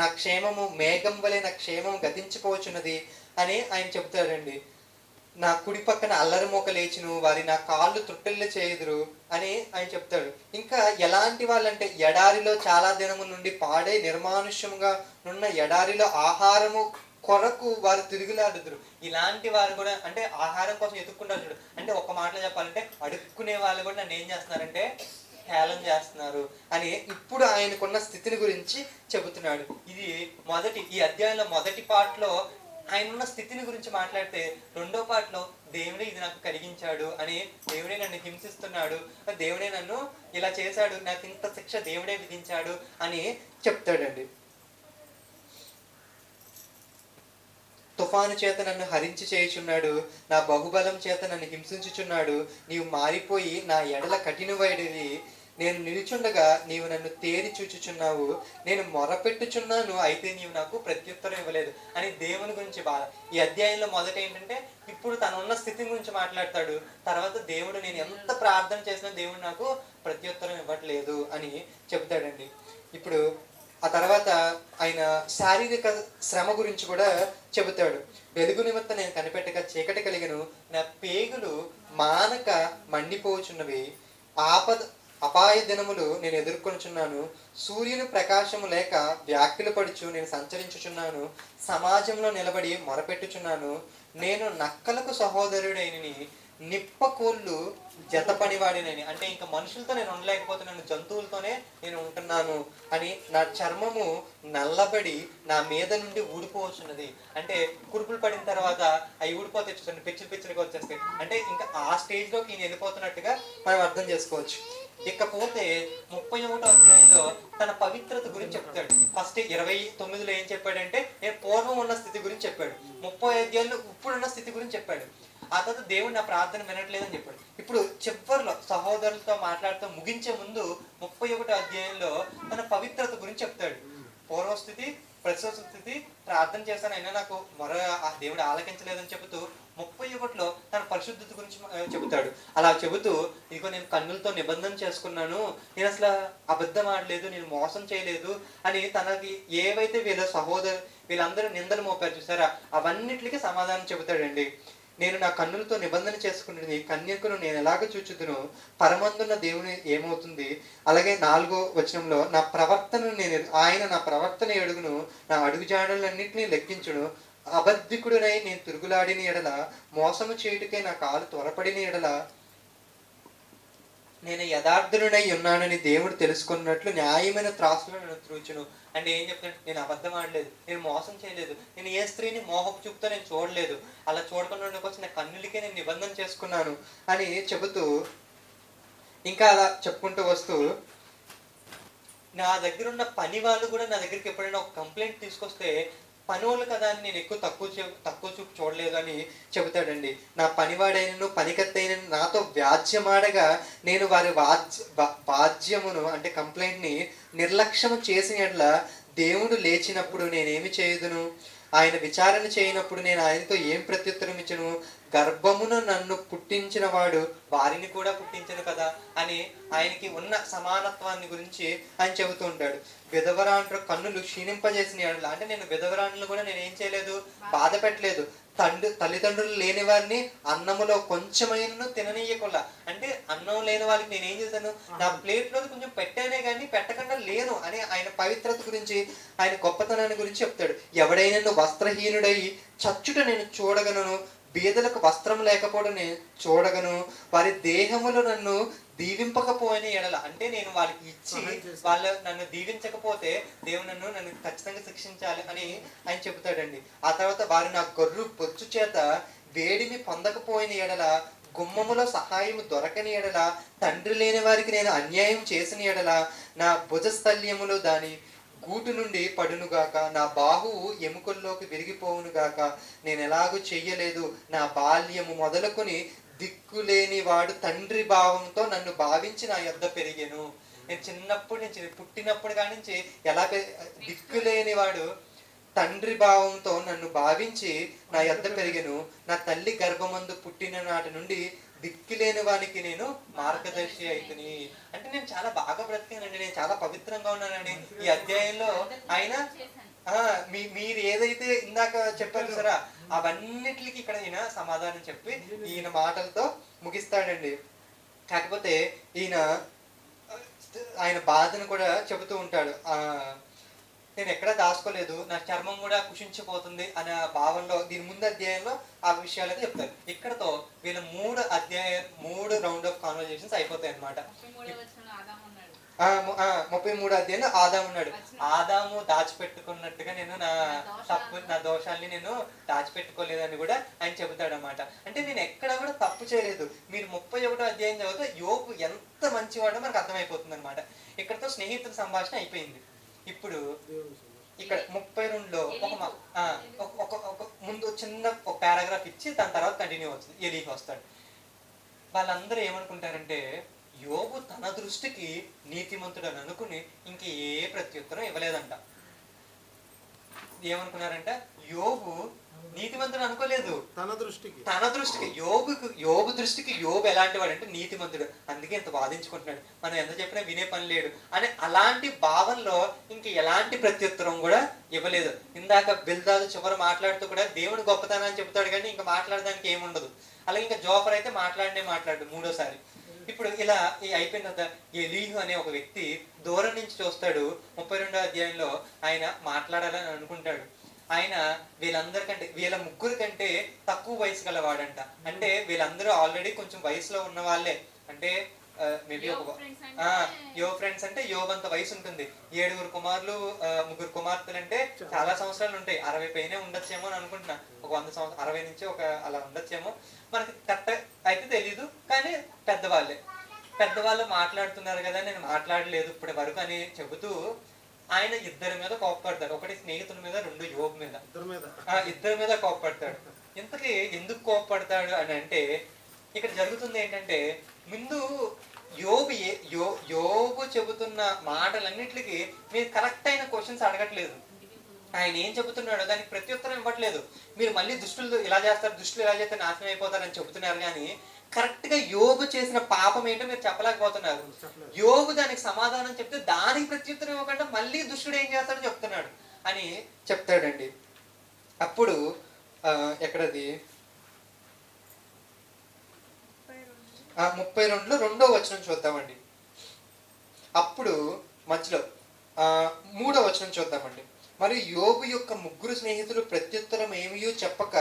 నా క్షేమము మేఘం వలె నా క్షేమం గతించిపోవచ్చున్నది అని ఆయన చెప్తాడండి. నా కుడి పక్కన అల్లరి మోక లేచును, వారి నా కాళ్ళు తుట్టెళ్ళు చేయుదురు అని ఆయన చెప్తాడు. ఇంకా ఎలాంటి వాళ్ళంటే, ఎడారిలో చాలా దినము నుండి పాడే నిర్మానుష్యంగా ఉన్న ఎడారిలో ఆహారము కొరకు వారు తిరుగులాడుదురు. ఇలాంటి వారు కూడా అంటే ఆహారం కోసం ఎత్తుక్కుంటారు చూడు. అంటే ఒక మాటలో చెప్పాలంటే అడుక్కునే వాళ్ళు కూడా నన్ను ఏం చేస్తున్నారంటే హేళన చేస్తున్నారు అని ఇప్పుడు ఆయనకున్న స్థితిని గురించి చెబుతున్నాడు. ఇది ఈ అధ్యాయంలో మొదటి పార్ట్లో ఆయన ఉన్న స్థితిని గురించి మాట్లాడితే, రెండో పార్ట్లో దేవుడే ఇది నాకు కలిగించాడు అని, దేవుడే నన్ను హింసిస్తున్నాడు, దేవుడే నన్ను ఇలా చేశాడు, నాకు ఇంత శిక్ష దేవుడే విధించాడు అని చెప్తాడండి. తుఫాను చేత నన్ను హరించి చేయుచున్నాడు, నా బహుబలం చేత నన్ను హింసించుచున్నాడు. నీవు మారిపోయి నా ఎడల కఠినమైనది, నేను నిలుచుండగా నీవు నన్ను తేరి చూచుచున్నావు. నేను మొరపెట్టుచున్నాను, అయితే నీవు నాకు ప్రత్యుత్తరం ఇవ్వలేదు అని దేవుని గురించి బాధ. ఈ అధ్యాయంలో మొదట ఏంటంటే ఇప్పుడు తను ఉన్న స్థితి గురించి మాట్లాడతాడు. తర్వాత దేవుడు నేను ఎంత ప్రార్థన చేసినా దేవుడు నాకు ప్రత్యుత్తరం ఇవ్వట్లేదు అని చెప్తాడండి. ఇప్పుడు ఆ తర్వాత ఆయన శారీరక శ్రమ గురించి కూడా చెబుతాడు. వెలుగు నిమిత్తం నేను కనిపెట్టక చీకటి కలిగను, నా పేగులు మానక మండిపోచున్నవి, అపాయ దినములు నేను ఎదుర్కొనుచున్నాను. సూర్యుని ప్రకాశము లేక వ్యాఖ్యలు పడుచు నేను సంచరించుచున్నాను, సమాజంలో నిలబడి మొరపెట్టుచున్నాను. నేను నక్కలకు సహోదరుడైనని, నిప్పకోళ్ళు జత పనివాడినని, అంటే ఇంకా మనుషులతో నేను ఉండలేకపోతున్నాను, జంతువులతోనే నేను ఉంటున్నాను అని, నా చర్మము నల్లబడి నా మీద నుండి ఊడిపోవచ్చున్నది. అంటే కురుపులు పడిన తర్వాత అవి ఊడిపోతే చూడండి, పిచ్చిలుగా వచ్చేస్తాయి. అంటే ఇంకా ఆ స్టేజ్లోకి ఈయన వెళ్ళిపోతున్నట్టుగా మనం అర్థం చేసుకోవచ్చు. ఇకపోతే 31వ అధ్యాయంలో తన పవిత్రత గురించి చెప్తాడు. ఫస్ట్ 29లో ఏం చెప్పాడంటే నేను పూర్వం ఉన్న స్థితి గురించి చెప్పాడు. 30 అధ్యాయంలో ఇప్పుడున్న స్థితి గురించి చెప్పాడు. ఆ తర్వాత దేవుడు నా ప్రార్థన వినట్లేదని చెప్పాడు. ఇప్పుడు చివరిలో సహోదరులతో మాట్లాడుతూ ముగించే ముందు 31వ అధ్యాయంలో తన పవిత్రత గురించి చెప్తాడు. పూర్వస్థితి, ప్రస్తుత స్థితి, ప్రార్థన చేశాను అయినా నాకు దేవుడు ఆలకించలేదని చెబుతూ 31లో తన పరిశుద్ధత గురించి చెబుతాడు. అలా చెబుతూ ఇదిగో నేను కన్నులతో నిబంధన చేసుకున్నాను, నేను అసలు అబద్ధం ఆడలేదు, నేను మోసం చేయలేదు అని తనకి ఏవైతే వీళ్ళందరూ నిందలు మోపారు చూసారా, అవన్నిటికీ సమాధానం చెబుతాడండి. నేను నా కన్నులతో నిబంధన చేసుకున్నది, కన్యకును నేను ఎలాగ చూచుదును, పరమందున్న దేవుని ఏమవుతుంది. అలాగే 4వ వచనంలో ఆయన నా ప్రవర్తన ఎడుగును, నా అడుగుజాడలన్నింటినీ లెక్కించును. అబద్ధికుడునై నేను తిరుగులాడిన ఎడల, మోసము చేయుటకై నా కాలు త్వరపడిన ఎడల, నేను యథార్థుడై ఉన్నానని దేవుడు తెలుసుకున్నట్లు న్యాయమైన త్రాసులో నన్ను త్రూచును. అంటే ఏం చెప్తాడు, నేను అబద్ధం ఆడలేదు, నేను మోసం చేయలేదు, నేను ఏ స్త్రీని మోహపు చూపుతో నేను చూడలేదు, అలా చూడకుండా వచ్చిన కన్నులకే నేను నిబంధన చేసుకున్నాను అని చెబుతూ ఇంకా అలా చెప్పుకుంటూ వస్తూ, నా దగ్గర ఉన్న పని వాళ్ళు కూడా నా దగ్గరికి ఎప్పుడైనా ఒక కంప్లైంట్ తీసుకొస్తే పనివాళ్ళు కదా అని నేను తక్కువ చూపు చూడలేదు అని చెబుతాడండి. నా పనివాడైనను పనికత్తైనను నాతో వ్యాజ్యమాడగా నేను వారి వాద్యమును అంటే కంప్లైంట్ని నిర్లక్ష్యము చేసిన యెడల దేవుడు లేచినప్పుడు నేనేమి చేయుదును, ఆయన విచారణ చేయనప్పుడు నేను ఆయనతో ఏం ప్రత్యుత్తరం ఇచ్చును. గర్భమును నన్ను పుట్టించిన వాడు వారిని కూడా పుట్టించను కదా అని ఆయనకి ఉన్న సమానత్వాన్ని గురించి ఆయన చెబుతూ ఉంటాడు. విధవరాండ్రు కన్నులు క్షీణింపజేసిన ఎడల, అంటే నేను విధవరాండ్రులు కూడా నేను ఏం చేయలేదు, బాధ పెట్టలేదు. తల్లిదండ్రులు లేని వారిని అన్నములో కొంచెమైనా తిననీయకుండా, అంటే అన్నం లేని వాళ్ళకి నేను ఏం చేశాను, నా ప్లేట్లో కొంచెం పెట్టానే కానీ పెట్టకుండా లేను అని ఆయన పవిత్రత గురించి, ఆయన గొప్పతనాన్ని గురించి చెప్తాడు. ఎవడైనా వస్త్రహీనుడై చచ్చుట నేను చూడగలను, బీదలకు వస్త్రం లేకపోవడం నేను చూడగను, వారి దేహములు నన్ను దీవింపకపోయిన ఎడల, అంటే నేను వాళ్ళకి ఇచ్చి వాళ్ళు నన్ను దీవించకపోతే దేవుడు నన్ను ఖచ్చితంగా శిక్షించాలి అని ఆయన చెబుతాడండి. ఆ తర్వాత వారు నా గొర్రు బొచ్చు చేత వేడిని పొందకపోయిన ఎడల, గుమ్మములో సహాయము దొరకని ఎడల, తండ్రి లేని వారికి నేను అన్యాయం చేసిన ఎడల, నా భుజస్థల్యములు దాని గూటు నుండి పడునుగాక, నా బాహువు ఎముకల్లోకి విరిగిపోవునుగాక, నేను ఎలాగూ చెయ్యలేదు. నా బాల్యము మొదలుకొని దిక్కులేని వాడు తండ్రి భావంతో నన్ను భావించి నా యొద్ద పెరిగాను. నేను చిన్నప్పటి నుంచి పుట్టినప్పుడు కాడి నుంచి ఎలా దిక్కులేని వాడు తండ్రి భావంతో నన్ను భావించి నా యొద్ద పెరిగాను. నా తల్లి గర్భమందు పుట్టిన నాటి నుండి దిక్కులేని వానికి నేను మార్గదర్శి అయితని. అంటే నేను చాలా బాగా బ్రతికానండి, నేను చాలా పవిత్రంగా ఉన్నానండి. ఈ అధ్యాయంలో ఆయన మీరు ఏదైతే ఇందాక చెప్పారు సరా, అవన్నిటికి ఇక్కడ ఈయన సమాధానం చెప్పి ఈయన మాటలతో ముగిస్తాడండి. కాకపోతే ఆయన బాధను కూడా చెబుతూ ఉంటాడు. నేను ఎక్కడా దాచుకోలేదు, నా చర్మం కూడా కుషించిపోతుంది అనే భావంలో దీని ముందు అధ్యాయంలో ఆ విషయాలు అయితే చెప్తారు. ఇక్కడతో వీళ్ళ 3 రౌండ్ ఆఫ్ కాన్వర్జేషన్స్ అయిపోతాయి అనమాట. 33 అధ్యాయంలో ఆదాము ఉన్నాడు. ఆదాము దాచిపెట్టుకున్నట్టుగా నేను నా దోషాల్ని నేను దాచిపెట్టుకోలేదని కూడా ఆయన చెబుతాడు అనమాట. అంటే నేను ఎక్కడ కూడా తప్పు చేయలేదు. మీరు 31 అధ్యాయం చదివితే యోబు ఎంత మంచివాడో మనకు అర్థమైపోతుంది అనమాట. ఇక్కడతో స్నేహితుల సంభాషణ అయిపోయింది. ఇప్పుడు ఇక్కడ 32లో ఒక ముందు చిన్న ఒక పారాగ్రాఫ్ ఇచ్చి దాని తర్వాత కంటిన్యూ అవుతుంది. ఎలీహు వస్తాడు. వాళ్ళందరూ ఏమనుకుంటారంటే యోబు తన దృష్టికి నీతిమంతుడు అని అనుకుని ఇంక ఏ ప్రత్యుత్తరం ఇవ్వలేదంట. ఏమనుకున్నారంట, యోబు నీతిమంతుడు అనుకోలేదు. తన దృష్టికి యోబు దృష్టికి యోబు ఎలాంటి వాడు అంటే నీతిమంతుడు, అందుకే ఇంత వాదించుకుంటున్నాడు, మనం ఎంత చెప్పినా వినే పని లేడు అని అలాంటి భావంలో ఇంక ఎలాంటి ప్రత్యుత్తరం కూడా ఇవ్వలేదు. ఇందాక బిల్దాదు చివరి మాట్లాడుతూ కూడా దేవుని గొప్పతనాన్ని చెబుతాడు కానీ ఇంకా మాట్లాడడానికి ఏముండదు. అలాగే ఇంకా జోఫర్ అయితే మాట్లాడు మూడోసారి. ఇప్పుడు ఇలా అయిపోయిన తర్వాత ఎలీహు అనే ఒక వ్యక్తి దూరం నుంచి చూస్తాడు. 32వ అధ్యాయంలో ఆయన మాట్లాడాలని అనుకుంటాడు. ఆయన వీళ్ళ ముగ్గురు కంటే తక్కువ వయసు గలవాడంట. అంటే వీళ్ళందరూ ఆల్రెడీ కొంచెం వయసులో ఉన్న వాళ్ళే. అంటే మేబీ యోబు ఫ్రెండ్స్ అంటే యోబు అంత వయసు ఉంటుంది. 7 కుమారులు 3 కుమార్తెలు అంటే చాలా సంవత్సరాలు ఉంటాయి. 60 పైనే ఉండొచ్చేమో అని అనుకుంటున్నా. ఒక 100 సంవత్సరం 60 నుంచి ఒక అలా ఉండొచ్చేమో, మనకి కరెక్ట్ అయితే తెలీదు. కానీ పెద్దవాళ్ళు మాట్లాడుతున్నారు కదా, నేను మాట్లాడలేదు ఇప్పటి వరకు అని చెబుతూ ఆయన ఇద్దరి మీద కోపపడతాడు. ఒకటి స్నేహితుల మీద, 2 యోబు మీద, ఇద్దరి మీద కోపపడతాడు. ఇంతకీ ఎందుకు కోపపడతాడు అని అంటే ఇక్కడ జరుగుతుంది ఏంటంటే ముందు యోబు చెబుతున్న మాటలన్నిటికీ మీరు కరెక్ట్ అయిన క్వశ్చన్స్ అడగట్లేదు. ఆయన ఏం చెబుతున్నాడో దానికి ప్రత్యుత్తరం ఇవ్వట్లేదు. మీరు మళ్ళీ దుష్టులు ఇలా చేస్తే నాశనం అయిపోతారని చెబుతున్నారు కానీ కరెక్ట్ గా యోబు చేసిన పాపం ఏంటో మీరు చెప్పలేకపోతున్నారు. యోబు దానికి సమాధానం చెప్తే దానికి ప్రత్యుత్తరం ఇవ్వకుండా మళ్ళీ దుష్టుడు ఏం చేస్తాడో చెప్తున్నాడు అని చెప్తాడండి. అప్పుడు ఎక్కడది 32లో 2వ వచనం చూద్దామండి. అప్పుడు మధ్యలో 3వ వచనం చూద్దామండి. మరియు యోబు యొక్క 3 స్నేహితులు ప్రత్యుత్తరం ఏమీ చెప్పక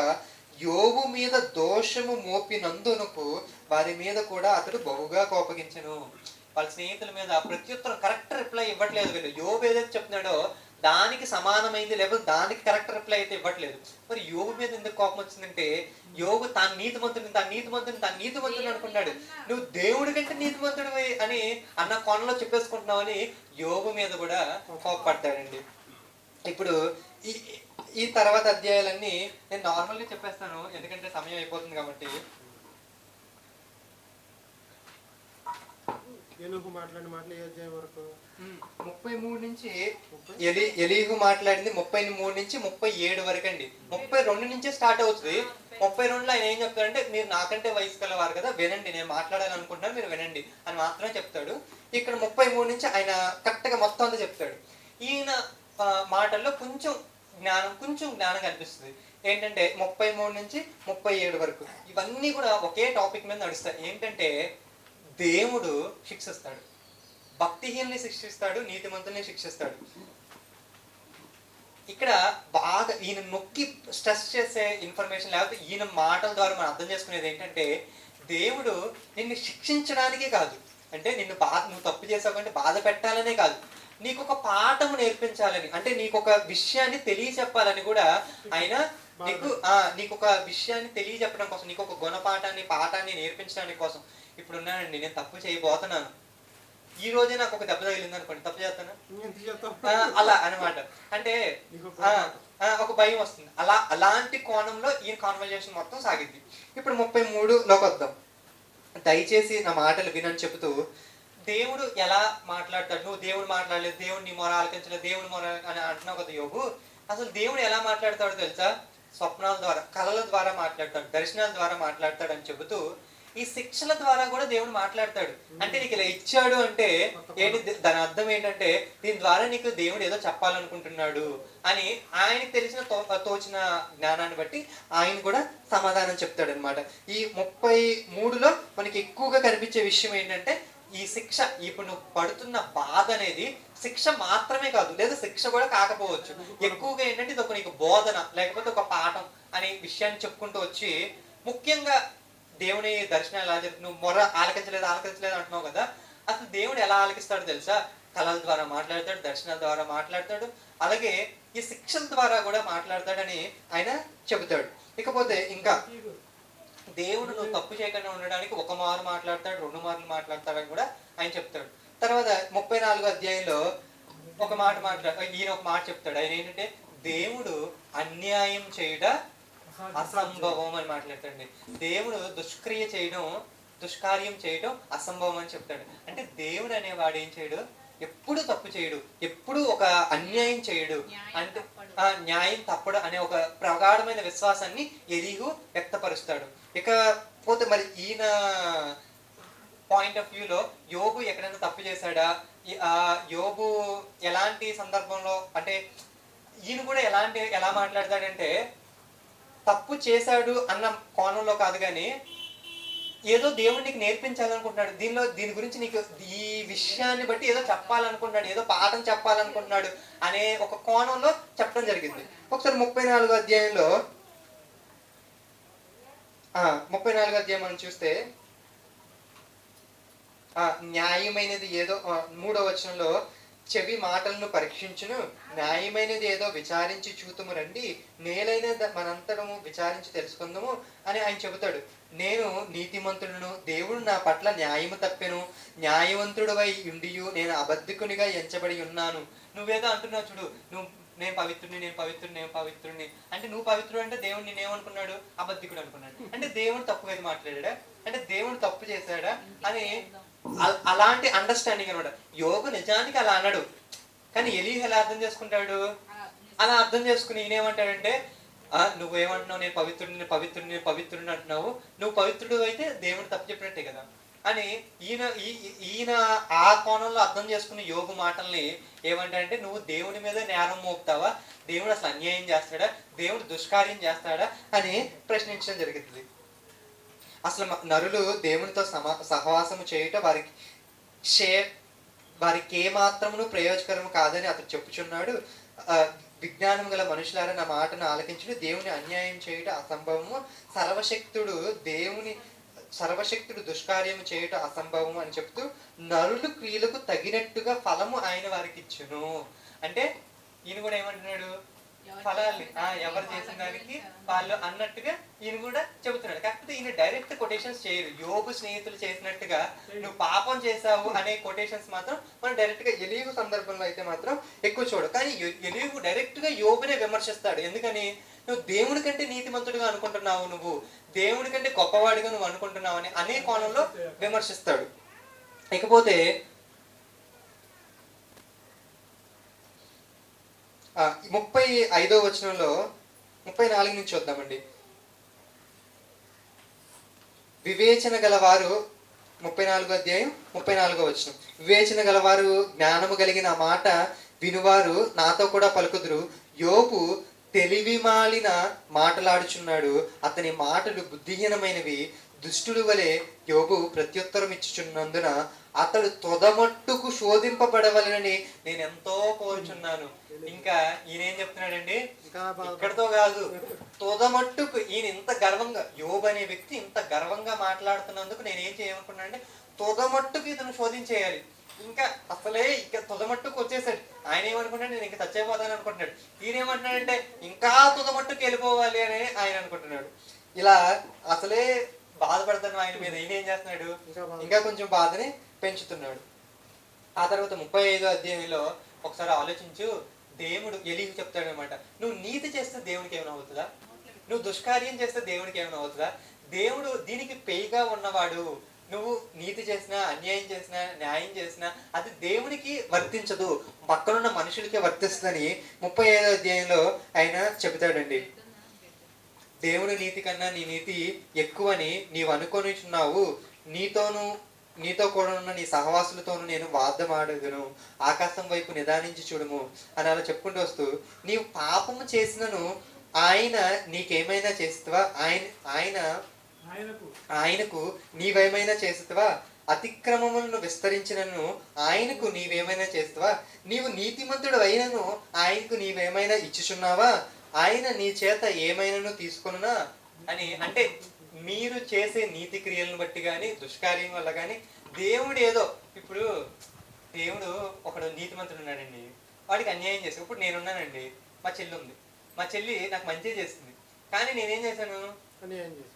యోబు మీద దోషము మోపినందునకు వారి మీద కూడా అతడు బహుగా కోపగించెను. వాళ్ళ స్నేహితుల మీద ప్రత్యుత్తరం కరెక్ట్ రిప్లై ఇవ్వట్లేదు. వీళ్ళు యోబు ఏదైతే చెప్తున్నాడో దానికి సమానమైంది, లేకపోతే దానికి కరెక్ట్ రిప్లై అయితే ఇవ్వట్లేదు. మరి యోబు మీద ఎందుకు కోపం వచ్చిందంటే యోబు తాను నీతిమంతుని అనుకున్నాడు. నువ్వు దేవుడి కంటే నీతిమంతుడు అని అన్న కోణంలో చెప్పేసుకుంటున్నావు అని యోబు మీద కూడా కోపపడతాడండి. ఇప్పుడు ఈ తర్వాత అధ్యాయాలన్నీ నేను నార్మల్గా చెప్పేస్తాను ఎందుకంటే సమయం అయిపోతుంది కాబట్టి. మాట్లాడిన మాటలు ఏ అధ్యాయం వరకు? 33 నుంచి ఎలీహు మాట్లాడింది 33 నుంచి 37 వరకు అండి. 32 నుంచి స్టార్ట్ అవుతుంది. 32లో ఆయన ఏం చెప్తాడంటే మీరు నాకంటే వయసు గలవారు కదా, వినండి, నేను మాట్లాడాలనుకుంటున్నాను, మీరు వినండి అని మాత్రమే చెప్తాడు. ఇక్కడ 33 నుంచి ఆయన కరెక్ట్ గా మొత్తం అంతా చెప్తాడు. ఈయన మాటల్లో కొంచెం జ్ఞానం కనిపిస్తుంది. ఏంటంటే 33 నుంచి 37 వరకు ఇవన్నీ కూడా ఒకే టాపిక్ మీద నడుస్తాయి. ఏంటంటే దేవుడు శిక్షిస్తాడు, భక్తిహీనుని శిక్షిస్తాడు, నీతిమంతుల్ని శిక్షిస్తాడు. ఇక్కడ బాగా ఈయన నొక్కి స్ట్రెస్ చేసే ఇన్ఫర్మేషన్ లేకపోతే ఈయన మాటల ద్వారా మనం అర్థం చేసుకునేది ఏంటంటే దేవుడు నిన్ను శిక్షించడానికే కాదు, అంటే నువ్వు తప్పు చేసావంటే బాధ పెట్టాలనే కాదు, నీకు ఒక పాఠము నేర్పించాలని, అంటే నీకు ఒక విషయాన్ని తెలియచెప్పాలని కూడా ఆయన నీకు ఒక విషయాన్ని తెలియచెప్పడం కోసం, నీకు ఒక పాఠాన్ని నేర్పించడానికి కోసం. ఇప్పుడు ఉన్నానండి, నేను తప్పు చేయబోతున్నాను, ఈ రోజే నాకు ఒక దెబ్బ తగిలింది అనుకోండి, తప్పు చేస్తాను అలా అనమాట. అంటే ఒక భయం వస్తుంది. అలాంటి కోణంలో ఈ కాన్వర్జేషన్ మొత్తం సాగింది. ఇప్పుడు 33లోకి వద్దాం. దయచేసి నా మాటలు వినని చెబుతూ దేవుడు ఎలా మాట్లాడతాడు, నువ్వు దేవుడు మాట్లాడలేదు, దేవుడు నీ మొర ఆలకించలేదు, దేవుడు మొర అని అంటున్నావు కదా యోబు. అసలు దేవుడు ఎలా మాట్లాడతాడో తెలుసా? స్వప్నాల ద్వారా, కళల ద్వారా మాట్లాడతాడు, దర్శనాల ద్వారా మాట్లాడతాడు అని చెబుతూ ఈ శిక్షల ద్వారా కూడా దేవుడు మాట్లాడతాడు. అంటే నీకు ఇలా ఇచ్చాడు అంటే ఏంటి, దాని అర్థం ఏంటంటే దీని ద్వారా నీకు దేవుడు ఏదో చెప్పాలనుకుంటున్నాడు అని ఆయనకి తెలిసిన తోచిన జ్ఞానాన్ని బట్టి ఆయన కూడా సమాధానం చెప్తాడు అనమాట. ఈ 33లో మనకి ఎక్కువగా కనిపించే విషయం ఏంటంటే ఈ శిక్ష ఇప్పుడు నువ్వు పడుతున్న బాధ అనేది శిక్ష మాత్రమే కాదు, లేదా శిక్ష కూడా కాకపోవచ్చు. ఎక్కువగా ఏంటంటే ఇది ఒక నీకు బోధన లేకపోతే ఒక పాఠం అనే విషయాన్ని చెప్పుకుంటూ వచ్చి, ముఖ్యంగా దేవుని దర్శనం ఎలా జరుగుతుంది, నువ్వు మొర ఆలకించలేదు అంటున్నావు కదా, అసలు దేవుడు ఎలా ఆలకిస్తాడో తెలుసా? కళల ద్వారా మాట్లాడతాడు, దర్శనాల ద్వారా మాట్లాడతాడు, అలాగే ఈ శిక్షల ద్వారా కూడా మాట్లాడతాడని ఆయన చెబుతాడు. ఇకపోతే ఇంకా దేవుడు నువ్వు తప్పు చేయకుండా ఉండడానికి ఒక మారు మాట్లాడతాడు, 2 మార్లు మాట్లాడతాడని కూడా ఆయన చెప్తాడు. తర్వాత 34వ అధ్యాయంలో ఈయన ఒక మాట చెప్తాడు. ఆయన ఏంటంటే దేవుడు అన్యాయం చేయడ అసంభవం అని మాట్లాడతాడు. దేవుడు దుష్కార్యం చేయడం అసంభవం అని చెప్తాడు. అంటే దేవుడు అనేవాడు ఏం చేయడు, ఎప్పుడు తప్పు చేయడు, ఎప్పుడు ఒక అన్యాయం చేయడు, అంటే న్యాయం తప్పడు అనే ఒక ప్రగాఢమైన విశ్వాసాన్ని ఎలీహు వ్యక్తపరుస్తాడు. ఇకపోతే మరి ఈయన పాయింట్ ఆఫ్ వ్యూలో యోబు ఎక్కడైనా తప్పు చేశాడా, యోబు ఎలాంటి సందర్భంలో, అంటే ఈయన కూడా ఎలా మాట్లాడతాడంటే తప్పు చేశాడు అన్న కోణంలో కాదు, కానీ ఏదో దేవుడు నీకు నేర్పించాలనుకుంటున్నాడు, దీని గురించి నీకు ఈ విషయాన్ని బట్టి ఏదో చెప్పాలనుకుంటున్నాడు, ఏదో పాఠం చెప్పాలనుకుంటున్నాడు అనే ఒక కోణంలో చెప్పడం జరిగింది. ఒకసారి 34వ అధ్యాయంలో 34వ అధ్యాయం మనం చూస్తే న్యాయమైనది ఏదో 3వ వచనంలో, చెవి మాటలను పరీక్షించును, న్యాయమైనది ఏదో విచారించి చూతుము రండి, మేలైన మనంతరము విచారించి తెలుసుకుందాము అని ఆయన చెబుతాడు. నేను నీతిమంతుడును, దేవుడు నా పట్ల న్యాయము తప్పెను, న్యాయవంతుడవై ఉండియు నేను అబద్ధికునిగా ఎంచబడి ఉన్నాను. నువ్వేదో అంటున్నావు చూడు, నేను పవిత్రుడిని అంటే నువ్వు పవిత్రుడు అంటే దేవుడు నేనేమనుకున్నాడు, అబద్ధికుడు అనుకున్నాడు. అంటే దేవుడు తప్పుగా మాట్లాడా, అంటే దేవుడు తప్పు చేశాడా అని అలాంటి అండర్స్టాండింగ్ అనమాట. యోబు నిజానికి అలా అన్నాడు, కానీ ఎలీహు ఎలా అర్థం చేసుకుంటాడు, అలా అర్థం చేసుకుని ఈయనేమంటాడంటే నువ్వేమంటున్నావు, నేను పవిత్రుడిని అంటున్నావు, నువ్వు పవిత్రుడు అయితే దేవుడు తప్పు చెప్పినట్టే కదా అని ఈయన ఆ కోణంలో అర్థం చేసుకుని యోబు మాటల్ని ఏమంటాడంటే, నువ్వు దేవుని మీద నేరం మోపుతావా, దేవుడు అసలు అన్యాయం చేస్తాడా, దేవుడు దుష్కార్యం చేస్తాడా అని ప్రశ్నించడం జరుగుతుంది. అసలు నరులు దేవునితో సహవాసము చేయుట వారికి ఏమాత్రమును ప్రయోజకరము కాదని అతడు చెప్పుచున్నాడు. విజ్ఞానం గల మనుషులారా నా మాటను ఆలకించుడు, దేవుని అన్యాయం చేయుట అసంభవము, సర్వశక్తుడు దుష్కార్యము చేయుట అసంభవము అని చెప్తూ, నరులు క్రియలకు తగినట్టుగా ఫలము ఆయన వారికి ఇచ్చును. అంటే ఈయన కూడా ఏమంటున్నాడు, ఫలాల్ని ఎవరు చేసిన దానికి వాళ్ళు అన్నట్టుగా ఈయన కూడా చెబుతున్నాడు. కాకపోతే ఈయన డైరెక్ట్ కొటేషన్స్ చేయరు. యోబు స్నేహితులు చేసినట్టుగా నువ్వు పాపం చేశావు అనే కొటేషన్స్ మాత్రం మనం డైరెక్ట్ గా ఎలీహు సందర్భంలో అయితే మాత్రం ఎక్కువ చూడు. కానీ ఎలీహు డైరెక్ట్ గా యోబునే విమర్శిస్తాడు. ఎందుకని, నువ్వు దేవుడి కంటే నీతిమంతుడిగా అనుకుంటున్నావు, నువ్వు దేవుడి కంటే గొప్పవాడిగా నువ్వు అనుకుంటున్నావు అని అనే కోణంలో విమర్శిస్తాడు. ఇకపోతే 35వ వచనంలో 34 నుంచి చూద్దామండి. వివేచన గలవారు 34వ అధ్యాయం 34వ వచనం, వివేచన గలవారు జ్ఞానము కలిగిన మాట వినువారు నాతో కూడా పలుకుదురు. యోబు తెలివి మాలిన మాటలాడుచున్నాడు, అతని మాటలు బుద్ధిహీనమైనవి. దుష్టుడు వలె యోబు ప్రత్యుత్తరం ఇచ్చుచున్నందున అతడు తొదమట్టుకు శోధింపబడవలనని నేను ఎంతో కోరుచున్నాను. ఇంకా ఈయన ఏం చెప్తున్నాడండి, ఇక్కడతో కాదు, తొదమట్టుకు ఈయన ఇంత గర్వంగా, యోబు అనే వ్యక్తి ఇంత గర్వంగా మాట్లాడుతున్నందుకు నేను ఏం చేయమనుకున్నానంటే తొదమట్టుకు ఇతను శోధించేయాలి. ఇంకా అసలే ఇంకా తుదమట్టుకు వచ్చేసాడు. ఆయన ఏమనుకుంటాడు, నేను ఇంకా చచ్చిపోతాను అనుకుంటున్నాడు. ఈయన ఏమంటున్నాడంటే ఇంకా తుదమట్టుకు వెళ్ళిపోవాలి అని ఆయన అనుకుంటున్నాడు. ఇలా అసలే బాధపడతాను ఆయన మీద, ఈయన ఏం చేస్తున్నాడు, ఇంకా కొంచెం బాధని పెంచుతున్నాడు. ఆ తర్వాత 35వ అధ్యాయంలో ఒకసారి ఆలోచించు, దేవుడు ఎలీహు చెప్తాడు అనమాట, నువ్వు నీతి చేస్తే దేవునికి ఏమైనా అవుతుందా, నువ్వు దుష్కార్యం చేస్తే దేవునికి ఏమైనా అవుతుందా, దేవుడు దీనికి పేయిగా ఉన్నవాడు, నువ్వు నీతి చేసినా అన్యాయం చేసినా న్యాయం చేసినా అది దేవునికి వర్తించదు, పక్కనున్న మనుషులకే వర్తిస్తుందని 35వ అధ్యాయంలో ఆయన చెబుతాడండి. దేవుని నీతి కన్నా నీ నీతి ఎక్కువని నీవు అనుకొనిచున్నావు, నీతో కూడా ఉన్న నీ సహవాసులతోనూ నేను వాదమాడదును, ఆకాశం వైపు నిదానించి చూడము అని అలా చెప్పుకుంటూ వస్తూ, నీవు పాపము చేసినను ఆయన నీకేమైనా చేస్తావా, ఆయనకు నీవేమైనా చేస్తావా, అతిక్రమములను విస్తరించినను ఆయనకు నీవేమైనా చేస్తావా? నీవు నీతిమంతుడు అయినను ఆయనకు నీవేమైనా ఇచ్చుచున్నావా? ఆయన నీ చేత ఏమైనాను తీసుకొనునా అని. అంటే మీరు చేసే నీతి క్రియలను బట్టి కానీ దుష్కార్యం వల్ల కానీ దేవుడు ఏదో, ఇప్పుడు దేవుడు ఒకడు నీతిమంతుడు ఉన్నాడండి, వాడికి అన్యాయం చేసి, ఇప్పుడు నేనున్నానండి, మా చెల్లి ఉంది, మా చెల్లి నాకు మంచి చేస్తుంది, కానీ నేనేం చేశాను?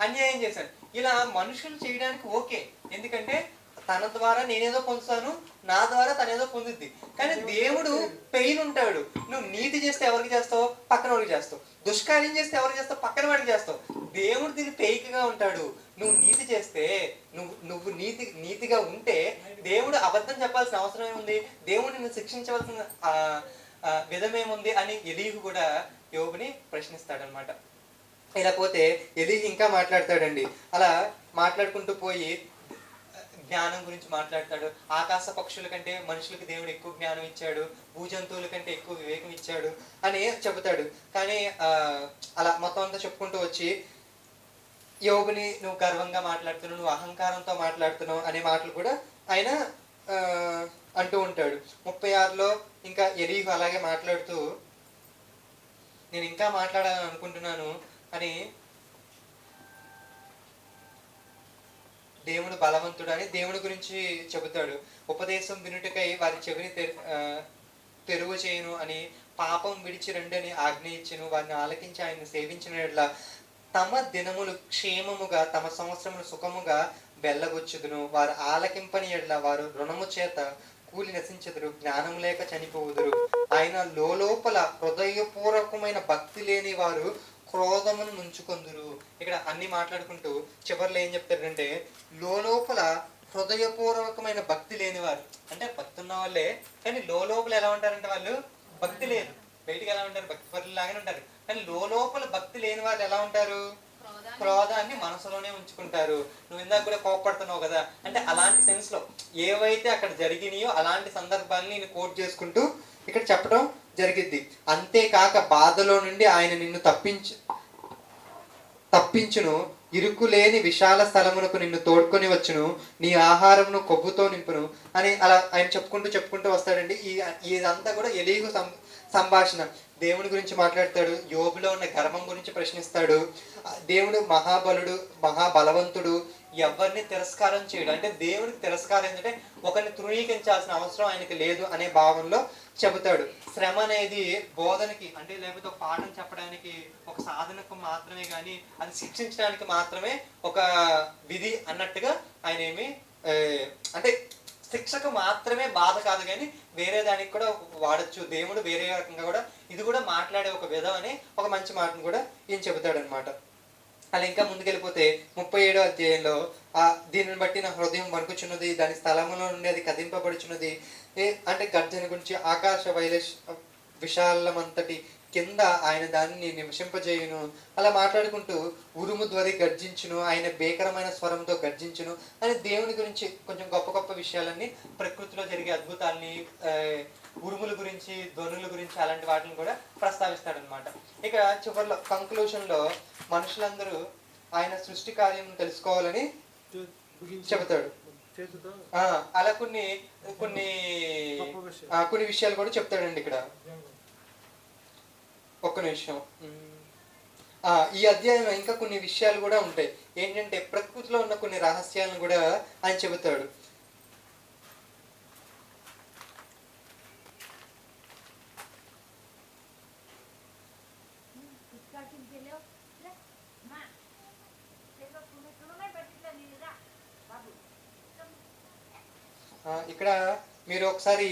అన్యాయం చేశాను. ఇలా మనుషులు చేయడానికి ఓకే, ఎందుకంటే తన ద్వారా నేనేదో పొందుతాను, నా ద్వారా తనేదో పొందుద్ది. కానీ దేవుడు పెయిన్ ఉంటాడు. నువ్వు నీతి చేస్తే ఎవరికి చేస్తావు? పక్కన వాడికి చేస్తావు. దుష్కార్యం చేస్తే ఎవరికి చేస్తావు? పక్కన వాడికి చేస్తావు. దేవుడు దీన్ని పెయిక్గా ఉంటాడు. నువ్వు నీతి చేస్తే, నువ్వు నీతిగా ఉంటే దేవుడు అబద్ధం చెప్పాల్సిన అవసరం ఏముంది? దేవుడు నిన్ను శిక్షించవలసిన విధమేముంది అని ఎలీహు కూడా యోబుని ప్రశ్నిస్తాడనమాట. ఇలా పోతే ఎలీహు ఇంకా మాట్లాడతాడండి. అలా మాట్లాడుకుంటూ పోయి జ్ఞానం గురించి మాట్లాడతాడు. ఆకాశ పక్షుల కంటే మనుషులకు దేవుడు ఎక్కువ జ్ఞానం ఇచ్చాడు, భూజంతువుల కంటే ఎక్కువ వివేకం ఇచ్చాడు అని చెబుతాడు. కానీ అలా మొత్తం అంతా చెప్పుకుంటూ వచ్చి యోబుని నువ్వు గర్వంగా మాట్లాడుతున్నావు, నువ్వు అహంకారంతో మాట్లాడుతున్నావు అనే మాటలు కూడా ఆయన అంటూ ఉంటాడు. 36లో ఇంకా ఎలీహు అలాగే మాట్లాడుతూ నేను ఇంకా మాట్లాడాలని అనుకుంటున్నాను అని, దేవుడు బలవంతుడు అని దేవుడి గురించి చెబుతాడు. ఉపదేశం వినుటకై వారి చెవిని తెరువు చేయను అని, పాపం విడిచి రండి అని ఆజ్ఞ ఇచ్చెను, వారిని ఆలకించి ఆయన్ని సేవించిన యెడల తమ దినములు క్షేమముగా తమ సంవత్సరములు సుఖముగా వెళ్ళగొచ్చుదును. వారు ఆలకింపని యెడల వారు రుణము చేత కూలి నశించెదరు, జ్ఞానం లేక చనిపోవుదురు. ఆయన లోపల హృదయపూర్వకమైన భక్తి లేని వారు క్రోధమును ముంచుకొందురు. ఇక్కడ అన్ని మాట్లాడుకుంటూ చివరిలో ఏం చెప్తారంటే, లోపల హృదయపూర్వకమైన భక్తి లేనివారు, అంటే భక్తి ఉన్న వాళ్ళే కానీ లోపల ఎలా ఉంటారంటే వాళ్ళు భక్తి లేదు. బయటికి ఎలా ఉంటారు? భక్తి పరులు లాగానే ఉంటారు, కానీ లోపల భక్తి లేని వాళ్ళు ఎలా ఉంటారు? క్రోధాన్ని మనసులోనే ఉంచుకుంటారు. నువ్వు ఇందాక కూడా కోపడుతున్నావు కదా, అంటే అలాంటి సెన్స్ లో ఏవైతే అక్కడ జరిగినాయో అలాంటి సందర్భాన్ని నేను కోట్ చేసుకుంటూ ఇక్కడ చెప్పడం జరిగిద్ది. అంతేకాక బాధలో నుండి ఆయన నిన్ను తప్పించును, ఇరుకులేని విశాల స్థలమునకు నిన్ను తోడ్కొని వచ్చును, నీ ఆహారమును కొవ్వుతో నింపును అని అలా ఆయన చెప్పుకుంటూ వస్తాడండి. ఇదంతా కూడా ఎలీహు సంభాషణ. దేవుని గురించి మాట్లాడతాడు, యోబులో ఉన్న గర్వం గురించి ప్రశ్నిస్తాడు. దేవుడు మహాబలుడు, మహాబలవంతుడు, ఎవరిని తిరస్కారం చేయడు. అంటే దేవుడికి తిరస్కారం ఏంటంటే ఒకరిని తృణీకరించాల్సిన అవసరం ఆయనకి లేదు అనే భావంలో చెబుతాడు. శ్రమ అనేది బోధనకి, అంటే లేకపోతే ఒక పాఠం చెప్పడానికి, ఒక సాధనకు మాత్రమే కానీ అది శిక్షించడానికి మాత్రమే ఒక విధి అన్నట్టుగా ఆయన ఏమి అంటే శిక్షకు మాత్రమే బాధ కాదు కానీ వేరే దానికి కూడా వాడచ్చు. దేవుడు వేరే రకంగా కూడా ఇది కూడా మాట్లాడే ఒక విధం అని ఒక మంచి మాటను కూడా ఈయన చెబుతాడు అనమాట. అలా ఇంకా ముందుకెళ్ళిపోతే 37వ అధ్యాయంలో దీనిని బట్టి నా హృదయం వణుకుచున్నది, దాని స్థలములో నుండి అది కదింపబడుచున్నది అంటే గర్జన గురించి, ఆకాశ విశాలమంతటి కింద ఆయన దానిని నివసింపజేయును. అలా మాట్లాడుకుంటూ ఉరుము ధ్వని గర్జించును, ఆయన భీకరమైన స్వరంతో గర్జించును అని దేవుని గురించి కొంచెం గొప్ప గొప్ప విషయాలన్నీ, ప్రకృతిలో జరిగే అద్భుతాలని, ఉరుముల గురించి, ధ్వనుల గురించి అలాంటి వాటిని కూడా ప్రస్తావిస్తాడనమాట. ఇక చివరిలో కంక్లూషన్లో మనుషులందరూ ఆయన సృష్టి కార్యం తెలుసుకోవాలని చెబుతాడు. అలా కొన్ని విషయాలు కూడా చెప్తాడండి ఇక్కడ. ఒక్క నిమిషం. ఈ అధ్యాయంలో ఇంకా కొన్ని విషయాలు కూడా ఉంటాయి. ఏంటంటే ప్రకృతిలో ఉన్న కొన్ని రహస్యాలను కూడా ఆయన చెబుతాడు. ఇక్కడ మీరు ఒకసారి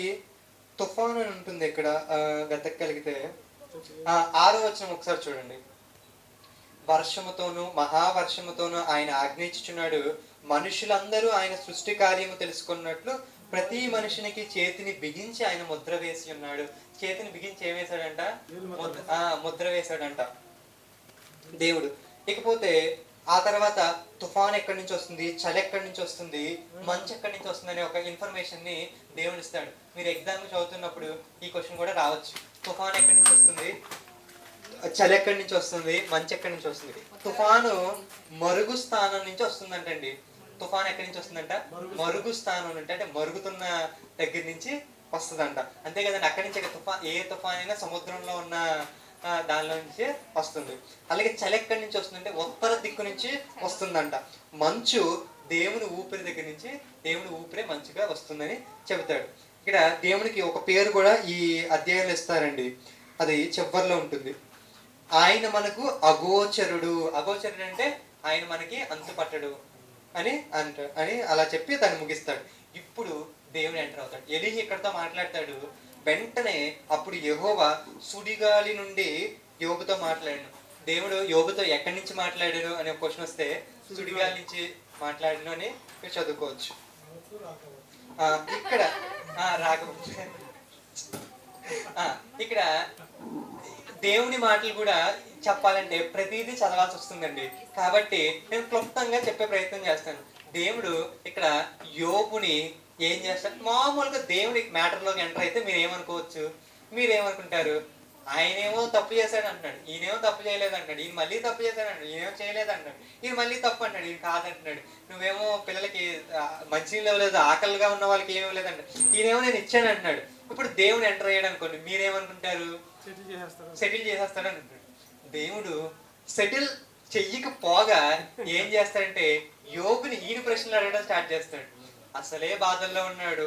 తుఫాన్ అని ఉంటుంది ఇక్కడ వెతకగలిగితే 6వ వచనం ఒకసారి చూడండి. వర్షముతోను మహావర్షముతోను ఆయన ఆజ్ఞయించుచున్నాడు, మనుషులందరూ ఆయన సృష్టి కార్యము తెలుసుకున్నట్లు ప్రతి మనుషునికి చేతిని బిగించి ఆయన ముద్ర వేసి ఉన్నాడు. చేతిని బిగించి ఏం వేశాడంట? ముద్ర వేశాడంట దేవుడు. ఇకపోతే ఆ తర్వాత తుఫాన్ ఎక్కడి నుంచి వస్తుంది, చలి ఎక్కడి నుంచి వస్తుంది, మంచు ఎక్కడి నుంచి వస్తుంది అనే ఒక ఇన్ఫర్మేషన్ ని దేవుడు ఇస్తాడు. మీరు ఎగ్జామ్ చదువుతున్నప్పుడు ఈ క్వశ్చన్ కూడా రావచ్చు. తుఫాన్ ఎక్కడి నుంచి వస్తుంది, చలి ఎక్కడి నుంచి వస్తుంది, మంచు ఎక్కడి నుంచి వస్తుంది. తుఫాను మరుగు స్థానం నుంచి వస్తుందంటండి. తుఫాన్ ఎక్కడి నుంచి వస్తుందంట? మరుగు స్థానం నుండి, అంటే మరుగుతున్న దగ్గర నుంచి వస్తుందంట. అంతే కదండి. అక్కడి నుంచి ఏ తుఫాన్ అయినా సముద్రంలో ఉన్న దానిలో నుంచి వస్తుంది. అలాగే చలి ఎక్కడి నుంచి వస్తుందంటే ఉత్తర దిక్కు నుంచి వస్తుందంట. మంచు దేవుని ఊపిరి దగ్గర నుంచి, దేవుని ఊపిరే మంచుగా వస్తుందని చెబుతాడు. ఇక్కడ దేవునికి ఒక పేరు కూడా ఈ అధ్యాయంలో ఇస్తారండి, అది చివరిలో ఉంటుంది. ఆయన మనకు అగోచరుడు. అగోచరుడు అంటే ఆయన మనకి అంతుపట్టడు అని అలా చెప్పి దాన్ని ముగిస్తాడు. ఇప్పుడు దేవుడు ఎంటర్ అవుతాడు. ఎలీహు ఇక్కడతో మాట్లాడతాడు. వెంటనే అప్పుడు యెహోవా సుడిగాలి నుండి యోబుతో మాట్లాడాడు. దేవుడు యోబుతో ఎక్కడి నుంచి మాట్లాడాడు అనే క్వశ్చన్ వస్తే సుడిగాలి నుంచి మాట్లాడాను అని మీరు చదువుకోవచ్చు. ఇక్కడ రాకపోతే ఇక్కడ దేవుని మాటలు కూడా చెప్పాలంటే ప్రతిదీ చదవాల్సి వస్తుందండి. కాబట్టి నేను క్లుప్తంగా చెప్పే ప్రయత్నం చేస్తాను. దేవుడు ఇక్కడ యోబుని ఏం చేస్తాడు? మామూలుగా దేవుని మ్యాటర్లోకి ఎంటర్ అయితే మీరేమనుకుంటారు? ఆయనేమో తప్పు చేశాడు అంటున్నాడు, ఈయనేమో తప్పు చేయలేదు అంటున్నాడు, ఈయన మళ్ళీ తప్పు చేశాడు అంటాడు, ఈయనేమో చేయలేదు అంటున్నాడు, ఈయన మళ్ళీ తప్పు అంటాడు, ఈయన కాదంటున్నాడు. నువ్వేమో పిల్లలకి మంచినీళ్ళు ఇవ్వలేదు, ఆకలిగా ఉన్న వాళ్ళకి ఏమి ఇవ్వలేదు అంటాడు, ఈయనేమో నేను ఇచ్చాను అంటున్నాడు. ఇప్పుడు దేవుడు ఎంటర్ అయ్యాడు అనుకోండి, మీరేమనుకుంటారు? సెటిల్ చేసేస్తాడు అంటాడు. దేవుడు సెటిల్ చెయ్యకపోగా ఏం చేస్తాడంటే యోబుని ఈయన ప్రశ్నలు అడగడం స్టార్ట్ చేస్తాడు. అసలే బాధల్లో ఉన్నాడు,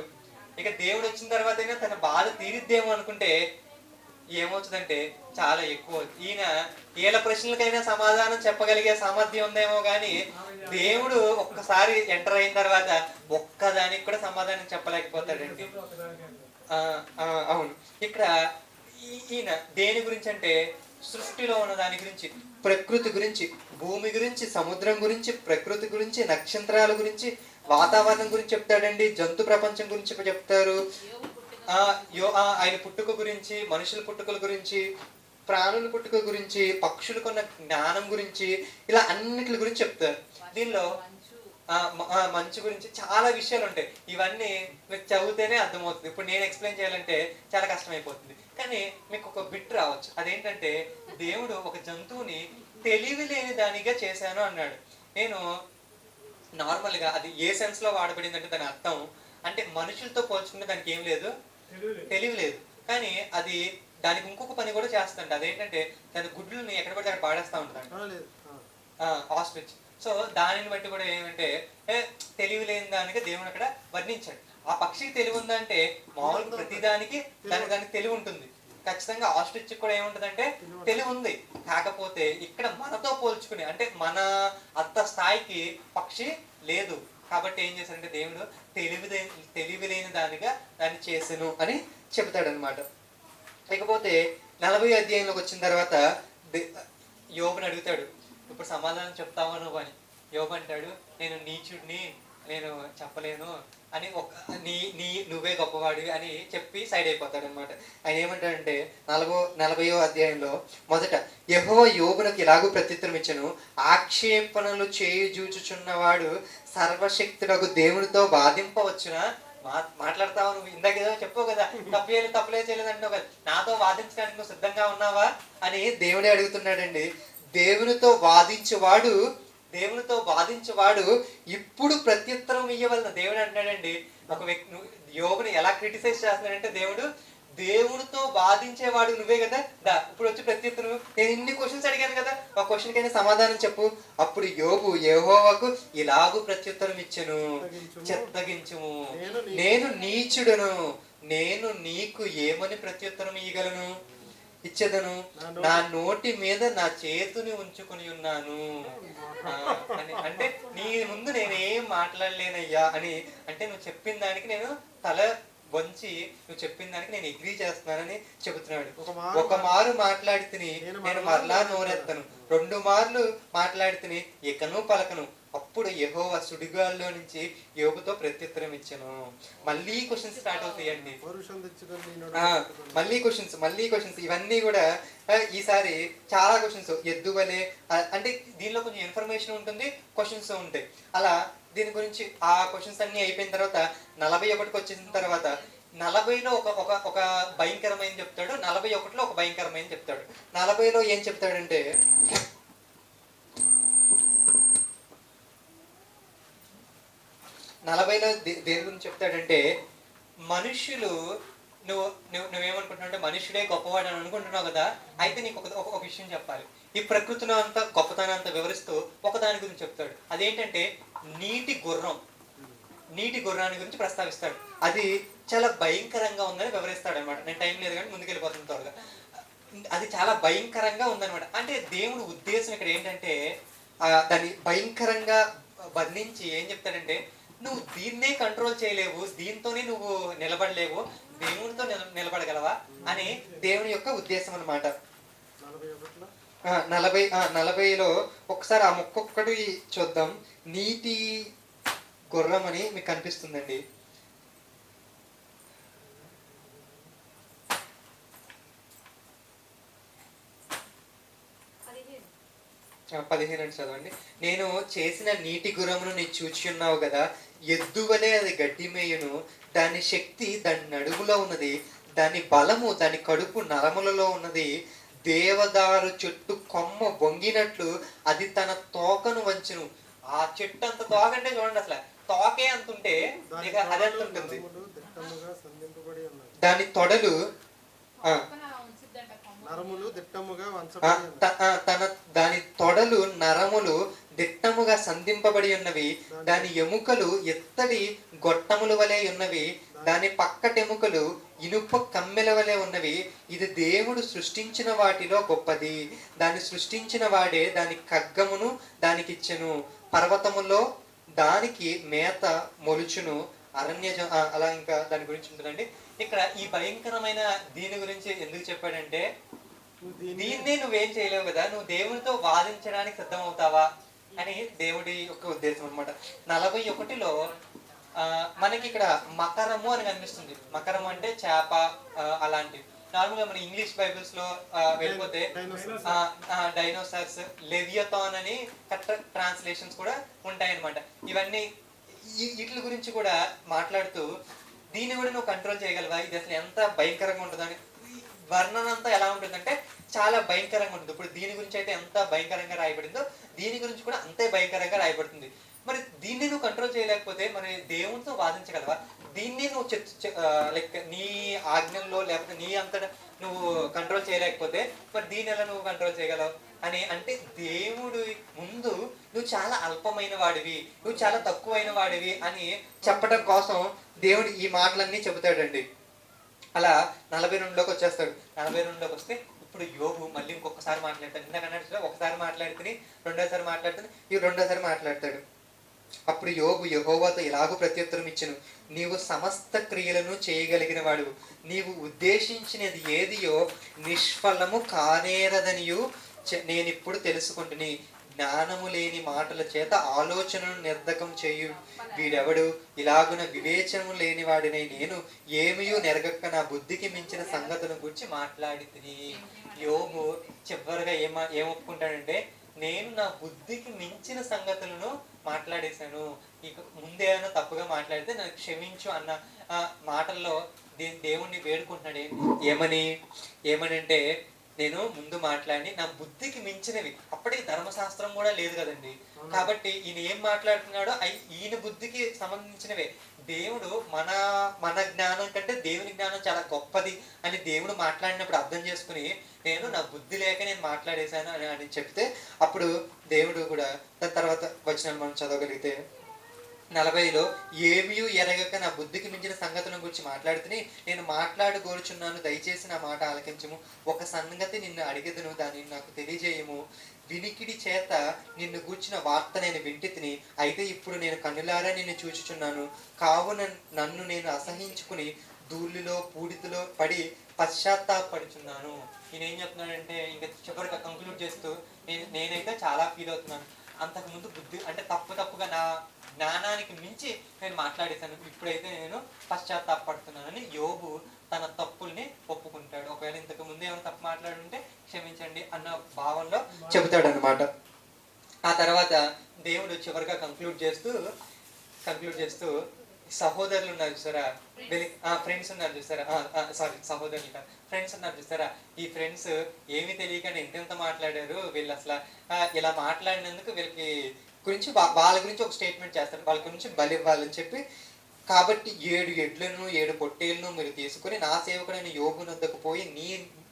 ఇక దేవుడు వచ్చిన తర్వాత అయినా తన బాధ తీరిద్దేమో అనుకుంటే ఏమవుతుందంటే చాలా ఎక్కువ. ఈయన ఏళ్ళ ప్రశ్నలకైనా సమాధానం చెప్పగలిగే సామర్థ్యం ఉందేమో కానీ దేవుడు ఒక్కసారి ఎంటర్ అయిన తర్వాత ఒక్కదానికి కూడా సమాధానం చెప్పలేకపోతాడండి. అవును. ఇక్కడ ఈయన దేని గురించి అంటే సృష్టిలో ఉన్న దాని గురించి, ప్రకృతి గురించి, భూమి గురించి, సముద్రం గురించి, ప్రకృతి గురించి, నక్షత్రాల గురించి, వాతావరణం గురించి చెప్తాడండి. జంతు ప్రపంచం గురించి చెప్తారు. ఆయన పుట్టుక గురించి, మనుషుల పుట్టుకల గురించి, ప్రాణుల పుట్టుక గురించి, పక్షులకున్న జ్ఞానం గురించి, ఇలా అన్నిటి గురించి చెప్తారు. దీనిలో మంచు గురించి చాలా విషయాలు ఉంటాయి. ఇవన్నీ మీకు చదివితేనే అర్థమవుతుంది. ఇప్పుడు నేను ఎక్స్ప్లెయిన్ చేయాలంటే చాలా కష్టమైపోతుంది. కానీ మీకు ఒక బిట్ రావచ్చు. అదేంటంటే దేవుడు ఒక జంతువుని తెలివి లేని దానిగా చేశాను అన్నాడు. నేను నార్మల్గా అది ఏ సెన్స్ లో వాడబడింది అంటే దాని అర్థం అంటే మనుషులతో పోల్చుకుంటే దానికి ఏం లేదు, తెలివి లేదు. కానీ అది దానికి ఇంకొక పని కూడా చేస్తుంట. అదేంటంటే దాని గుడ్లని ఎక్కడ పడితే అక్కడ పాడేస్తా ఉంటుంది ఆస్ట్రిచ్. సో దానిని బట్టి కూడా ఏమంటే తెలివి లేని దానిగా దేవుడు అక్కడ వర్ణించాడు. ఆ పక్షికి తెలివి ఉందంటే మామూలుగా ప్రతిదానికి దానికి తెలివి ఉంటుంది. ఖచ్చితంగా ఆస్ట్రిచ్ కూడా ఏముంటుందంటే తెలివి ఉంది. కాకపోతే ఇక్కడ మనతో పోల్చుకుని అంటే మన అంత స్థాయికి పక్షి లేదు. కాబట్టి ఏం చేశాడంటే దేవుడు తెలివి లేని దానిగా దాన్ని చేసెను అని చెబుతాడనమాట. ఇకపోతే 40వ అధ్యాయంలోకి వచ్చిన తర్వాత యోబుని అడుగుతాడు, ఇప్పుడు సమాధానం చెప్తావా నువ్వు అని. యోబు అంటాడు, నేను నీచుడిని, నేను చెప్పలేను అని నువ్వే గొప్పవాడివి అని చెప్పి సైడ్ అయిపోతాడు అనమాట. ఆయన ఏమంటాడంటే 40వ అధ్యాయంలో మొదట యెహోవా యోబునకు ఇలాగూ ప్రత్యుత్తరం ఇచ్చెను, ఆక్షేపణలు చేయుచూచుచున్నవాడు సర్వశక్తుడగు దేవునితో వాదింపవచ్చునా? మాట్లాడతావా నువ్వు? ఇందాక ఏదో చెప్పావు కదా, తప్పులే చేయలేదు అంటున్నావు కదా, నాతో వాదించడానికి నువ్వు సిద్ధంగా ఉన్నావా అని దేవుడే అడుగుతున్నాడండి. దేవునితో వాదించేవాడు ఇప్పుడు ప్రత్యుత్తరం ఇయ్యవలన. దేవుడు అంటున్నాడండి, ఒక వ్యక్తి యోబుని ఎలా క్రిటిసైజ్ చేస్తున్నాడంటే దేవుడితో వాదించేవాడు నువ్వే కదా, ఇప్పుడు వచ్చి ప్రత్యుత్తరం, నేను ఇన్ని క్వశ్చన్స్ అడిగాను కదా, ఆ క్వశ్చన్ కైనా సమాధానం చెప్పు. అప్పుడు యోబు యెహోవాకు ఇలాగూ ప్రత్యుత్తరం ఇచ్చెను, చిత్తగించుము, నేను నీచుడను, నేను నీకు ఏమని ప్రత్యుత్తరం ఇయ్యగలను? ఇచ్చేదను, నా నోటి మీద నా చేతిని ఉంచుకుని ఉన్నాను అంటే నీ ముందు నేనేం మాట్లాడలేనయ్యా అని. అంటే నువ్వు చెప్పిన దానికి నేను తల వంచి, నువ్వు చెప్పిన దానికి నేను అగ్రీ చేస్తున్నానని చెబుతున్నాడు. ఒక మారు మాట్లాడి తిని నేను మరలా నోరెత్తను, 2 మార్లు మాట్లాడి తిని ఇకను పలకను. అప్పుడు యెహోవా సుడిగాల్లో నుంచి యోబుతో ప్రత్యుత్తరం ఇచ్చెను. మళ్ళీ క్వశ్చన్స్ స్టార్ట్ అవుతాయండి. మళ్ళీ క్వశ్చన్స్ ఇవన్నీ కూడా ఈసారి చాలా క్వశ్చన్స్. ఎద్దువలే అంటే దీనిలో కొంచెం ఇన్ఫర్మేషన్ ఉంటుంది, క్వశ్చన్స్ ఉంటాయి. అలా దీని గురించి ఆ క్వశ్చన్స్ అన్ని అయిపోయిన తర్వాత 41కి వచ్చిన తర్వాత 40లో ఒక భయంకరమైన చెప్తాడు, 41లో ఒక భయంకరమైన చెప్తాడు. 40లో ఏం చెప్తాడంటే 40లో దేని గురించి చెప్తాడంటే, మనుష్యులు నువ్వు నువ్వు నువ్వేమనుకుంటున్నావు అంటే మనుషుడే గొప్పవాడు అని అనుకుంటున్నావు కదా, అయితే నీకు ఒక విషయం చెప్పాలి. ఈ ప్రకృతిలో అంతా గొప్పతనం అంతా వివరిస్తూ ఒకదాని గురించి చెప్తాడు. అదేంటంటే నీటి గుర్రం. నీటి గుర్రాన్ని గురించి ప్రస్తావిస్తాడు. అది చాలా భయంకరంగా ఉందని వివరిస్తాడు అనమాట. నేను టైం లేదు కానీ ముందుకెళ్ళిపోతున్న త్వరగా. అది చాలా భయంకరంగా ఉందనమాట. అంటే దేవుడు ఉద్దేశం ఇక్కడ ఏంటంటే దాన్ని భయంకరంగా వర్ణించి ఏం చెప్తాడంటే, నువ్వు దీన్నే కంట్రోల్ చేయలేవు, దీంతోనే నువ్వు నిలబడలేవు, దేవునితో నిలబడగలవా అని దేవుని యొక్క ఉద్దేశం అనమాట. 40లో ఒకసారి ఆ మొక్కొక్కటి చూద్దాం. నీటి గుర్రం అని మీకు కనిపిస్తుందండి. 15 చదవండి. నేను చేసిన నీటి గుర్రమును నీ చూచున్నావు కదా, ఎద్దువలే అది గడ్డి మేయును, దాని శక్తి దాని నడుములో ఉన్నది, దాని బలము దాని కడుపు నరములలో ఉన్నది. దేవదారు చెట్టు కొమ్మ వంగినట్లు అది తన తోకను వంచును. ఆ చెట్టు అంత తోక అంటే చూడండి, అసలు తోకే అంత ఉంటే అది ఎంత ఉంటుంది. దాని తొడలు దాని తొడలు నరములు దిట్టముగా సంధింపబడి ఉన్నవి, దాని ఎముకలు ఎత్తడి గొట్టముల వలె ఉన్నవి, దాని పక్కటెముకలు ఇనుప కమ్మెల వలె ఉన్నవి. ఇది దేవుడు సృష్టించిన వాటిలో గొప్పది, దాన్ని సృష్టించిన వాడే దాని ఖడ్గమును దానికిచ్చెను, పర్వతములో దానికి మేత మొలుచును, అరణ్య అలా ఇంకా దాని గురించి ఉంటుందండి. ఇక్కడ ఈ భయంకరమైన దీని గురించి ఎందుకు చెప్పాడంటే, దీన్నే నువ్వేం చేయలేవు కదా, నువ్వు దేవునితో వాదించడానికి సిద్ధమవుతావా అని దేవుడి యొక్క ఉద్దేశం అనమాట. 41లో మనకి ఇక్కడ మకరము అని కనిపిస్తుంది. మకరము అంటే చేప అలాంటివి. నార్మల్గా మన ఇంగ్లీష్ బైబిల్స్ లో వెళ్ళిపోతే డైనోసార్స్, లెవియథాన్ అని కరెక్ట్ ట్రాన్స్లేషన్స్ కూడా ఉంటాయన్నమాట. ఇవన్నీ వీటి గురించి కూడా మాట్లాడుతూ దీన్ని కూడా నువ్వు కంట్రోల్ చేయగలవా, ఇది అసలు ఎంత భయంకరంగా ఉంటుందని వర్ణన అంతా ఎలా ఉంటుందంటే చాలా భయంకరంగా ఉంటుంది. ఇప్పుడు దీని గురించి అయితే ఎంత భయంకరంగా రాయబడిందో దీని గురించి కూడా అంతే భయంకరంగా రాయబడుతుంది. మరి దీన్ని నువ్వు కంట్రోల్ చేయలేకపోతే మరి దేవునితో వాదించగలవా? దీన్ని నువ్వు లైక్ నీ ఆజ్ఞల్లో లేకపోతే నీ అంతటా నువ్వు కంట్రోల్ చేయలేకపోతే మరి దీన్ని ఎలా నువ్వు కంట్రోల్ చేయగలవు అని అంటే, దేవుడు ముందు నువ్వు చాలా అల్పమైన వాడివి, నువ్వు చాలా తక్కువైన వాడివి అని చెప్పడం కోసం దేవుడు ఈ మాటలన్నీ చెబుతాడండి. అలా 42లోకి వచ్చేస్తాడు. 42లోకి వస్తే ఇప్పుడు యోబు మళ్ళీ ఇంకొకసారి మాట్లాడతాడు. ఇందాక అన్నట్టు ఒకసారి మాట్లాడుతుని రెండోసారి మాట్లాడుతుని రెండోసారి మాట్లాడతాడు. అప్పుడు యోబు యెహోవాతో ఇలాగూ ప్రత్యుత్తరం ఇచ్చెను, నీవు సమస్త క్రియలను చేయగలిగిన వాడు, నీవు ఉద్దేశించినది ఏదియో నిష్ఫలము కానేరదనియు నేనిప్పుడు తెలుసుకుంటుని. జ్ఞానము లేని మాటల చేత ఆలోచనను నిర్ధకం చేయు వీడెవడు, ఇలాగున వివేచనము లేని వాడినై నేను ఏమియో నెరగక్క నా బుద్ధికి మించిన సంగతులను గురించి మాట్లాడితిని. యోబు చివరిగా ఏం ఒప్పుకుంటాడంటే, నేను నా బుద్ధికి మించిన సంగతులను మాట్లాడేశాను, ఇక ముందేమైనా తప్పుగా మాట్లాడితే నాకు క్షమించు అన్న మాటల్లో దేవుణ్ణి వేడుకుంటున్నాడు. ఏమని అంటే, నేను ముందు మాట్లాడి నా బుద్ధికి మించినవి, అప్పటికి ధర్మశాస్త్రం కూడా లేదు కదండి, కాబట్టి ఈయన ఏం మాట్లాడుతున్నాడో ఈయన బుద్ధికి సంబంధించినవే. దేవుడు మన జ్ఞానం కంటే దేవుని జ్ఞానం చాలా గొప్పది అని దేవుడు మాట్లాడినప్పుడు అర్థం చేసుకుని, నేను నా బుద్ధి లేక నేను మాట్లాడేశాను అని చెప్తే అప్పుడు దేవుడు కూడా దాని తర్వాత వచనాలు మనం చదవగలిగితే 40లో ఏమీ ఎరగక నా బుద్ధికి మించిన సంగతుల గురించి మాట్లాడుతుని నేను మాట్లాడగోరుచున్నాను, దయచేసి నా మాట ఆలకించము. ఒక సంగతి నిన్ను అడిగెదను, దానిని నాకు తెలియజేయము. వినికిడి చేత నిన్ను గూర్చిన వార్త నేను వింటితిని, అయితే ఇప్పుడు నేను కన్నులారా నిన్ను చూచుచున్నాను. కావున నన్ను నేను అసహించుకుని ధూళిలో పూడితిలో పడి పశ్చాత్తాపడుచున్నాను. ఈయన ఏం చెప్తున్నాడంటే, ఇంకా చివరిగా కంక్లూడ్ చేస్తూ నేనైతే చాలా ఫీల్ అవుతున్నాను. అంతకుముందు బుద్ధి అంటే తప్పుగా నా జ్ఞానానికి మించి నేను మాట్లాడేశాను, ఇప్పుడైతే నేను పశ్చాత్తాపడుతున్నానని యోబు తన తప్పుల్ని ఒప్పుకుంటాడు. ఒకవేళ ఇంతకు ముందు ఏమైనా తప్పు మాట్లాడుంటే క్షమించండి అన్న భావంలో చెబుతాడు అనమాట. ఆ తర్వాత దేవుడు చివరిగా కంక్లూడ్ చేస్తూ సహోదరులు ఉన్నారు చూసారా, ఫ్రెండ్స్ ఉన్నారు చూసారా, సహోదరులు కాదు, ఫ్రెండ్స్ ఉన్నారు చూసారా, ఈ ఫ్రెండ్స్ ఏమీ తెలియకుండా ఎంతెంత మాట్లాడారు, వీళ్ళు అసలు ఇలా మాట్లాడినందుకు వీళ్ళకి గురించి వాళ్ళ గురించి ఒక స్టేట్మెంట్ చేస్తాడు, వాళ్ళ గురించి బలి ఇవ్వాలని చెప్పి. కాబట్టి 7 ఎడ్లను 7 పొట్టేళ్లను మీరు తీసుకుని నా సేవకుడైన యోబు వద్దకు పోయి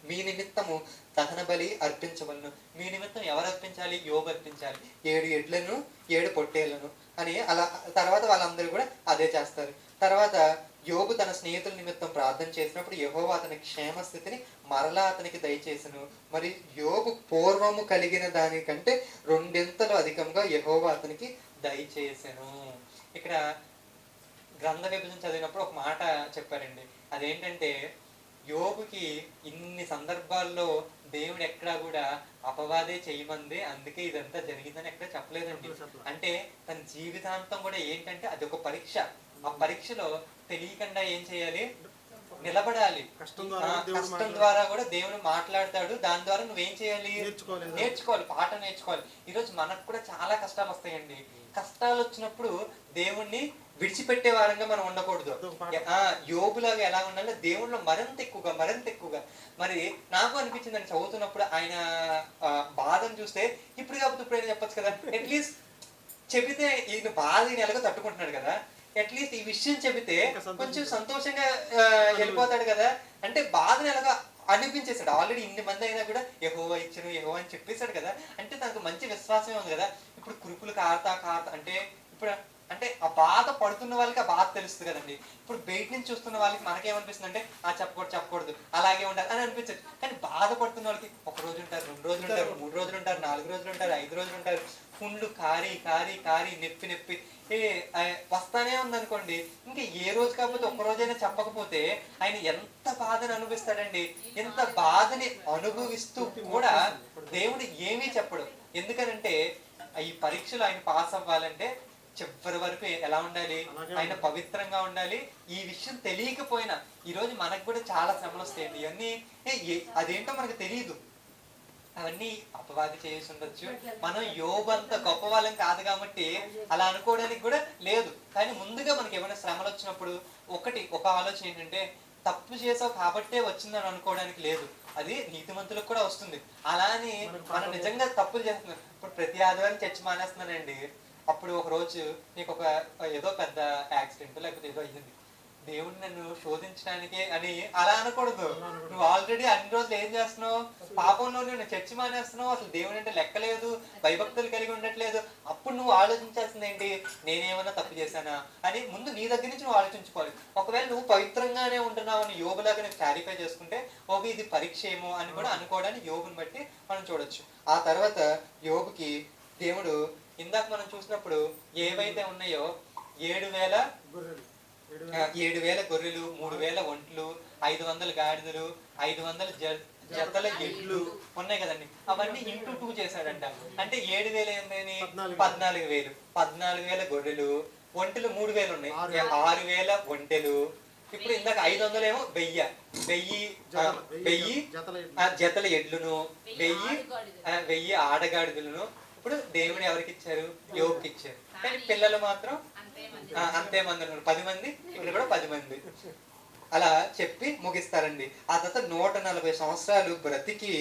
మీ నిమిత్తము దహన బలి అర్పించవలను. మీ నిమిత్తం ఎవరు అర్పించాలి? యోబు అర్పించాలి. 7 ఎడ్లను 7 పొట్టేళ్లను అని. అలా తర్వాత వాళ్ళందరూ కూడా అదే చేస్తారు. తర్వాత యోబు తన స్నేహితుల నిమిత్తం ప్రార్థన చేసినప్పుడు యెహోవా అతని క్షేమస్థితిని మరలా అతనికి దయచేసెను. మరి యోబు పూర్వము కలిగిన దానికంటే 2 అధికంగా యెహోవా అతనికి దయచేసెను. ఇక్కడ గ్రంథ విభజన చదివినప్పుడు ఒక మాట చెప్పారండి. అదేంటంటే యోబుకి ఇన్ని సందర్భాల్లో దేవుడు ఎక్కడా కూడా అపవాదే చేయమంది అందుకే ఇదంతా జరిగిందని ఎక్కడ చెప్పలేదండి. అంటే తన జీవితాంతం కూడా ఏంటంటే అది ఒక పరీక్ష. ఆ పరీక్షలో తెలియకుండా ఏం చేయాలి? నిలబడాలి. కష్టం ద్వారా కూడా దేవుడు మాట్లాడతాడు. దాని ద్వారా నువ్వేం చేయాలి? నేర్చుకోవాలి, పాఠం నేర్చుకోవాలి. ఈరోజు మనకు కూడా చాలా కష్టాలు వస్తాయండి. కష్టాలు వచ్చినప్పుడు దేవుణ్ణి విడిచిపెట్టే వారంగా మనం ఉండకూడదు. యోబులాగా ఎలా ఉండాలి? దేవుళ్ళు మరింత ఎక్కువగా. మరి నాకు అనిపించిందని చదువుతున్నప్పుడు ఆయన బాధను చూస్తే ఇప్పుడు కాకపోతే ఇప్పుడైనా చెప్పొచ్చు కదా. అట్లీస్ట్ చెబితే ఈయన బాధ ఈయన ఎలాగో తట్టుకుంటున్నాడు కదా, అట్లీస్ట్ ఈ విషయం చెబితే కొంచెం సంతోషంగా వెళ్ళిపోతాడు కదా. అంటే బాధను ఎలాగో అనిపించేశాడు. ఆల్రెడీ ఇన్ని మంది అయినా కూడా యెహోవా ఇచ్చును యెహోవా అని చెప్పేశాడు కదా. అంటే తనకు మంచి విశ్వాసమే ఉంది కదా. ఇప్పుడు కురుపులు కారతా అంటే ఇప్పుడు అంటే ఆ బాధ పడుతున్న వాళ్ళకి ఆ బాధ తెలుస్తుంది కదండి. ఇప్పుడు బయట నుంచి చూస్తున్న వాళ్ళకి మనకేమనిపిస్తుంది అంటే చెప్పకూడదు అలాగే ఉండాలి అని అనిపించదు. కానీ బాధపడుతున్న వాళ్ళకి 1 రోజు ఉంటారు, 2 రోజులు ఉంటారు, 3 రోజులు ఉంటారు, 4 రోజులు ఉంటారు, 5 రోజులు ఉంటారు. పుండ్లు కారి నొప్పి వస్తానే ఉందనుకోండి. ఇంకా ఏ రోజు కాకపోతే 1 రోజైనా చెప్పకపోతే ఆయన ఎంత బాధని అనుభవిస్తాడండి. ఎంత బాధని అనుభవిస్తూ కూడా దేవుడు ఏమీ చెప్పడు. ఎందుకనంటే ఈ పరీక్షలు ఆయన పాస్ అవ్వాలంటే చివరి వరకు ఎలా ఉండాలి? ఆయన పవిత్రంగా ఉండాలి. ఈ విషయం తెలియకపోయినా ఈరోజు మనకు కూడా చాలా శ్రమలు వస్తాయండి. ఇవన్నీ అదేంటో మనకు తెలియదు. అవన్నీ అపవాది చేసి ఉండొచ్చు. మనం యోబంత గొప్ప వాళ్ళం కాదు కాబట్టి అలా అనుకోవడానికి కూడా లేదు. కానీ ముందుగా మనకి ఏమైనా శ్రమలు వచ్చినప్పుడు ఒక ఆలోచన ఏంటంటే తప్పు చేసావు కాబట్టే వచ్చిందని అనుకోవడానికి లేదు. అది నీతిమంతులకు కూడా వస్తుంది. అలా అని మనం నిజంగా తప్పులు చేస్తున్నాం. ఇప్పుడు ప్రతి ఆదివారం చర్చ్ మానేస్తున్నానండి. అప్పుడు ఒక రోజు నీకు ఏదో పెద్ద యాక్సిడెంట్ లేకపోతే ఏదో అయ్యింది, దేవుడు నన్ను శోధించడానికి అని అలా అనకూడదు. నువ్వు ఆల్రెడీ అన్ని రోజులు ఏం చేస్తున్నావు? పాపంలో నువ్వు చర్చి మానేస్తున్నావు. అసలు దేవుడు అంటే లెక్కలేదు, భయభక్తులు కలిగి ఉండట్లేదు. అప్పుడు నువ్వు ఆలోచించాల్సింది ఏంటి? నేనేమన్నా తప్పు చేశానా అని ముందు నీ దగ్గర నుంచి నువ్వు ఆలోచించుకోవాలి. ఒకవేళ నువ్వు పవిత్రంగానే ఉంటున్నావు అని యోబులాగా నువ్వు క్లారిఫై చేసుకుంటే ఓకే ఇది పరీక్ష ఏమో అని కూడా అనుకోవడానికి యోబుని బట్టి మనం చూడొచ్చు. ఆ తర్వాత యోబుకి దేవుడు ఇందాక మనం చూసినప్పుడు ఏవైతే ఉన్నాయో 7,000 గొర్రెలు, 3,000 ఒంట్లు, 500 గాడిదలు, 500 జతల ఎడ్లు ఉన్నాయి కదండి. అవన్నీ ఇంటూ 2 చేశాడంట. అంటే 7,000 ఏంటని 14,000 గొర్రెలు, ఒంటెలు 3,000 ఉన్నాయి, 6,000 ఒంటెలు. ఇప్పుడు ఇందాక 500 ఏమో 1000 జతల ఎడ్లును, 1000 ఆడగాడిదలను. ఇప్పుడు దేవుడు ఎవరికి ఇచ్చారు? యోబుకి ఇచ్చారు. కానీ పిల్లలు మాత్రం అంతే మంది ఉన్నారు, 10 మంది. వీళ్ళు కూడా 10 మంది. అలా చెప్పి ముగిస్తారండి. ఆ తర్వాత 140 సంవత్సరాలు బ్రతికి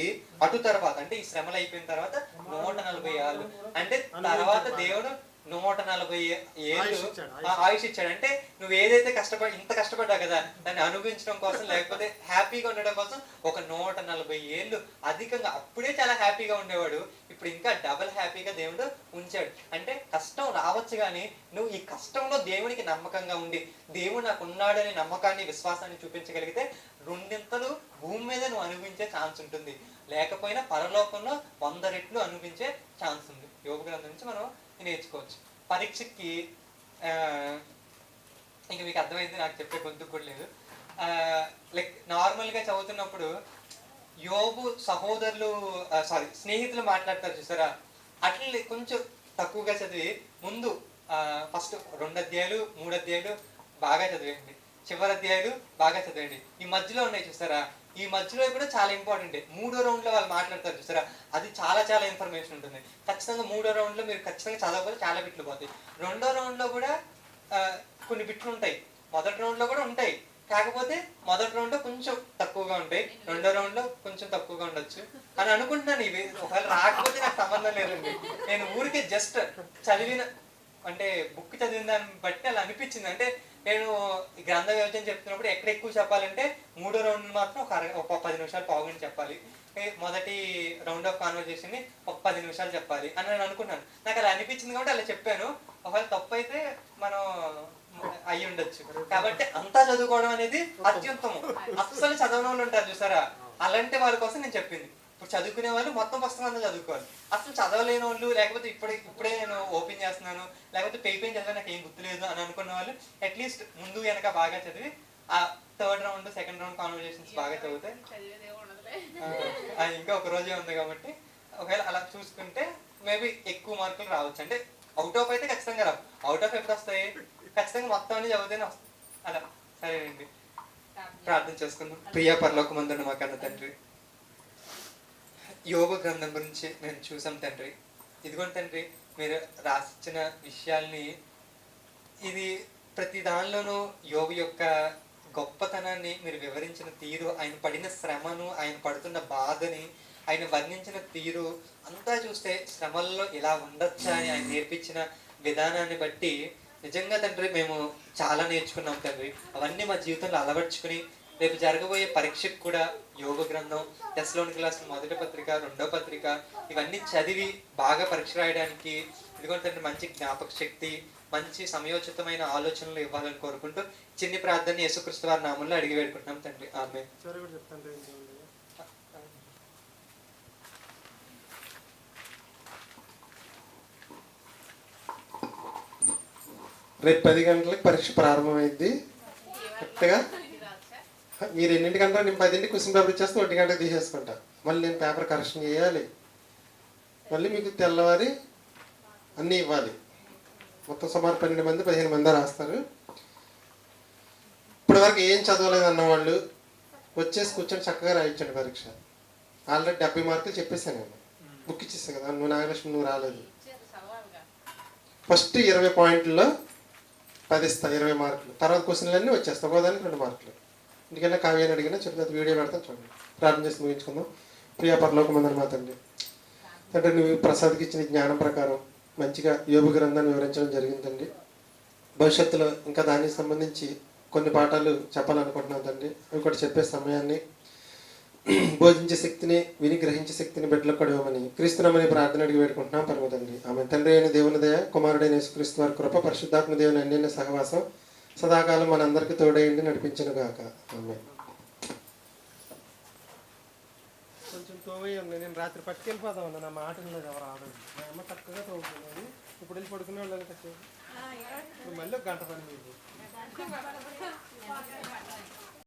తర్వాత అంటే ఈ శ్రమలు అయిపోయిన తర్వాత 140 ఏళ్ళు అంటే తర్వాత దేవుడు 140 ఏళ్ళు ఆయుష్ ఇచ్చాడు. అంటే నువ్వు ఏదైతే ఇంత కష్టపడ్డావు కదా దాన్ని అనుభవించడం కోసం, లేకపోతే హ్యాపీగా ఉండడం కోసం ఒక 140 ఏళ్ళు అధికంగా. అప్పుడే చాలా హ్యాపీగా ఉండేవాడు, ఇప్పుడు ఇంకా డబుల్ హ్యాపీగా దేవుడు ఉంచాడు. అంటే కష్టం రావచ్చు కానీ నువ్వు ఈ కష్టంలో దేవునికి నమ్మకంగా ఉండి దేవుడు నాకు ఉన్నాడనే నమ్మకాన్ని విశ్వాసాన్ని చూపించగలిగితే 2 భూమి మీద నువ్వు అనుభవించే ఛాన్స్ ఉంటుంది. లేకపోయినా పరలోకంలో 100 రెట్లు అనుభవించే ఛాన్స్ ఉంది. యోబు గ్రంథం నుంచి మనం నేర్చుకోవచ్చు. పరీక్షకి ఇంక మీకు అర్థమైంది, నాకు చెప్పే గొంతుకు కూడా లేదు. లైక్ నార్మల్గా చదువుతున్నప్పుడు యోబు స్నేహితులు మాట్లాడతారు చూసారా, అట్లా కొంచెం తక్కువగా చదివి ముందు ఫస్ట్ 2 అధ్యాయాలు 3 అధ్యాయాలు బాగా చదివేయండి, చివరి అధ్యాయాలు బాగా చదివేయండి. ఈ మధ్యలో ఉన్నాయి చూసారా, ఈ మధ్యలో కూడా చాలా ఇంపార్టెంట్. 3వ రౌండ్ లో వాళ్ళు మాట్లాడతారు చూసారా, అది చాలా ఇన్ఫర్మేషన్ ఉంటుంది. ఖచ్చితంగా 3వ రౌండ్ లో మీరు ఖచ్చితంగా చదవకపోతే చాలా బిట్లు పోతాయి. 2వ రౌండ్ లో కూడా కొన్ని బిట్లు ఉంటాయి, మొదటి రౌండ్ లో కూడా ఉంటాయి. కాకపోతే మొదటి రౌండ్ లో కొంచెం తక్కువగా ఉంటాయి, రెండో రౌండ్ లో కొంచెం తక్కువగా ఉండొచ్చు అని అనుకుంటున్నాను. ఇవి ఒకవేళ రాకపోతే నాకు సంబంధం లేదండి. నేను ఊరికే జస్ట్ చదివిన అంటే బుక్ చదివిన దాన్ని బట్టి అలా అనిపించింది. అంటే నేను ఈ గ్రంథ విభజన చెప్తున్నప్పుడు ఎక్కడ ఎక్కువ చెప్పాలంటే మూడో రౌండ్ మాత్రం ఒక 10 నిమిషాలు పావుగంట చెప్పాలి, మొదటి రౌండ్ ఆఫ్ కాన్వర్జేషన్ ని ఒక 10 నిమిషాలు చెప్పాలి అని నేను అనుకున్నాను. నాకు అలా అనిపించింది కాబట్టి అలా చెప్పాను. ఒకవేళ తప్పు అయితే మనం అయి ఉండొచ్చు. కాబట్టి అంతా చదువుకోవడం అనేది అత్యుత్తమం. అస్సలు చదవని వాళ్ళు ఉంటారు చూసారా, అలాంటి వాళ్ళ కోసం నేను చెప్పింది. ఇప్పుడు చదువుకునే వాళ్ళు మొత్తం పుస్తకం అంతా చదువుకోవాలి. అసలు చదవలేని వాళ్ళు, లేకపోతే ఇప్పుడే నేను ఓపెన్ చేస్తున్నాను, లేకపోతే పేపర్ చదివా నాకు ఏం గుర్తులేదు అని అనుకున్న వాళ్ళు అట్లీస్ట్ ముందు వెనక బాగా చదివి ఆ third round second round conversations బాగా చదివితే ఇంకా ఒక రోజే ఉంది కాబట్టి ఒకవేళ అలా చూసుకుంటే మేబీ ఎక్కువ మార్కులు రావచ్చు. అంటే అవుట్ ఆఫ్ అయితే ఖచ్చితంగా రావు. అవుట్ ఆఫ్ ఎప్పుడు వస్తాయి? ఖచ్చితంగా మొత్తం అన్ని చదివితేనే వస్తాయి. అలా సరేనండి, ప్రార్థన చేసుకుందాం. ప్రియా పరలోకమందున్న మా కన్న తండ్రి, యోగ గ్రంథం గురించి మేము చూసాం తండ్రి. ఇదిగోండి తండ్రి, మీరు రాసిచ్చిన విషయాల్ని ఇది ప్రతి దానిలోనూ యోగ యొక్క గొప్పతనాన్ని మీరు వివరించిన తీరు, ఆయన పడిన శ్రమను, ఆయన పడుతున్న బాధని ఆయన వర్ణించిన తీరు అంతా చూస్తే శ్రమల్లో ఇలా ఉండొచ్చా అని ఆయన నేర్పించిన విధానాన్ని బట్టి నిజంగా తండ్రి మేము చాలా నేర్చుకున్నాం తండ్రి. అవన్నీ మా జీవితంలో అలవర్చుకుని రేపు జరగబోయే పరీక్షకు కూడా యోగ గ్రంథం, తెస్సలోనికీయుల మొదటి పత్రిక, రెండో పత్రిక ఇవన్నీ చదివి బాగా పరీక్ష రాయడానికి ఇదిగోండి తండ్రి మంచి జ్ఞాపక శక్తి, మంచి సమయోచితమైన ఆలోచనలు ఇవ్వాలని కోరుకుంటూ చిన్ని ప్రార్థన యేసుక్రీస్తు వారి నామంలో అడిగి వేడుకుంటున్నాం తండ్రి. ఆమేన్. రేపు 10 గంటలకు పరీక్ష ప్రారంభమైంది. కరెక్ట్గా మీరు ఎన్నింటికంటే నేను 10ంటికి క్వశ్చన్ పేపర్ ఇచ్చేస్తే 1 గంటకు తీసేసుకుంటా. మళ్ళీ నేను పేపర్ కరెక్షన్ చేయాలి, మళ్ళీ మీకు తెల్లవారి అన్నీ ఇవ్వాలి. మొత్తం సుమారు 12 మంది 15 మంది రాస్తారు. ఇప్పటివరకు ఏం చదవలేదు అన్నవాళ్ళు వచ్చేసి కూర్చొని చక్కగా రాయించండి పరీక్ష. ఆల్రెడీ 70 మార్కులు చెప్పేసాను నేను, బుక్ ఇచ్చేసాను కదా. నువ్వు నాగలక్ష్మి నువ్వు రాలేదు. ఫస్ట్ 20 పాయింట్లో 10 ఇస్తా, 20 మార్కులు. తర్వాత క్వశ్చన్లన్నీ వచ్చేస్తా, ఒకదానికి 2 మార్కులు. ఎందుకంటే కావ్యాన్ని అడిగినా చెప్తే వీడియో పెడతాను చూడండి. ప్రార్థన చేసి ముగించుకుందాం. ప్రియా పరలోకమందున్న మా తండ్రి, తండ్రి నువ్వు ప్రసాద్కి ఇచ్చిన జ్ఞానం ప్రకారం మంచిగా యోగ గ్రంథాన్ని వివరించడం జరిగిందండి. భవిష్యత్తులో ఇంకా దానికి సంబంధించి కొన్ని పాఠాలు చెప్పాలనుకుంటున్నాను తండ్రి. అవి కూడా చెప్పే సమయాన్ని, బోధించే శక్తిని, విని గ్రహించే శక్తిని బిడ్డలకు కూడా ఇవ్వమని క్రీస్తునామని ప్రార్థన అడిగి వేడుకుంటున్నాం పరమ తండ్రి. ఆమె తండ్రి అయిన దేవుని దయ, కుమారుడైన యేసుక్రీస్తు వారి కృప, పరిశుద్ధాత్మ దేవుని అన్యోన్య సహవాసం సదాకాలం మనందరికీ తోడైండి నడిపించును గాక. ఆమె కొంచెం తోవే ఉంది. నేను రాత్రి పట్టుకెళ్ళిపోదాం అన్న, నా మాట ఉన్నది ఎవరు ఆడదు. మా అమ్మ చక్కగా తోవుకున్నది. ఇప్పుడు వెళ్ళి పడుకునే వాళ్ళు ఇప్పుడు మళ్ళీ 1 గంట పని మీకు.